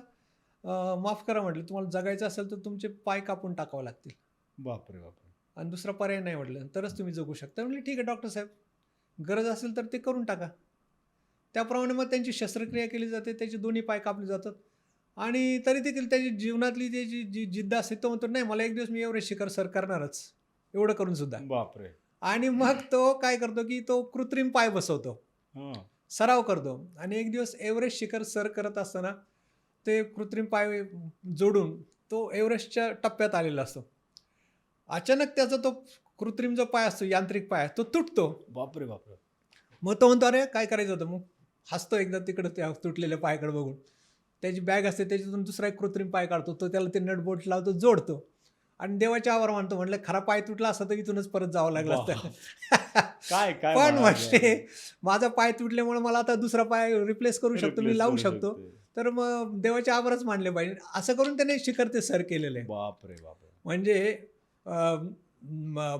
माफ करा म्हटलं, तुम्हाला जगायचं असेल तर तुमचे पाय कापून टाकावे लागतील बापरे बापरे. आणि दुसरा पर्याय नाही म्हटलं, तरच तुम्ही जगू शकता. म्हटलं ठीक आहे डॉक्टर साहेब, गरज असेल तर ते करून टाका. त्याप्रमाणे मग त्यांची शस्त्रक्रिया केली जाते, त्याचे दोन्ही पाय कापले जातात आणि तरी देखील त्याची जीवनातली त्याची जी जिद्द असते, तो म्हणतो नाही मला एक दिवस मी एव्हरेस्ट शिखर सर करणारच, एवढं करून सुद्धा. बापरे. आणि मग तो काय करतो की तो कृत्रिम पाय बसवतो, हां. सराव करतो आणि एक दिवस एव्हरेस्ट शिखर सर करत असताना ते कृत्रिम पाय जोडून तो एव्हरेस्टच्या टप्प्यात आलेला असतो. अचानक त्याचा तो कृत्रिम जो पाय असतो, यांत्रिक पाय, तो तुटतो. बापरे बापरे. मग तो म्हणतो अरे काय करायचं होतं, मग हसतो एकदा तिकडं त्या तुटलेल्या पायाकडे बघून. त्याची बॅग असते त्याच्यातून दुसरा एक कृत्रिम पाय काढतो, तो त्याला ते नट बोल्ट लावतो, जोडतो आणि देवाचे आभार मानतो. म्हटलं खरा पाय तुटला असता तर इथूनच परत जावं लागलं असतं. काय काय पण म्हणाले म्हटले माझा पाय तुटल्यामुळे मला आता दुसरा पाय रिप्लेस करू शकतो, मी Replace लावू करू शकतो. शकते. तर मग देवाचे आभारच मानले पाहिजे. असं करून त्याने शिखर ते सर केलेलं आहे. बापरे बापरे. म्हणजे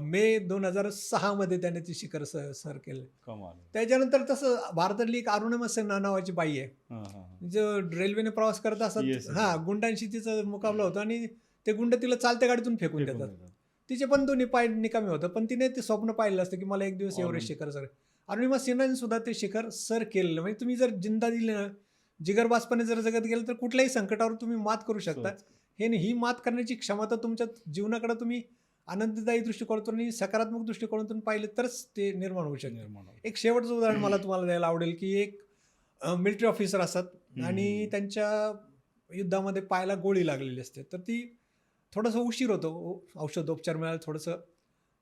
मे 2006 मध्ये त्याने ती शिखर सर केलं. कमाल. त्याच्यानंतर तसं भारतातली एक अरुणिमा सिन्हा नावाची बाई आहे, हां हां हां. जो रेल्वेने प्रवास करत Yes, असतात. yes. हां, गुंडांशी तिचा मुकाबला होतो आणि ते गुंड तिला चालत्या गाडीतून फेकून फेकून देतात. देतात. तिचे पण दोन्ही पाय निकामी होतं, पण तिने ते स्वप्न पाहिलं असतं की मला एक दिवस एव्हरेस्ट शिखर सर. अरुणिमा सिन्हाने सुद्धा ते शिखर सर केलेलं. म्हणजे तुम्ही जर जिंदा दिली ना, जिगरबाजपणे जर जगत गेलं तर कुठल्याही संकटावर तुम्ही मात करू शकता. ही मात करण्याची क्षमता तुमच्या जीवनाकडे तुम्ही आनंददायी दृष्टिकोनातून आणि सकारात्मक दृष्टिकोनातून पाहिले तरच ते निर्माण होऊ शकते. एक शेवटचं उदाहरण मला तुम्हाला द्यायला आवडेल की एक मिलिटरी ऑफिसर असतात आणि त्यांच्या युद्धामध्ये पायाला गोळी लागलेली असते, तर ती थोडंसं उशीर होतो, औषधोपचार मिळायला थोडंसं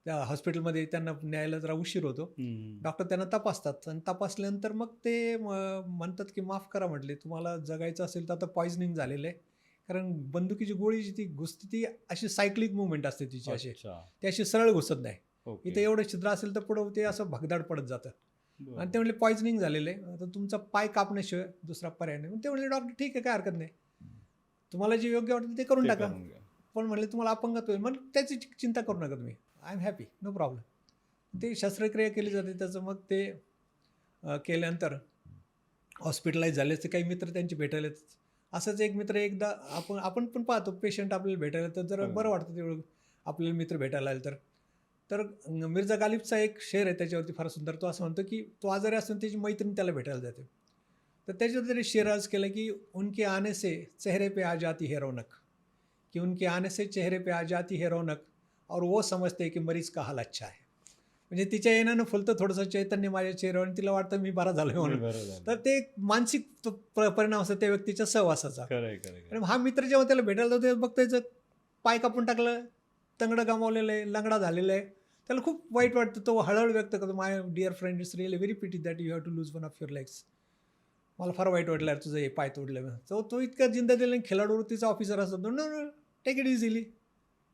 त्या हॉस्पिटलमध्ये त्यांना न्यायला जरा उशीर होतो. डॉक्टर त्यांना तपासतात आणि तपासल्यानंतर मग ते म्हणतात की माफ करा म्हटले, तुम्हाला जगायचं असेल तर आता पॉइझनिंग झालेलं आहे, कारण बंदुकीची गोळी जी ती घुसते ती अशी सायक्लिक मुवमेंट असते तिची, अशी ती अशी सरळ घुसत नाही. इथे एवढं छिद्र असेल तर पुढं ते असं भगदाड पडत जातं आणि ते म्हणले पॉइझनिंग झालेलं आहे, आता तुमचा पाय कापण्याशिवाय दुसरा पर्याय नाही. ते म्हणले डॉक्टर ठीक आहे काय हरकत नाही, तुम्हाला जे योग्य वाटतं ते करून टाका. पण म्हणले तुम्हाला अपंगत्व होईल, मग त्याची चिंता करू नका तुम्ही, I am happy, no problem. ते शस्त्रक्रिया केली जाते त्याचं. मग ते केल्यानंतर हॉस्पिटलाइज झाले असते. काही मित्र त्यांचे भेटायला येतात. असंच एक मित्र एकदा आपण पण पाहतो पेशंट आपल्याला भेटायला तर जरा बरं वाटतं तेवढं आपल्याला मित्र भेटायला आले तर मिर्झा गालिबचा एक शेर आहे त्याच्यावरती फार सुंदर. तो असं म्हणतो की तो आजारी असतो त्याची मैत्रीण त्याला भेटायला जाते, तर त्याच्यावर तरी शेर आज केलं की उनके आने से चेहरे पे आ जाती है रौनक, कि उनके आने से चेहरे पे आ जाती है रौनक और वो समजते की मरीज का हाल अच्छा आहे. म्हणजे तिच्या येण्यानं फुलतं थोडंसं चैतन्य माझ्या चेहऱ्यावर आणि तिला वाटतं मी बरा झालोय म्हणून. तर ते एक मानसिक परिणाम असतो त्या व्यक्तीच्या सहवासाचा. आणि हा मित्र जेव्हा त्याला भेटायला जातो तेव्हा बघ त्याचं पाय कापून टाकलं, तंगडं गमावलेलं आहे, लंगडा झालेला आहे, त्याला खूप वाईट वाटतं. तो हळहळ व्यक्त करतो, my dear friend, it's really very pity that you have to lose one of your legs. मला फार वाईट वाटलं यार तुझं हे पाय तोडलं. तो इतका जिंदा दिला, खेळाडू वृत्तीचा ऑफिसर असतो. No no take it easily,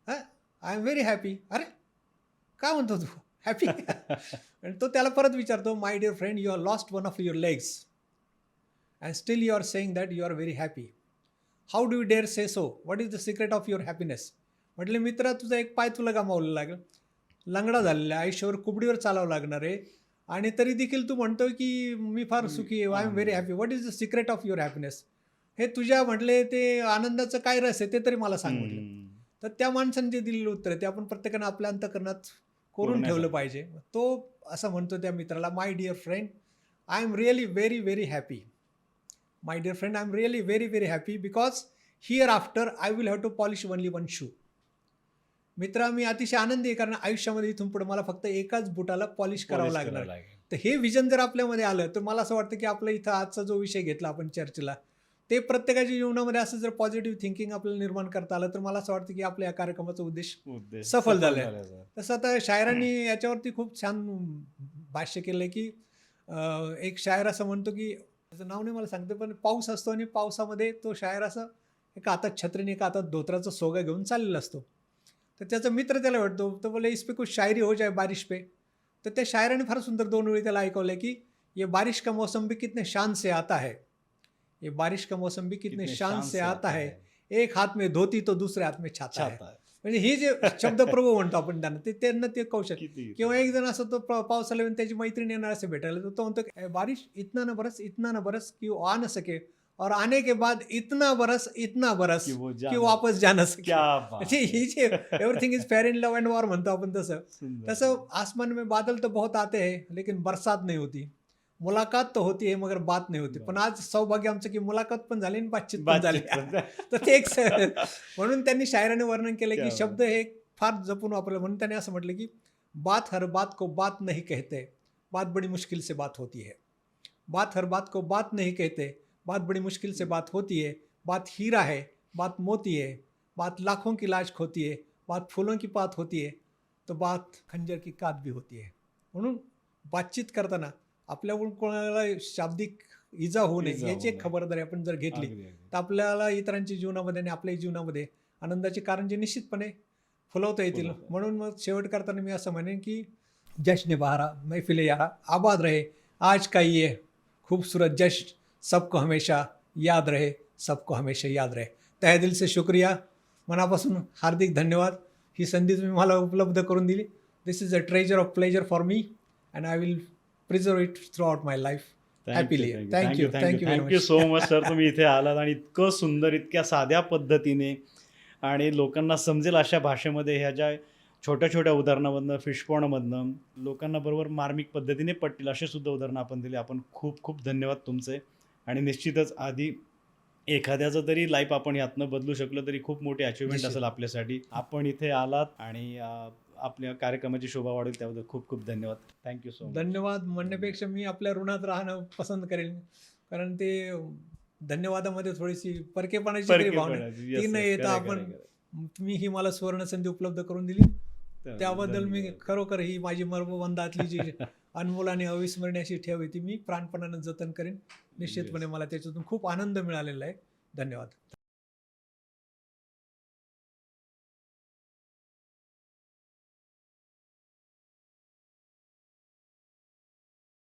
हां आय एम व्हेरी हॅपी. अरे काय म्हणतो तू हॅपी? आणि तो त्याला परत विचारतो, my dear friend, you are lost one of your legs and still you are saying that you are very happy. How do you dare say so? What is the secret of your happiness? म्हटले मित्रा, तुझा एक पाय तुला गमावलं लागेल, लंगडा झालेला आहे, आयुष्यावर कुबडीवर चालावं लागणार आहे, आणि तरी देखील तू म्हणतो की मी फार सुखी आहे, I am very happy. What is the secret of your happiness? हे तुझ्या म्हटले ते आनंदाचं काय रस आहे ते तरी मला सांग म्हटलं. तर त्या माणसाने जे दिलेलं उत्तर आहे ते आपण प्रत्येकानं आपल्या अंतःकरणात करून ठेवलं पाहिजे. तो असं म्हणतो त्या मित्राला, my dear friend, I am really very very happy. My dear friend, I am really very very happy because hereafter I will have to polish only one shoe. मित्रा, मी अतिशय आनंदी आहे कारण आयुष्यामध्ये इथून पुढे मला फक्त एकाच बुटाला पॉलिश करावं लागणार. तर हे विजन जर आपल्यामध्ये आलं तर मला असं वाटतं की आपलं इथं आजचा जो विषय घेतला आपण चर्चेला, ते प्रत्येकाच्या जीवनामध्ये असं जर पॉझिटिव्ह थिंकिंग आपल्याला निर्माण करता आलं तर मला असं वाटतं की आपल्या या कार्यक्रमाचा उद्देश सफल झाला आहे. तसं आता शायरांनी याच्यावरती खूप छान भाष्य केलं आहे की एक शायर असं म्हणतो की, त्याचं नाव नाही मला सांगते, पण पाऊस असतो आणि पावसामध्ये तो शायर असं एका हातात छत्रीने एका हातात धोत्राचा सोगा घेऊन चाललेला असतो. तर त्याचा मित्र त्याला भेटतो, तो बोले इस पे कुछ शायरी हो जाए बारिश पे. तर त्या शायराने फार सुंदर 2 वेळी त्याला ऐकवलं की ये बारिश का मौसम भी कितने शान से आता है, ये बारिश का मौसम भी कितने शान से आता है, एक हात में धोती तो दुसऱ्या हात में छाता है. म्हणजे हे जे शब्दप्रभू म्हणतो आपण त्यांना ते कौशल. किंवा एक जण असं तो पावसाला त्याची मैत्रीण येणार असे भेटायला, तो म्हणतो बारिश इतना न बरस की आ न सके और आने के बाद इतना बरस कि वो की जाना. वापस जा न सके. क्या बात म्हणजे ही जे everything is fair in love and war म्हणतो आपण तसं सुंदर. तसं आसमान में बादल तो बहुत आते हैं लेकिन बरसात नहीं होती. मुलाकात तो होती है मगर बात नहीं होती. पण आज सौभाग्य आमचं की मुलाकात पण झाली आणि बातचीत पण झाली. तर ते एक म्हणून त्यांनी शायराने वर्णन केलं क्या की बात. शब्द हे फार जपून वापरले. म्हणून त्यांनी असं म्हटलं की बात हर बात को बात नहीं कहते, बात बड़ी मुश्किल से बात होती है. बात हर बात को बात नहीं कहते, बात बड़ी मुश्किल से बात होती है. बात हीरा है, बात मोती है, बात लाखों की लाज खोती है, बात फूलों की बात होती है, तो बात खंजर की कात भी होती है. म्हणून बातचीत करताना आपल्याकडून कोणाला शाब्दिक इजा होऊ नये इजा याची होऊ एक नये. खबरदारी आपण जर घेतली अगदी, अगदी. तर आपल्याला इतरांच्या जीवनामध्ये आणि आपल्याही जीवनामध्ये आनंदाची कारंजे निश्चितपणे फुलवता येतील. फुलवता. म्हणून मग शेवट करताना मी असं म्हणेन की जश्न बहारा महफिल यारा आबाद रहे आज का ये खूबसूरत जश्न सबको हमेशा याद रहे, सबको हमेशा याद रहे. तहे दिल से शुक्रिया, मनापासून हार्दिक धन्यवाद. ही संधी तुम्ही मला उपलब्ध करून दिली. This is a treasure of pleasure for me and I will preserve it throughout my life. Happily. Thank you thank you so much sir. तुम्ही इथे आलात आणि इतकं सुंदर, इतक्या साध्या पद्धतीने आणि लोकांना समजेल अशा भाषेमध्ये ह्या ज्या छोट्या छोट्या उदाहरणामधनं, फिशपॉन्डमधनं लोकांना बरोबर मार्मिक पद्धतीने पटतील असे सुद्धा उदाहरणं आपण दिली. आपण खूप खूप धन्यवाद तुमचे. आणि निश्चितच आधी एखाद्याचं तरी लाईफ आपण यातनं बदलू शकलो तरी खूप मोठी अचिव्हमेंट निश्चित. असेल आपल्यासाठी. आपण इथे आलात आणि आपल्या कार्यक्रमाची शोभा वाढेल त्याबद्दल खूप खूप धन्यवाद. Thank you so much. धन्यवाद म्हणण्यापेक्षा मी आपल्या ऋणात राहणं पसंत करेन. कारण ते धन्यवादामध्ये थोडीशी परकेपणाची तरी भावना आहे. ती न येता आपण तुम्ही ही मला सुवर्ण संधी उपलब्ध करून दिली त्याबद्दल मी खरोखर ही माझी मर्मबंधातली जी अनमोल आणि अविस्मरणीय अशी ठेव आहे ती मी प्राणपणानं जतन करेन. निश्चितपणे मला त्याच्यातून खूप आनंद मिळालेला आहे. धन्यवाद.